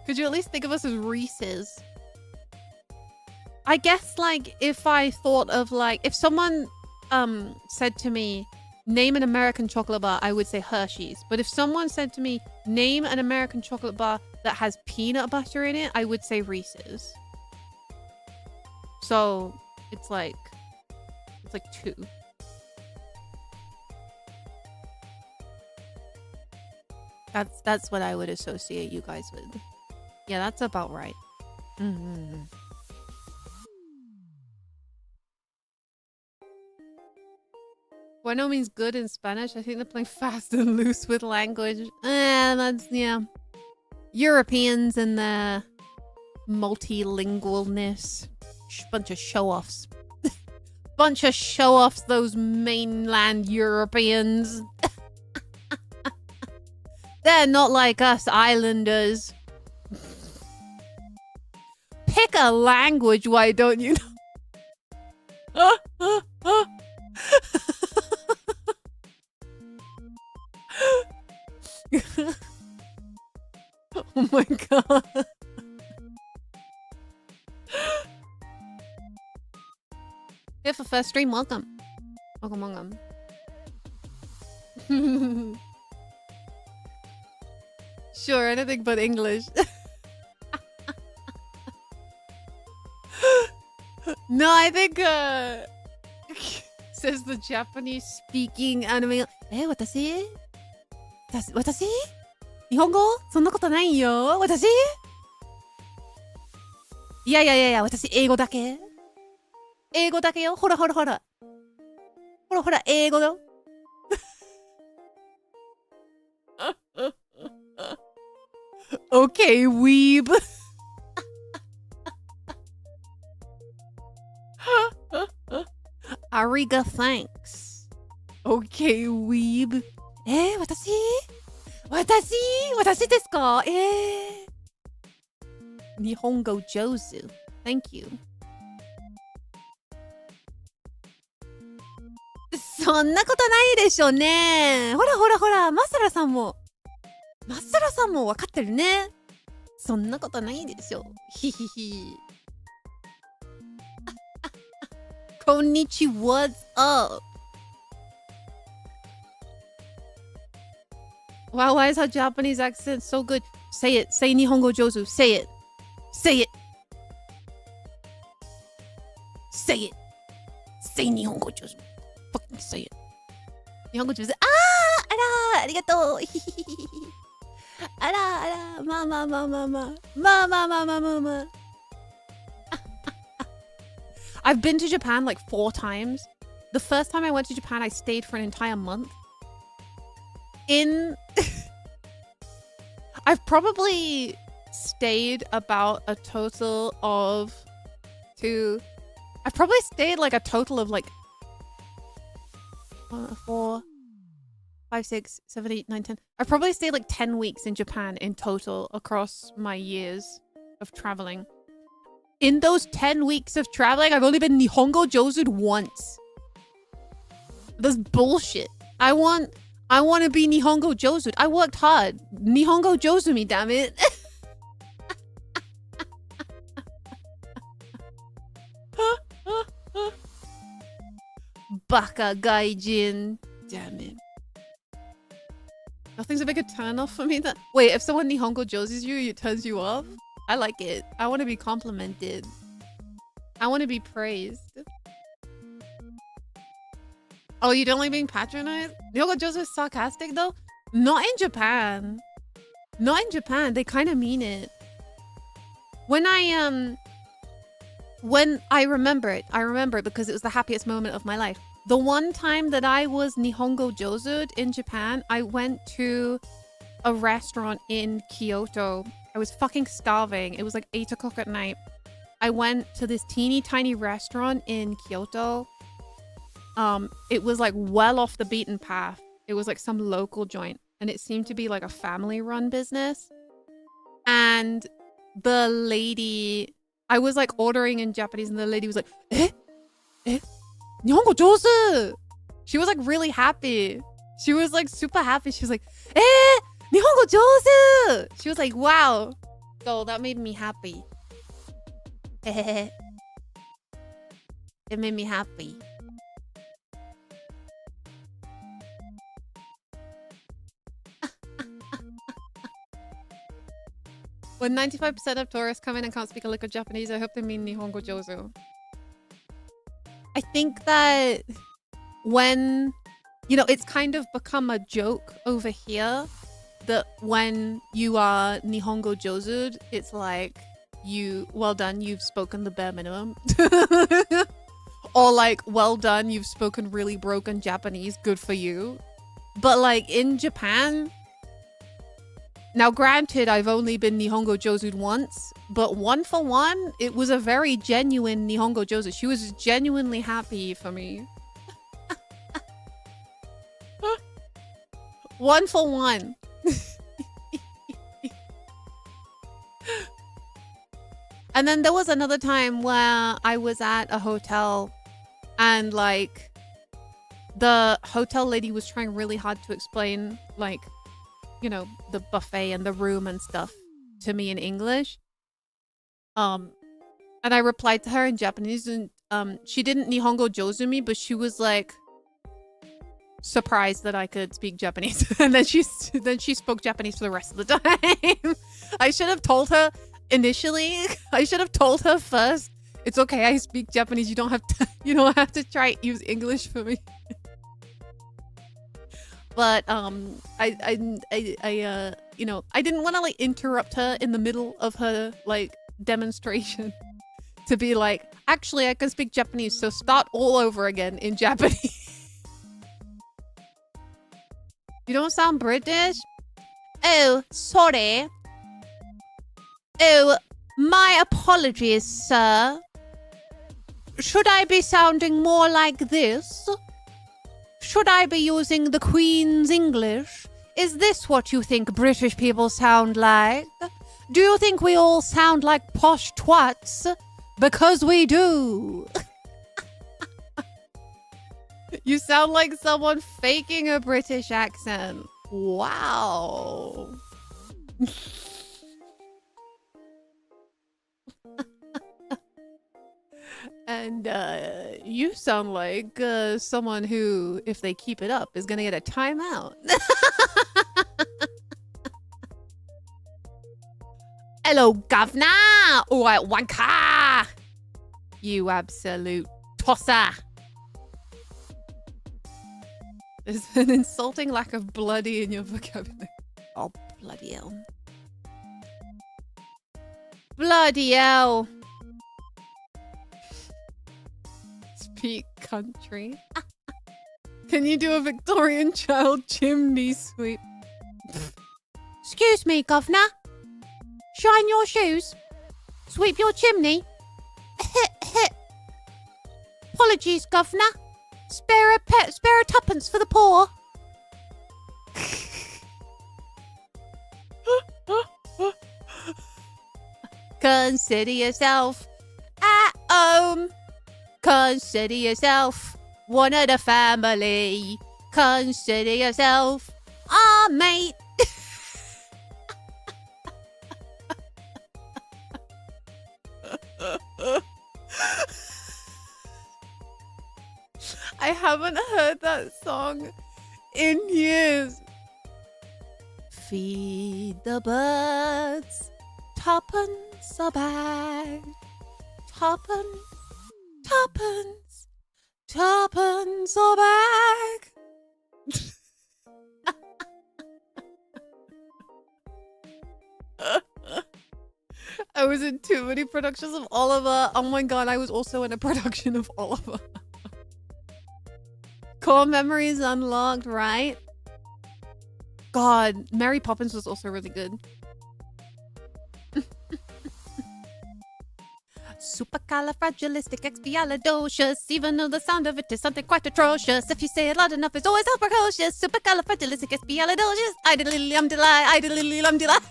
Could you at least think of us as Reese's? I guess, like, if I thought of, like, if someone said to me, name an American chocolate bar, I would say Hershey's. But if someone said to me, name an American chocolate bar that has peanut butter in it, I would say Reese's. So it's like 2. That's what I would associate you guys with. Yeah, that's about right. Mm-hmm. Bueno means good in Spanish. I think they're playing fast and loose with language. That's, yeah. Europeans and their multilingualness. Bunch of show-offs. Bunch of show-offs, those mainland Europeans. They're not like us islanders. Pick a language, why don't you know? Oh my god. Here for first stream, welcome. Welcome. Sure, anything but English. No, I think says the Japanese speaking anime. 私？日本語？そんなことないよ。私？いや、私英語だけ。英語だけよ。ほら。ほら、英語よ。Okay, weeb. Ariga, thanks. Okay, weeb. 私ですか？日本語上手。Thank you. そんなことないでしょうね。ほら、マサラさんも分かってるね。そんなことないでしょう。ひひひ。こんにちは、what's up? Wow, why is her Japanese accent so good? Say it. Say 日本語上手. Say it. Say it. Say 日本語上手. Fucking say it. 日本語上手。あら、ありがとう。あら、まあ。I've been to Japan like 4 times. The first time I went to Japan, I stayed for an entire month. I've probably stayed about a total of 2. I've probably stayed like a total of like 4, 5, 6, 7, 8, 9, 10. I've probably stayed like 10 weeks in Japan in total across my years of traveling. In those 10 weeks of traveling, I've only been Nihongo Josu'd once. That's bullshit. I want to be Nihongo Josu'd. I worked hard. Nihongo Josu me, damn it. Baka gaijin. Damn it. Nothing's a bigger turn off for me than... Wait, if someone Nihongo Josu's you, it turns you off? I like it. I want to be complimented. I want to be praised. Oh, you don't like being patronized? Nihongo Josu is sarcastic though? Not in Japan. Not in Japan. They kind of mean it. When when I remember it because it was the happiest moment of my life. The one time that I was Nihongo Josu'd in Japan, I went to a restaurant in Kyoto. I was fucking starving. It was like 8 o'clock at night. I went to this teeny tiny restaurant in Kyoto. It was like well off the beaten path. It was like some local joint, and it seemed to be like a family run business. And the lady, I was like ordering in Japanese, and the lady was like, eh? Nihongo josu! She was like really happy. She was like super happy. She was like, eh! Nihongo josu! She was like, wow. So that made me happy. It made me happy. When 95% of tourists come in and can't speak a lick of Japanese, I hope they mean Nihongo Josu. I think that when, you know, it's kind of become a joke over here that when you are Nihongo Josu'd, it's like, well done, you've spoken the bare minimum. Or like, well done, you've spoken really broken Japanese, good for you. But like in Japan, now granted, I've only been Nihongo Josu'd once, but one for one, it was a very genuine Nihongo Josu. She was genuinely happy for me. One for one. And then there was another time where I was at a hotel and like the hotel lady was trying really hard to explain like, you know, the buffet and the room and stuff to me in English. And I replied to her in Japanese, and she didn't Nihongo Josu me, but she was like surprised that I could speak Japanese. And then she spoke Japanese for the rest of the time. I should have told her initially. I should have told her first. It's okay, I speak Japanese. You don't have to try use English for me. But I you know, I didn't want to like interrupt her in the middle of her like demonstration to be like, actually I can speak Japanese, so start all over again in Japanese. You don't sound British? Oh, sorry. Oh, my apologies, sir. Should I be sounding more like this? Should I be using the Queen's English? Is this what you think British people sound like? Do you think we all sound like posh twats? Because we do. You sound like someone faking a British accent. Wow. And you sound like someone who, if they keep it up, is gonna get a timeout. Hello, governor! Alright, wanker! You absolute tosser! There's an insulting lack of bloody in your vocabulary. Oh, bloody hell. Bloody hell! Speak country. Can you do a Victorian child chimney sweep? Excuse me, governor. Shine your shoes. Sweep your chimney. Apologies, governor. Spare a tuppence for the poor. Consider yourself at home. Consider yourself one of the family. Consider yourself our mate. I haven't heard that song in years. Feed the birds, tuppence a bag, tuppence, tuppence, tuppence a bag. I I was in too many productions of Oliver. Oh my god, I was also in a production of Oliver. Core memories unlocked, right? God, Mary Poppins was also really good. Supercalifragilisticexpialidocious. Even though the sound of it is something quite atrocious, if you say it loud enough, it's always so precocious. Supercalifragilisticexpialidocious. I-diddly-lum-diddly.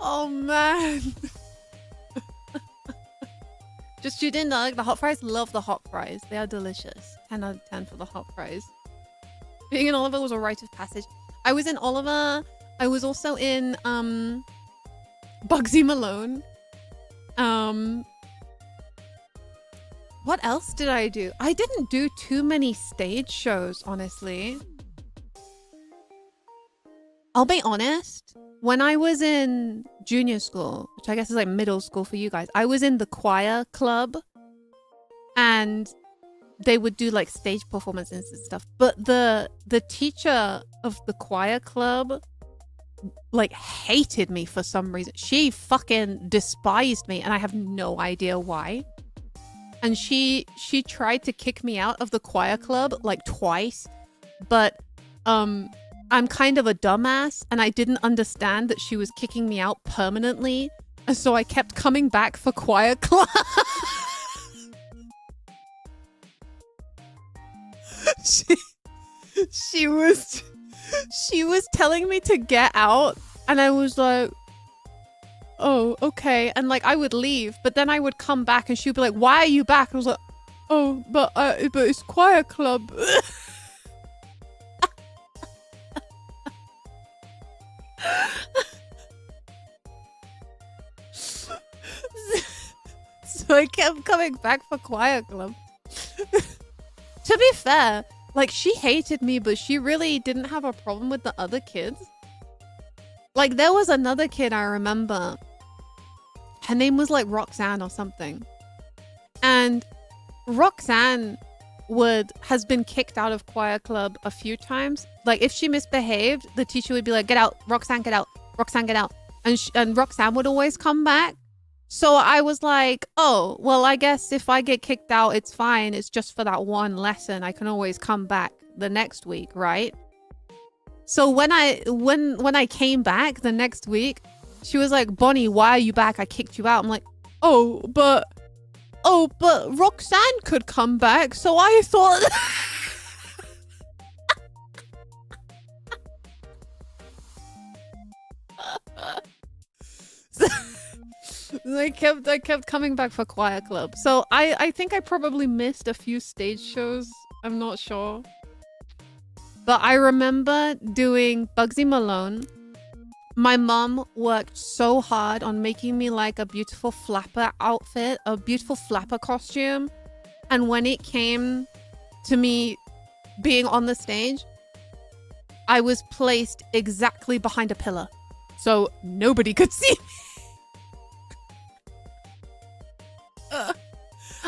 Oh man. Just you didn't know, like the hot fries. Love the hot fries. They are delicious. 10 out of 10 for the hot fries. Being in Oliver was a rite of passage. I was in Oliver. I was also in Bugsy Malone. What else did I do? I didn't do too many stage shows, honestly. I'll be honest. When I was in junior school, which I guess is like middle school for you guys, I was in the choir club and they would do like stage performances and stuff. But the teacher of the choir club like hated me for some reason. She fucking despised me and I have no idea why. And she tried to kick me out of the choir club like twice, but I'm kind of a dumbass and I didn't understand that she was kicking me out permanently. And so I kept coming back for choir club. She was telling me to get out and I was like, oh, okay. And like I would leave, but then I would come back and she would be like, why are you back? And I was like, oh, but it's choir club. So I kept coming back for choir club. To be fair, like she hated me, but she really didn't have a problem with the other kids. Like there was another kid I remember. Her name was like Roxanne or something. And Roxanne has been kicked out of choir club a few times. Like if she misbehaved, the teacher would be like, get out, Roxanne, get out, Roxanne, get out. And Roxanne would always come back. So I was like, oh, well, I guess if I get kicked out, it's fine. It's just for that one lesson. I can always come back the next week, right? So when I came back the next week, she was like, Bonnie, why are you back? I kicked you out. I'm like, oh, but Roxanne could come back. So I thought... I kept coming back for choir club. So I think I probably missed a few stage shows. I'm not sure. But I remember doing Bugsy Malone. My mom worked so hard on making me like a beautiful flapper outfit, a beautiful flapper costume. And when it came to me being on the stage, I was placed exactly behind a pillar. So nobody could see me.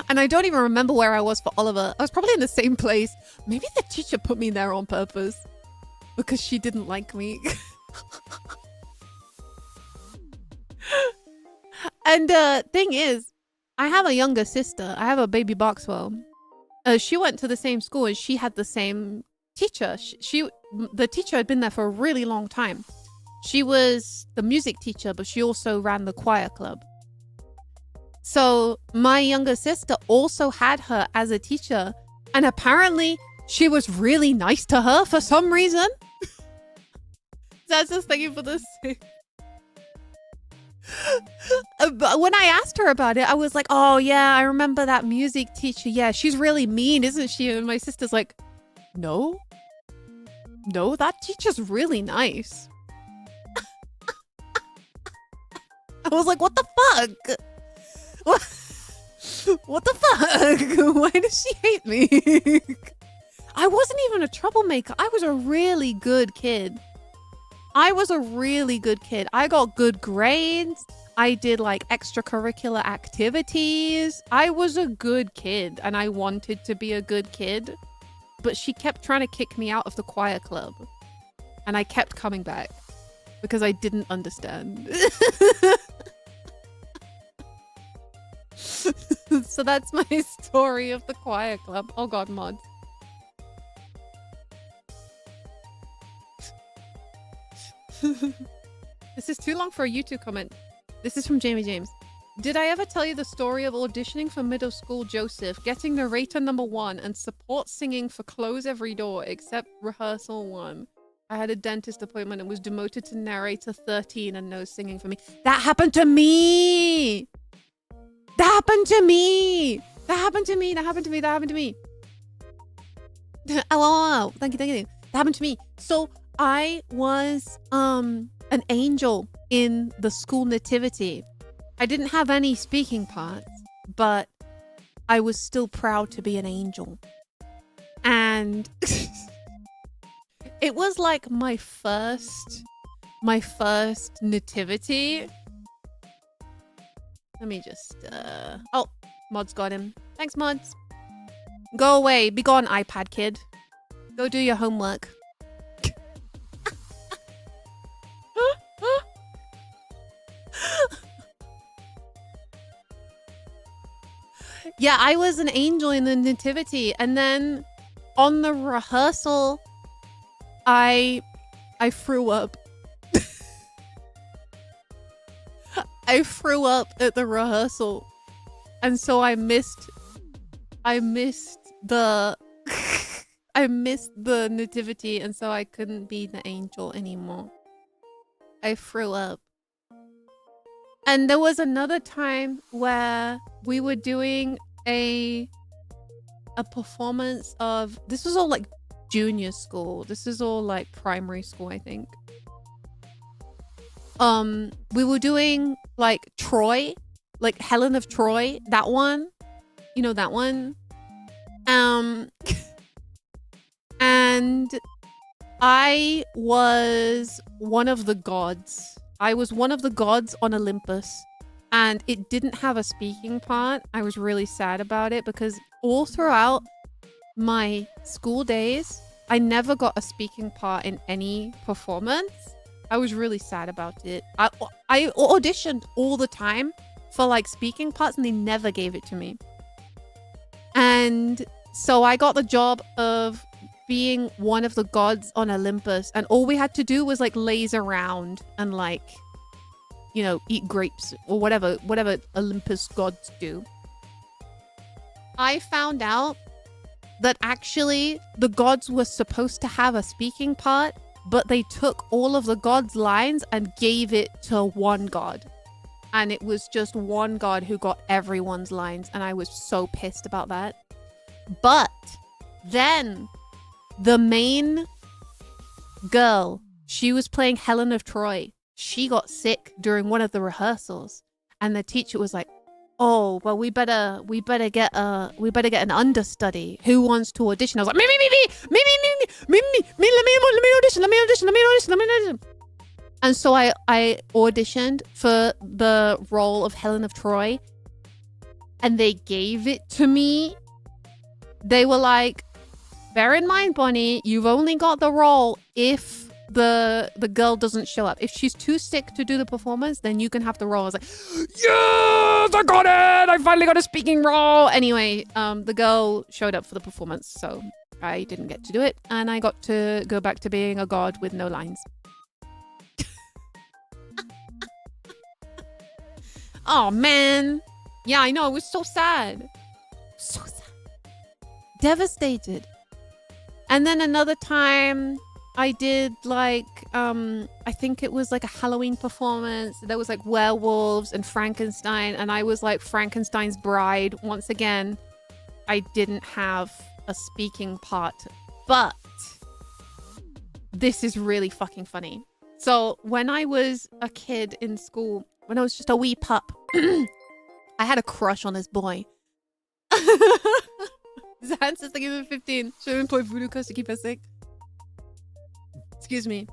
And I don't even remember where I was for Oliver. I was probably in the same place. Maybe the teacher put me there on purpose because she didn't like me. And thing is, I have a younger sister. I have a baby Barkswell. She went to the same school and she had the same teacher. The teacher had been there for a really long time. She was the music teacher, but she also ran the choir club. So my younger sister also had her as a teacher. And apparently she was really nice to her for some reason. That's just thank you for this. But when I asked her about it, I was like, oh yeah, I remember that music teacher. Yeah, she's really mean, isn't she? And my sister's like, no, that teacher's really nice. I was like, what the fuck? What the fuck? Why does she hate me? I wasn't even a troublemaker. I was a really good kid. I got good grades. I did like extracurricular activities. I was a good kid and I wanted to be a good kid, but she kept trying to kick me out of the choir club and I kept coming back because I didn't understand. So that's my story of the choir club. Oh god, mod. This is too long for a YouTube comment. This is from Jamie James. Did I ever tell you the story of auditioning for middle school Joseph, getting narrator #1 and support singing for Close Every Door except rehearsal 1? I had a dentist appointment and was demoted to narrator 13 and no singing for me. That happened to me! That happened to me! That happened to me! That happened to me! That happened to me! Oh, thank you, thank you. That happened to me. So I was an angel in the school nativity. I didn't have any speaking parts, but I was still proud to be an angel. And it was like my first nativity. Let me just oh, Mod's got him. Thanks, Mods. Go away. Be gone, iPad kid. Go do your homework. Yeah, I was an angel in the nativity, and then on the rehearsal, I threw up. I threw up at the rehearsal, and so I missed the I missed the nativity, and so I couldn't be the angel anymore. I threw up. And there was another time where we were doing a performance of, this was all like junior school. This is all like primary school, I think. We were doing like Troy, like Helen of Troy, that one. You know that one? And I was one of the gods. I was one of the gods on Olympus, and it didn't have a speaking part. I was really sad about it because all throughout my school days, I never got a speaking part in any performance. I was really sad about it. I auditioned all the time for like speaking parts and they never gave it to me. And so I got the job of being one of the gods on Olympus, and all we had to do was like laze around and like, you know, eat grapes or whatever Olympus gods do. I found out that actually the gods were supposed to have a speaking part, but they took all of the gods' lines and gave it to one god. And it was just one god who got everyone's lines, and I was so pissed about that. But then the main girl, she was playing Helen of Troy. She got sick during one of the rehearsals, and the teacher was like, "Oh, well, we better get an understudy. Who wants to audition?" I was like, me, let me audition. And so I auditioned for the role of Helen of Troy, and they gave it to me. They were like, "Bear in mind, Bonnie, you've only got the role if the girl doesn't show up. If she's too sick to do the performance, then you can have the role." I was like, "Yes, I got it! I finally got a speaking role!" Anyway, the girl showed up for the performance, so I didn't get to do it, and I got to go back to being a god with no lines. Oh, man. Yeah, I know. It was so sad. So sad. Devastated. And then another time I did like, I think it was like a Halloween performance. There was like werewolves and Frankenstein, and I was like Frankenstein's bride. Once again, I didn't have a speaking part, but this is really fucking funny. So when I was a kid in school, when I was just a wee pup, I had a crush on this boy. Zan says, "Thank you for 15. Should I employ voodoo curse to keep her sick?" Excuse me.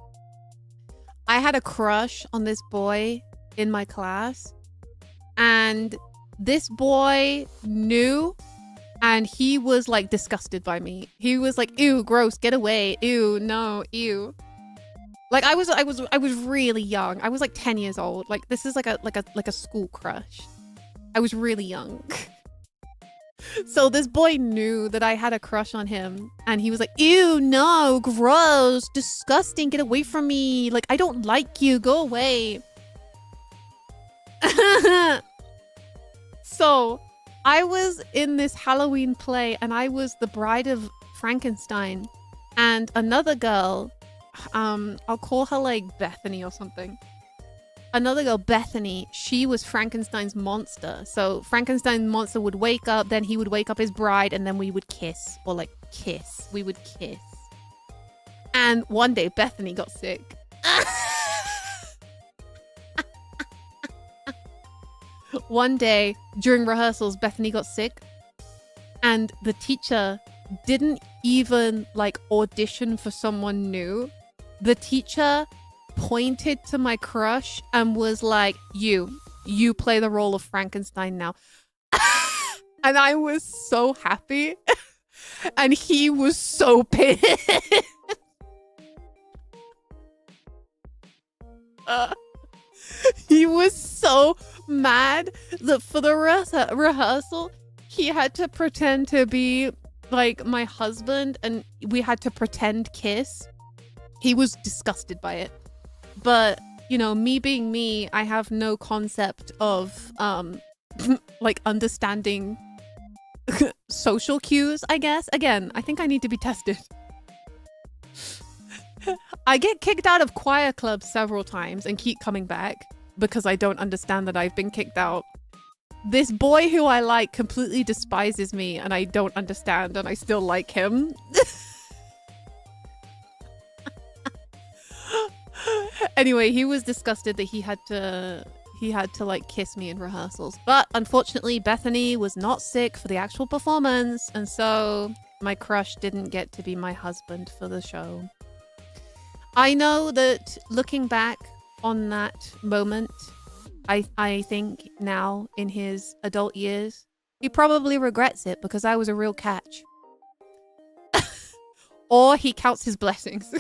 I had a crush on this boy in my class, And this boy knew, and he was like disgusted by me. He was like, ew, gross, get away. Ew, no, ew. Like I was really young. I was like 10 years old. Like this is like a school crush. I was really young. So this boy knew that I had a crush on him, and he was like, ew, no, gross, disgusting, get away from me. Like, I don't like you, go away. So I was in this Halloween play, and I was the bride of Frankenstein, and another girl, I'll call her like Bethany or something. Another girl, Bethany, she was Frankenstein's monster. So Frankenstein's monster would wake up, then he would wake up his bride, and then we would kiss. Or like kiss. We would kiss. And one day, Bethany got sick. One day, during rehearsals, Bethany got sick. And the teacher didn't even like audition for someone new. The teacher pointed to my crush and was like, you play the role of Frankenstein now. And I was so happy. And he was so pissed. He was so mad that for the rehearsal, he had to pretend to be like my husband, and we had to pretend kiss. He was disgusted by it. But, you know, me being me, I have no concept of, like, understanding social cues, I guess. Again, I think I need to be tested. I get kicked out of choir clubs several times and keep coming back because I don't understand that I've been kicked out. This boy who I like completely despises me, and I don't understand, and I still like him. Anyway, he was disgusted that he had to like kiss me in rehearsals. But unfortunately, Bethany was not sick for the actual performance, and so my crush didn't get to be my husband for the show. I know that looking back on that moment, I think now in his adult years, he probably regrets it because I was a real catch. Or he counts his blessings.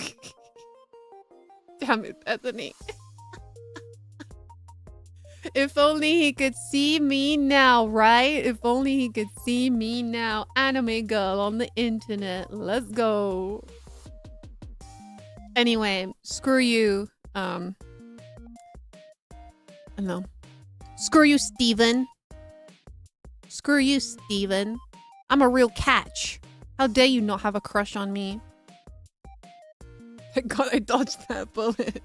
Damn it, Bethany. If only he could see me now, right? If only he could see me now. Anime girl on the internet. Let's go. Anyway, screw you. I don't know. Screw you, Steven. Screw you, Steven. I'm a real catch. How dare you not have a crush on me? Thank God I dodged that bullet.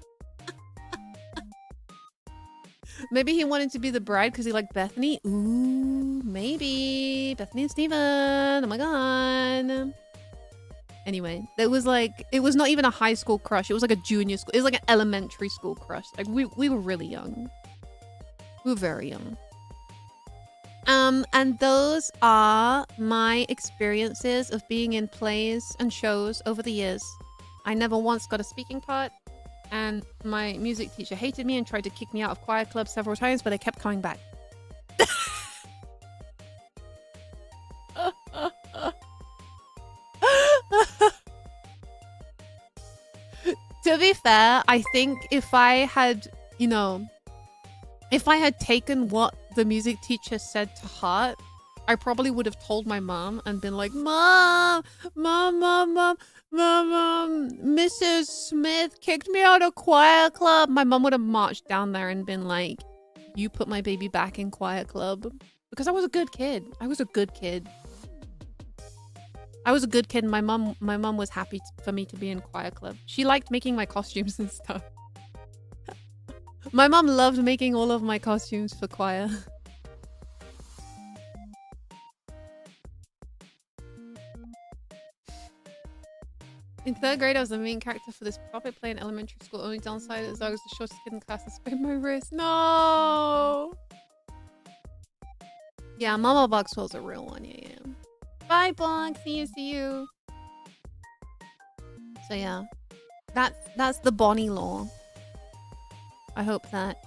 Maybe he wanted to be the bride because he liked Bethany. Ooh, maybe. Bethany and Steven. Oh my God. Anyway, it was not even a high school crush. It was like a junior school. It was like an elementary school crush. Like we were really young. We were very young. And those are my experiences of being in plays and shows over the years. I never once got a speaking part, and my music teacher hated me and tried to kick me out of choir club several times, but I kept coming back. To be fair, I think if I had, you know, if I had taken what the music teacher said to heart, I probably would have told my mom and been like, Mom, Mrs. Smith kicked me out of choir club. My mom would have marched down there and been like, you put my baby back in choir club. Because I was a good kid. I was a good kid. I was a good kid, and my mom was happy for me to be in choir club. She liked making my costumes and stuff. My mom loved making all of my costumes for choir. In 3rd grade, I was the main character for this puppet play in elementary school. Only downside is I was the shortest kid in class and sprained my wrist. No! Yeah, Mama Barkswell's a real one. Yeah. Bye, Bonk. See you. So yeah, that's the Bonnie law. I hope that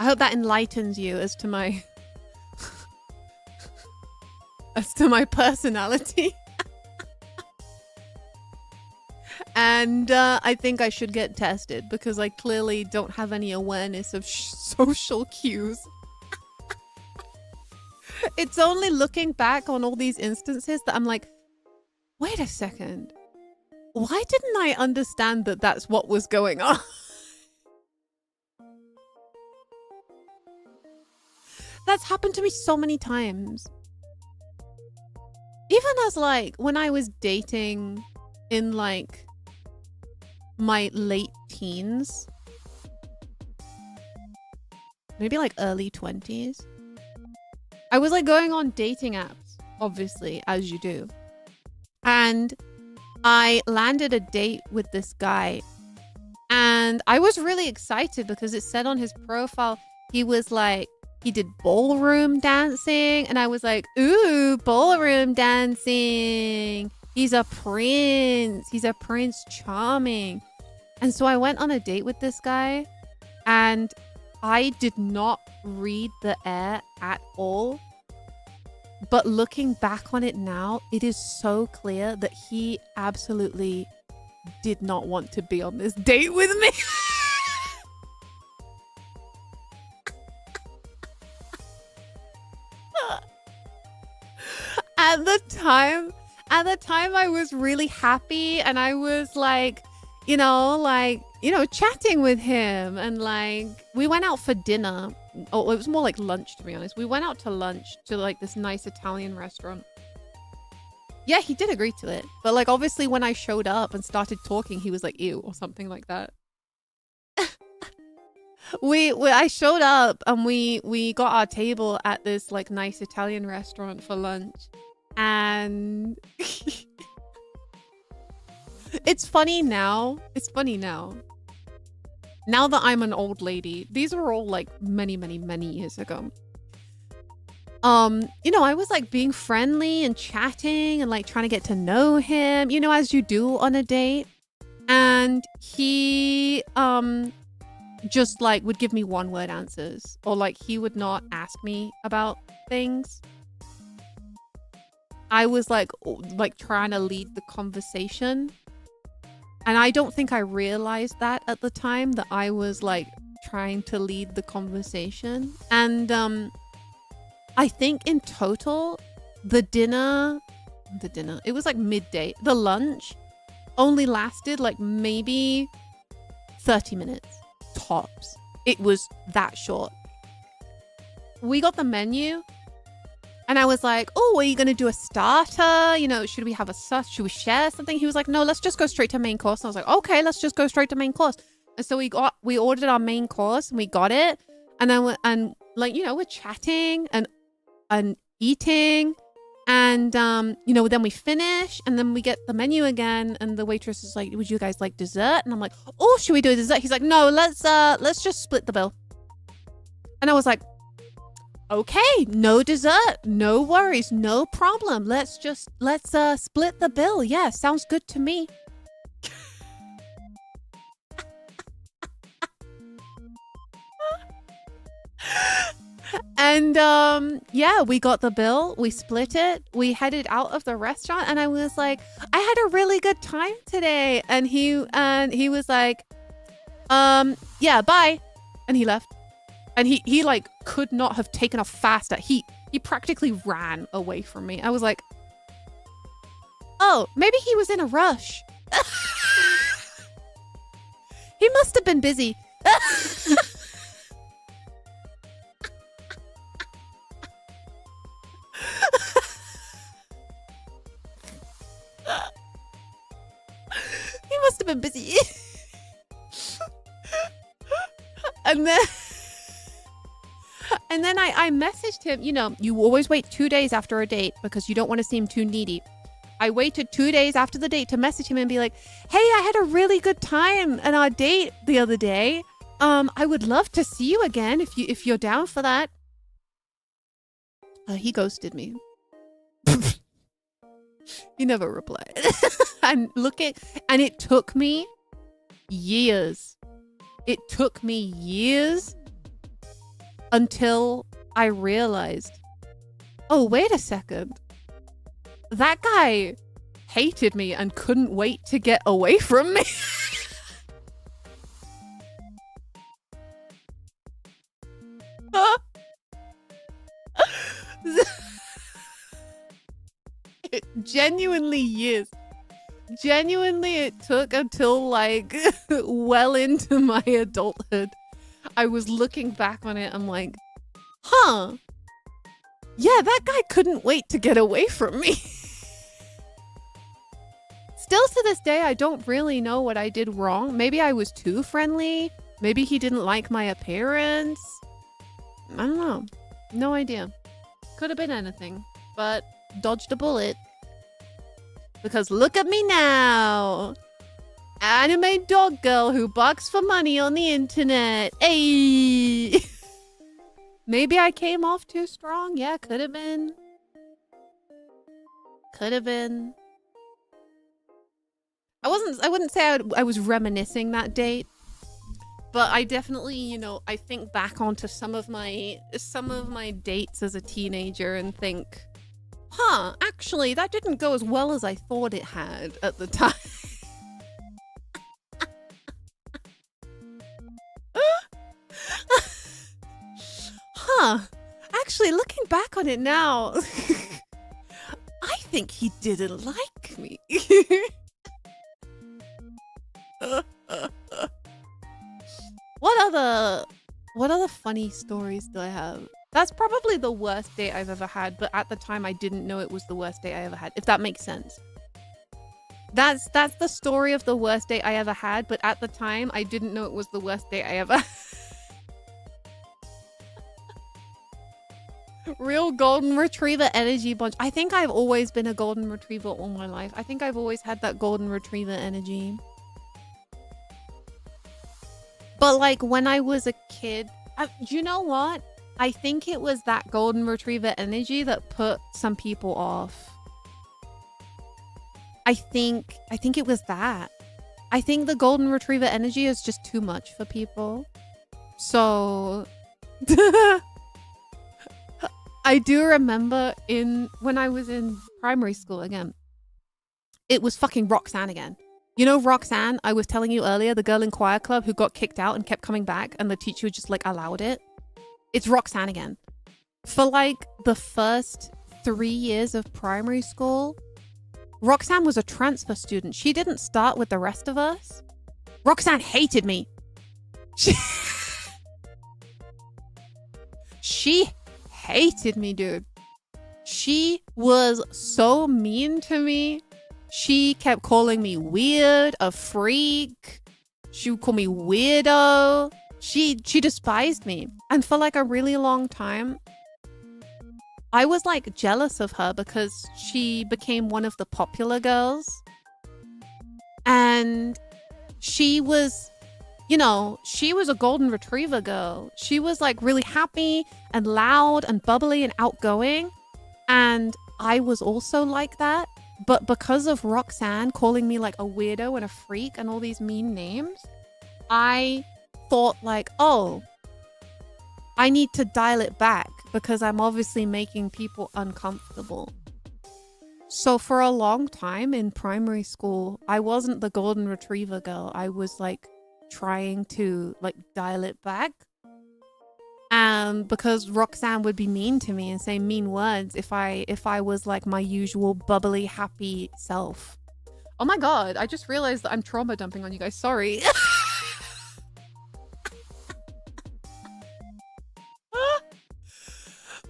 I hope that enlightens you as to my as to my personality. And I think I should get tested because I clearly don't have any awareness of social cues. It's only looking back on all these instances that I'm like, wait a second. Why didn't I understand that that's what was going on? That's happened to me so many times. Even as like when I was dating in like my late teens, maybe like early 20s, I was like going on dating apps, obviously, as you do. And I landed a date with this guy and I was really excited because it said on his profile, he was like, he did ballroom dancing. And I was like, ooh, ballroom dancing. He's a prince. He's a Prince Charming. And so I went on a date with this guy and I did not read the air at all. But looking back on it now, it is so clear that he absolutely did not want to be on this date with me. At the time I was really happy and I was like, chatting with him and like we went out for dinner. Oh, it was more like lunch, to be honest. We went out to lunch to like this nice Italian restaurant. Yeah, he did agree to it. But like obviously when I showed up and started talking, he was like, ew, or something like that. I showed up and we got our table at this like nice Italian restaurant for lunch. And it's funny now. Now that I'm an old lady, these were all like many, many, many years ago. I was like being friendly and chatting and like trying to get to know him, as you do on a date. And he just like would give me one-word answers, or like he would not ask me about things. I was like trying to lead the conversation. And I don't think I realized that at the time, that I was like trying to lead the conversation. And I think in total, the dinner, it was like midday. The lunch only lasted like maybe 30 minutes tops. It was that short. We got the menu. And I was like, oh, are you going to do a starter? Should we have should we share something? He was like, no, let's just go straight to main course. And I was like, okay, let's just go straight to main course. And so we ordered our main course and we got it. And then we're chatting and eating. And, then we finish and then we get the menu again. And the waitress is like, would you guys like dessert? And I'm like, oh, should we do a dessert? He's like, no, let's just split the bill. And I was like, okay, no dessert, no worries, no problem. Let's split the bill. Yeah, sounds good to me. And yeah, we got the bill, we split it, we headed out of the restaurant, and I was like, I had a really good time today. And he was like, yeah, bye. And he left. And he like could not have taken off faster. He practically ran away from me. I was like, oh, maybe he was in a rush. He must have been busy. He must have been busy. And then I messaged him, you always wait 2 days after a date because you don't want to seem too needy. I waited 2 days after the date to message him and be like, hey, I had a really good time on our date the other day. I would love to see you again if you're down for that. He ghosted me. He never replied. And it took me years. It took me years until I realized, oh, wait a second. That guy hated me and couldn't wait to get away from me. It genuinely years. Genuinely, it took until like well into my adulthood. I was looking back on it. I'm like, huh. Yeah, that guy couldn't wait to get away from me. Still to this day, I don't really know what I did wrong. Maybe I was too friendly. Maybe he didn't like my appearance. I don't know. No idea. Could have been anything, but dodged a bullet. Because look at me now. Anime dog girl who barks for money on the internet. Hey. Maybe I came off too strong. Yeah, could have been. Could have been. I wouldn't say I was reminiscing that date. But I definitely, you know, I think back onto some of my dates as a teenager and think, huh, actually, that didn't go as well as I thought it had at the time. Huh. Actually, looking back on it now, I think he didn't like me. What other funny stories do I have? That's probably the worst date I've ever had, but at the time I didn't know it was the worst date I ever had, if that makes sense. That's the story of the worst date I ever had, but at the time I didn't know it was the worst date I ever had. Real golden retriever energy bunch. I think I've always been a golden retriever all my life. I think I've always had that golden retriever energy. But like when I was a kid, do you know what? I think it was that golden retriever energy that put some people off. I think it was that. I think the golden retriever energy is just too much for people. So I do remember when I was in primary school again, it was fucking Roxanne again. You know Roxanne, I was telling you earlier, the girl in choir club who got kicked out and kept coming back and the teacher just like allowed it? It's Roxanne again. For like the first 3 years of primary school, Roxanne was a transfer student. She didn't start with the rest of us. Roxanne hated me. She hated me, dude. She was so mean to me. She kept calling me weird, a freak. She would call me weirdo. She despised me. And for like a really long time, I was like jealous of her because she became one of the popular girls. And she was, you know, she was a golden retriever girl. She was like really happy and loud and bubbly and outgoing. And I was also like that. But because of Roxanne calling me like a weirdo and a freak and all these mean names, I thought like, oh, I need to dial it back because I'm obviously making people uncomfortable. So for a long time in primary school, I wasn't the golden retriever girl. I was like trying to like dial it back. Because Roxanne would be mean to me and say mean words if I was like my usual bubbly, happy self. Oh my god, I just realized that I'm trauma dumping on you guys. Sorry.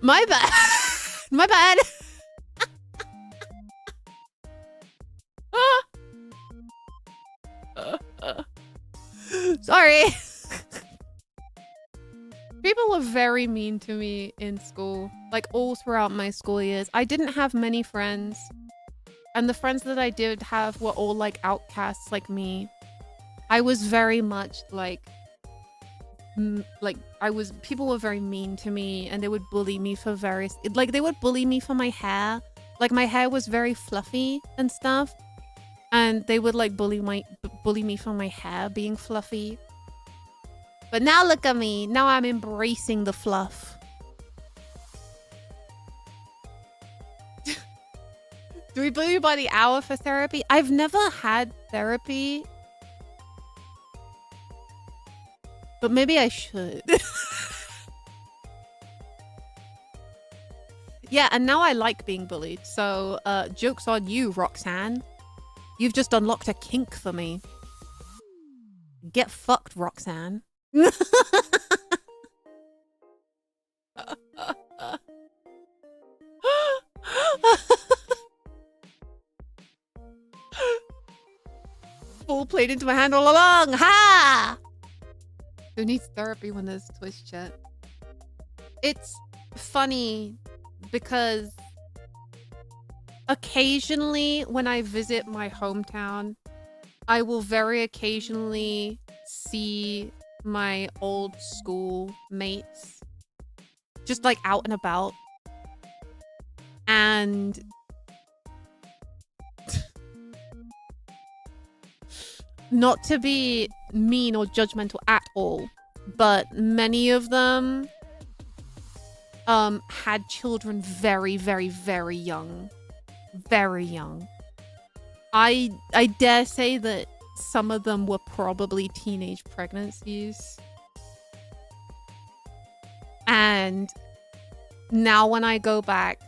My bad. My bad. Sorry. People were very mean to me in school, like all throughout my school years. I didn't have many friends, and the friends that I did have were all like outcasts like me. I was very much like people were very mean to me, and they would bully me for various, like they would bully me for my hair. Like my hair was very fluffy and stuff, and they would like bully me for my hair being fluffy. But now look at me. Now I'm embracing the fluff. Do we bill you by the hour for therapy? I've never had therapy. But maybe I should. Yeah, and now I like being bullied. So, joke's on you, Roxanne. You've just unlocked a kink for me. Get fucked, Roxanne. Full played into my hand all along. Ha! Who needs therapy when there's Twitch chat? It's funny because occasionally when I visit my hometown, I will very occasionally see my old school mates just like out and about. And not to be mean or judgmental at all, but many of them had children very, very, very young. Very young. I dare say that some of them were probably teenage pregnancies. And now when I go back,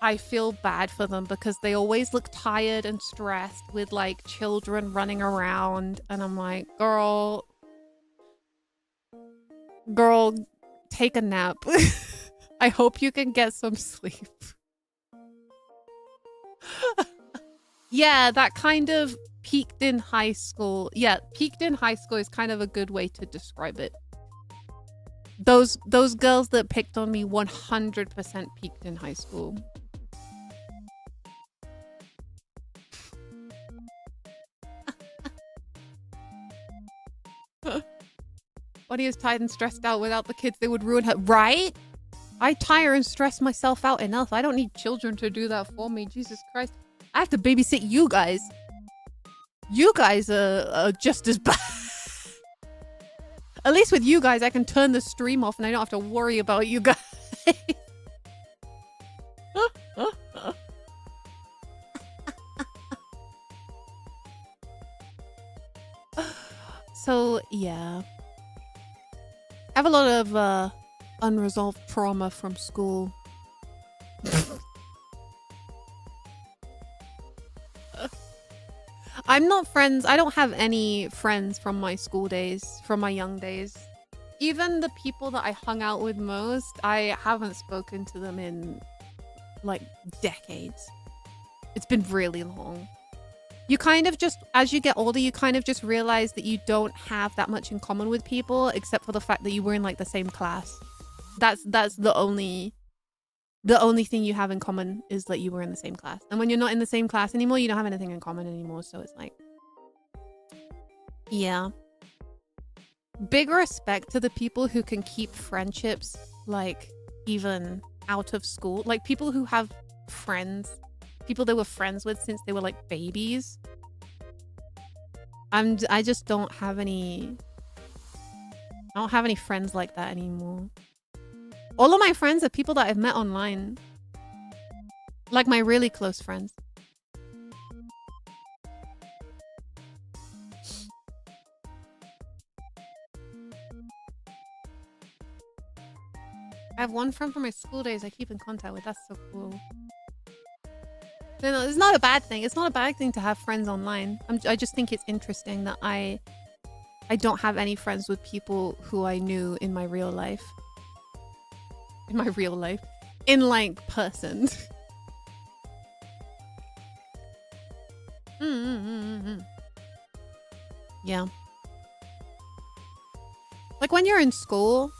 I feel bad for them because they always look tired and stressed with like children running around. And I'm like, girl, take a nap. I hope you can get some sleep. Yeah, that kind of peaked in high school. Yeah, peaked in high school is kind of a good way to describe it. Those girls that picked on me 100% peaked in high school. Bonnie is tired and stressed out. Without the kids, they would ruin her. Right? I tire and stress myself out enough. I don't need children to do that for me. Jesus Christ. I have to babysit you guys. You guys are just as bad. At least with you guys, I can turn the stream off and I don't have to worry about you guys. So, yeah. I have a lot of unresolved trauma from school. I'm not friends. I don't have any friends from my school days, from my young days. Even the people that I hung out with most, I haven't spoken to them in like decades. It's been really long. You kind of just, as you get older, you kind of just realize that you don't have that much in common with people, except for the fact that you were in like the same class. That's the only thing you have in common is that you were in the same class. And when you're not in the same class anymore, you don't have anything in common anymore. So it's like, yeah. Big respect to the people who can keep friendships, like, even out of school. Like, people who have friends, people they were friends with since they were, like, babies. I just don't have any... I don't have any friends like that anymore. All of my friends are people that I've met online. Like, my really close friends. I have one friend from my school days I keep in contact with. That's so cool. No, it's not a bad thing. It's not a bad thing to have friends online. I just think it's interesting that I don't have any friends with people who I knew in my real life. In my real life. In, like, person. Yeah. Like, when you're in school,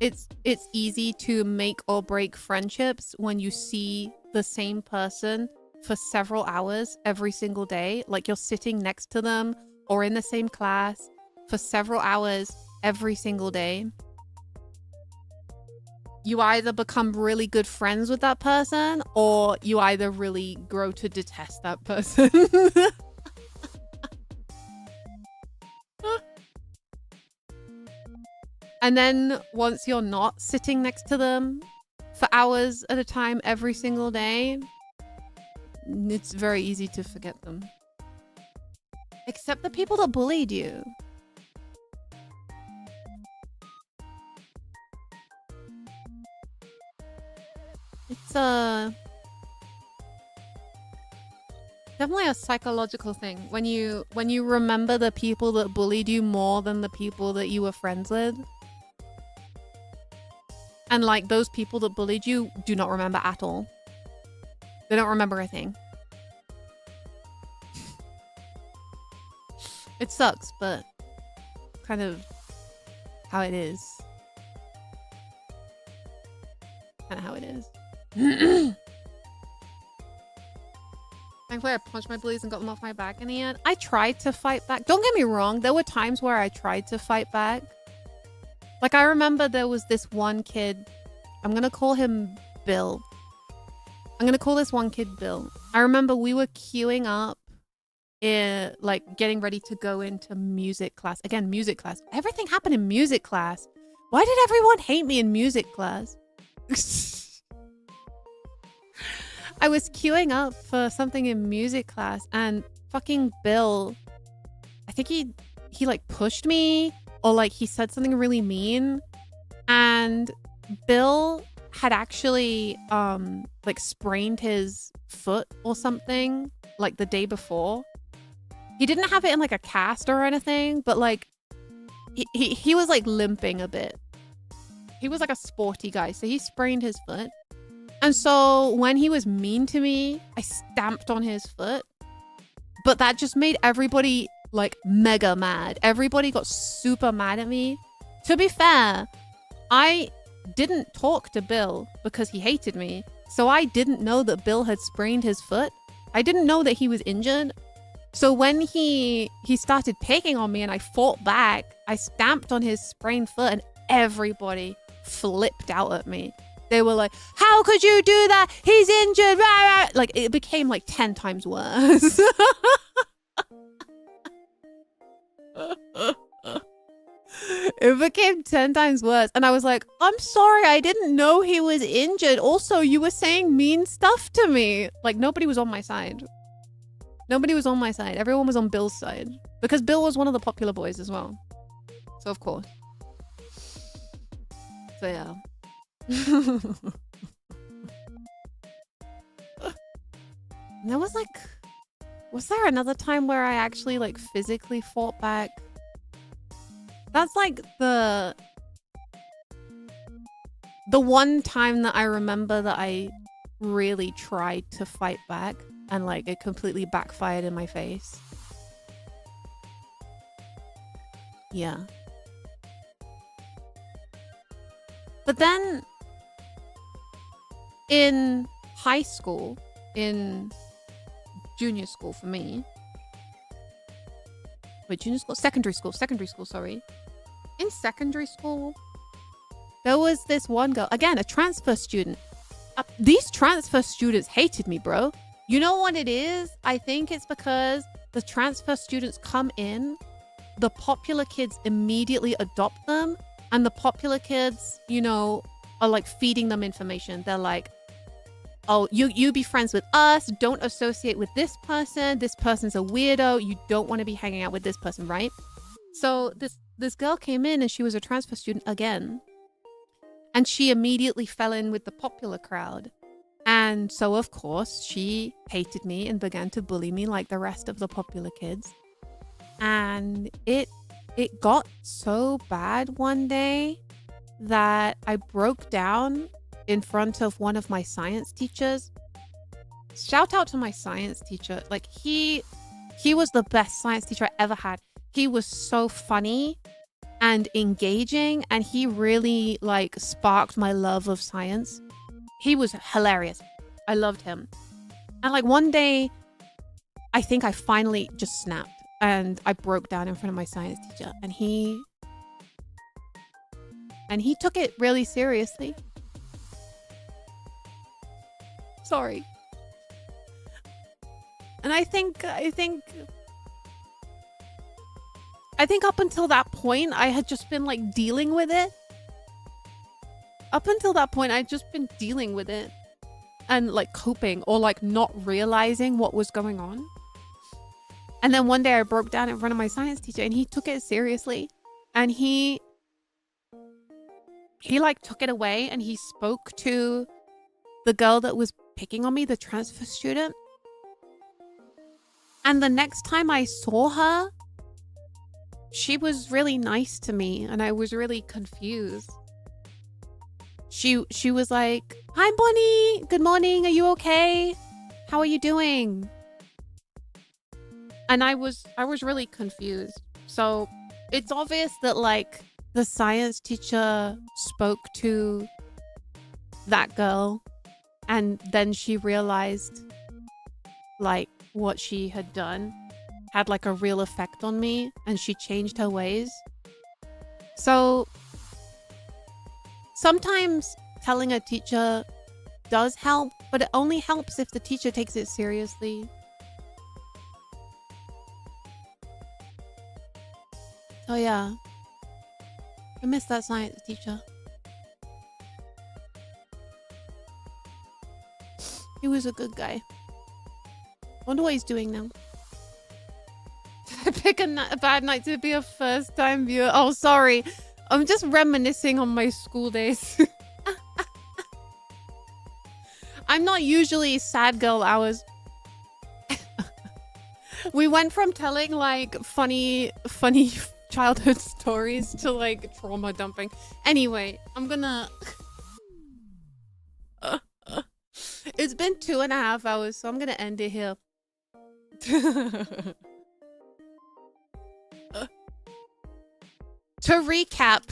it's easy to make or break friendships when you see the same person for several hours every single day. Like, you're sitting next to them or in the same class for several hours every single day. You either become really good friends with that person or you either really grow to detest that person. And then once you're not sitting next to them for hours at a time every single day, it's very easy to forget them. Except the people that bullied you. It's definitely a psychological thing when you remember the people that bullied you more than the people that you were friends with. And like those people that bullied you do not remember at all. They don't remember a thing. It sucks, but kind of how it is. Kind of how it is. Thankfully, I punched my bullies and got them off my back in the end. I tried to fight back. Don't get me wrong. There were times where I tried to fight back. Like, I remember there was this one kid. I'm going to call him Bill. I'm going to call this one kid Bill. I remember we were queuing up, like, getting ready to go into music class. Again, music class. Everything happened in music class. Why did everyone hate me in music class? I was queuing up for something in music class and fucking Bill, I think he like pushed me or like he said something really mean, and Bill had actually like sprained his foot or something like the day before. He didn't have it in like a cast or anything, but like he was like limping a bit. He was like a sporty guy, so he sprained his foot. And so when he was mean to me, I stamped on his foot. But that just made everybody like mega mad. Everybody got super mad at me. To be fair, I didn't talk to Bill because he hated me. So I didn't know that Bill had sprained his foot. I didn't know that he was injured. So when he started picking on me and I fought back, I stamped on his sprained foot and everybody flipped out at me. They were like, how could you do that? He's injured. Rah, rah. Like, it became like 10 times worse. It became 10 times worse. And I was like, I'm sorry, I didn't know he was injured. Also, you were saying mean stuff to me. Like, nobody was on my side. Nobody was on my side. Everyone was on Bill's side. Because Bill was one of the popular boys as well. So, of course. So, yeah. There was like, was there another time where I actually like physically fought back? That's like the one time that I remember that I really tried to fight back and like it completely backfired in my face. Yeah. But then in high school, in junior school for me. Wait, junior school? Secondary school, sorry. In secondary school, there was this one girl, again, a transfer student. These transfer students hated me, bro. You know what it is? I think it's because the transfer students come in, the popular kids immediately adopt them, and the popular kids, you know, are like feeding them information. They're like, oh, you be friends with us. Don't associate with this person. This person's a weirdo. You don't want to be hanging out with this person, right? So this girl came in and she was a transfer student again. And she immediately fell in with the popular crowd. And so, of course, she hated me and began to bully me like the rest of the popular kids. And it got so bad one day that I broke down in front of one of my science teachers. Shout out to my science teacher. Like he was the best science teacher I ever had. He was so funny and engaging, and he really like sparked my love of science. He was hilarious. I loved him. And like one day, I think I finally just snapped and I broke down in front of my science teacher, and he took it really seriously. Sorry. And I think I think up until that point, I had just been like dealing with it. Up until that point, I'd just been dealing with it and like coping or like not realizing what was going on. And then one day I broke down in front of my science teacher and he took it seriously. And he like took it away and he spoke to the girl that was picking on me, the transfer student. And the next time I saw her, she was really nice to me and I was really confused. She was like, "Hi, Bonnie. Good morning. Are you okay? How are you doing?" And I was really confused. So it's obvious that like the science teacher spoke to that girl and then she realized like what she had done had like a real effect on me and she changed her ways. So sometimes telling a teacher does help, but it only helps if the teacher takes it seriously. So yeah, I miss that science teacher. He was a good guy. Wonder what he's doing now. Did I pick a bad night to be a first-time viewer? Oh, sorry. I'm just reminiscing on my school days. I'm not usually sad girl hours. We went from telling like funny childhood stories to like trauma dumping. Anyway, I'm gonna... It's been 2.5 hours, so I'm gonna end it here. To recap,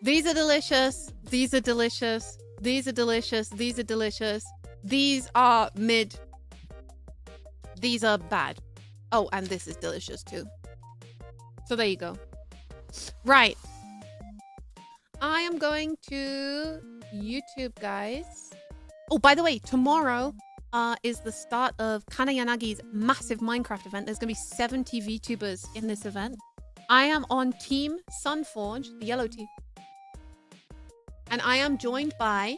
these are delicious, these are delicious, these are delicious, these are delicious, these are mid, these are bad. Oh, and this is delicious too. So there you go. Right. I am going to YouTube, guys. Oh, by the way, tomorrow is the start of Kanayanagi's massive Minecraft event. There's going to be 70 VTubers in this event. I am on Team Sunforge, the yellow team. And I am joined by...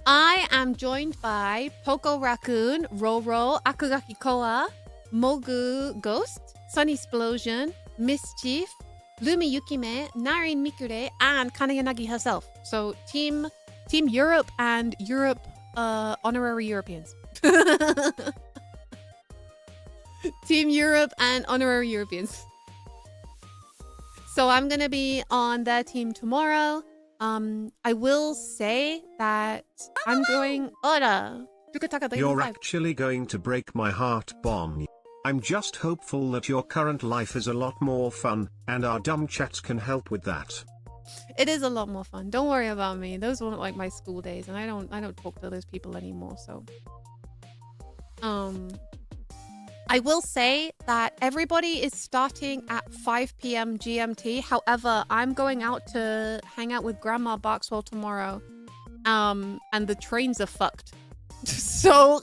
I am joined by Poco Raccoon, Roro, Akugaki Koa, Mogu Ghost, Sunny Explosion, Mischief, Lumi Yukime, Narin Mikure, and Kanayanagi herself. So Team Europe and Europe honorary Europeans. Team Europe and honorary Europeans. So I'm gonna be on their team tomorrow. I will say that I'm going...
You're actually going to break my heart, Bonnie. I'm just hopeful that your current life is a lot more fun, and our dumb chats can help with that.
It is a lot more fun. Don't worry about me. Those weren't like my school days, and I don't talk to those people anymore, so... I will say that everybody is starting at 5 p.m. GMT. However, I'm going out to hang out with Grandma Barkswell tomorrow. And the trains are fucked. So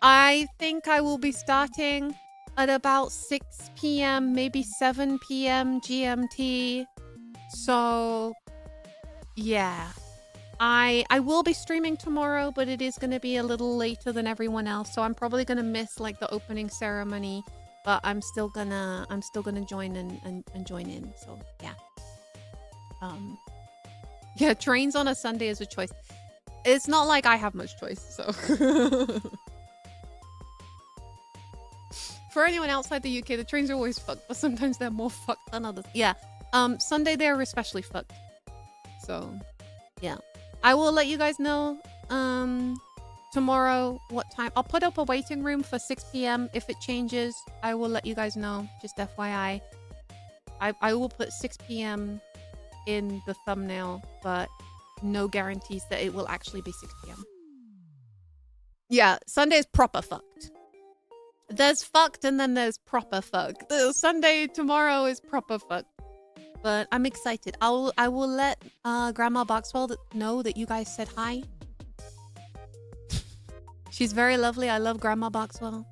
I think I will be starting at about 6 p.m., maybe 7 p.m. GMT. So yeah. I will be streaming tomorrow, but it is going to be a little later than everyone else, so I'm probably going to miss like the opening ceremony, but I'm still gonna join and join in. So yeah. Yeah, trains on a Sunday is a choice. It's not like I have much choice, so. For anyone outside the UK, the trains are always fucked, but sometimes they're more fucked than others. Yeah. Sunday they're especially fucked. So yeah. I will let you guys know tomorrow what time. I'll put up a waiting room for 6 p.m. If it changes, I will let you guys know. Just FYI. I will put 6 p.m. in the thumbnail, but no guarantees that it will actually be 6 p.m. Yeah, Sunday is proper fucked. There's fucked and then there's proper fucked. The Sunday tomorrow is proper fucked. But I'm excited. I will let Grandma Barkswell know that you guys said hi. She's very lovely. I love Grandma Barkswell.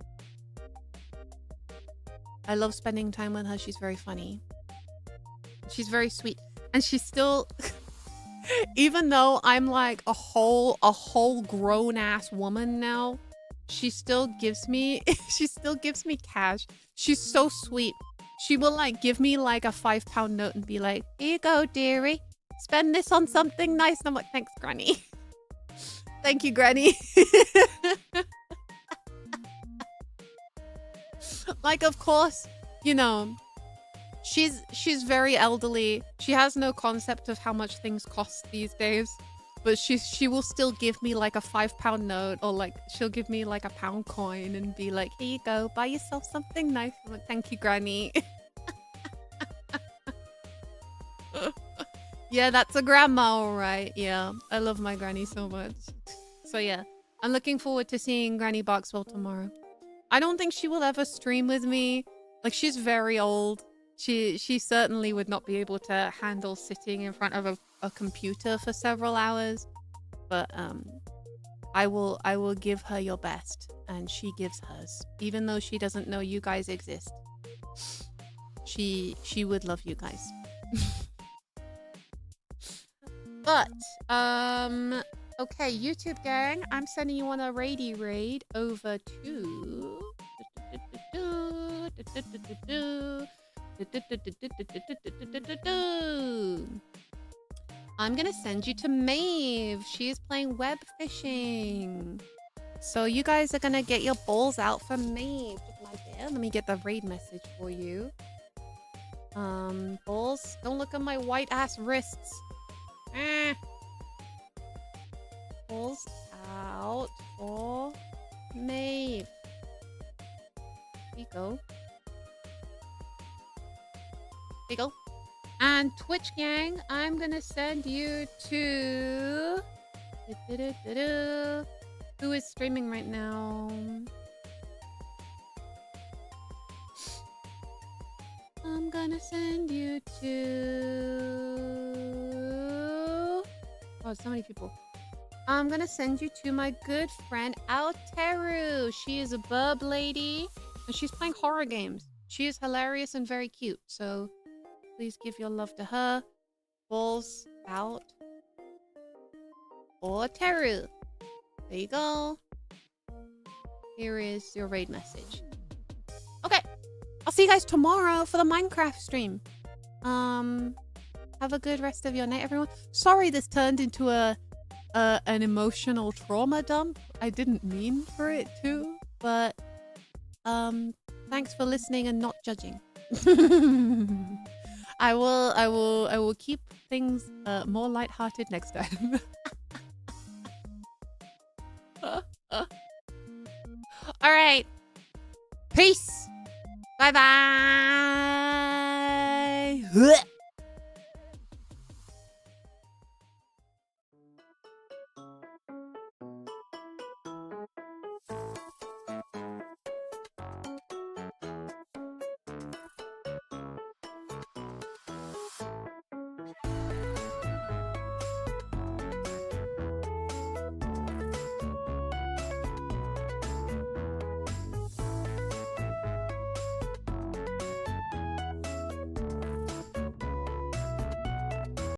I love spending time with her. She's very funny. She's very sweet. And she's still, even though I'm like a whole grown ass woman now, she still gives me, cash. She's so sweet. She will like give me like a £5 note and be like, here you go, dearie. Spend this on something nice. And I'm like, thanks, Granny. Thank you, Granny. Like, of course, you know, she's very elderly. She has no concept of how much things cost these days. But she will still give me like a £5 note, or like she'll give me like a £1 coin and be like, here you go, buy yourself something nice. I'm like, thank you, Granny. Yeah, that's a grandma, all right. Yeah, I love my granny so much. So yeah, I'm looking forward to seeing Granny Barkswell tomorrow. I don't think she will ever stream with me. Like, she's very old. She certainly would not be able to handle sitting in front of a computer for several hours. But I will give her your best, and she gives hers. Even though she doesn't know you guys exist. She would love you guys. But, okay, YouTube gang, I'm sending you on a raid over to... I'm gonna send you to Maeve. She is playing web fishing. So you guys are gonna get your balls out for Maeve. Let me get the raid message for you. Balls, don't look at my white ass wrists. Balls out for Maeve. Here you go. There you go. And Twitch gang, I'm gonna send you to... Who is streaming right now? I'm gonna send you to... Oh, so many people. I'm gonna send you to my good friend Alteru. She is a burb lady, and she's playing horror games. She is hilarious and very cute, so please give your love to her. Balls out for Teru. There you go. Here is your raid message. Okay. I'll see you guys tomorrow for the Minecraft stream. Have a good rest of your night, everyone. Sorry this turned into an emotional trauma dump. I didn't mean for it to, but thanks for listening and not judging. I will keep things more lighthearted next time. All right. Peace. Bye bye.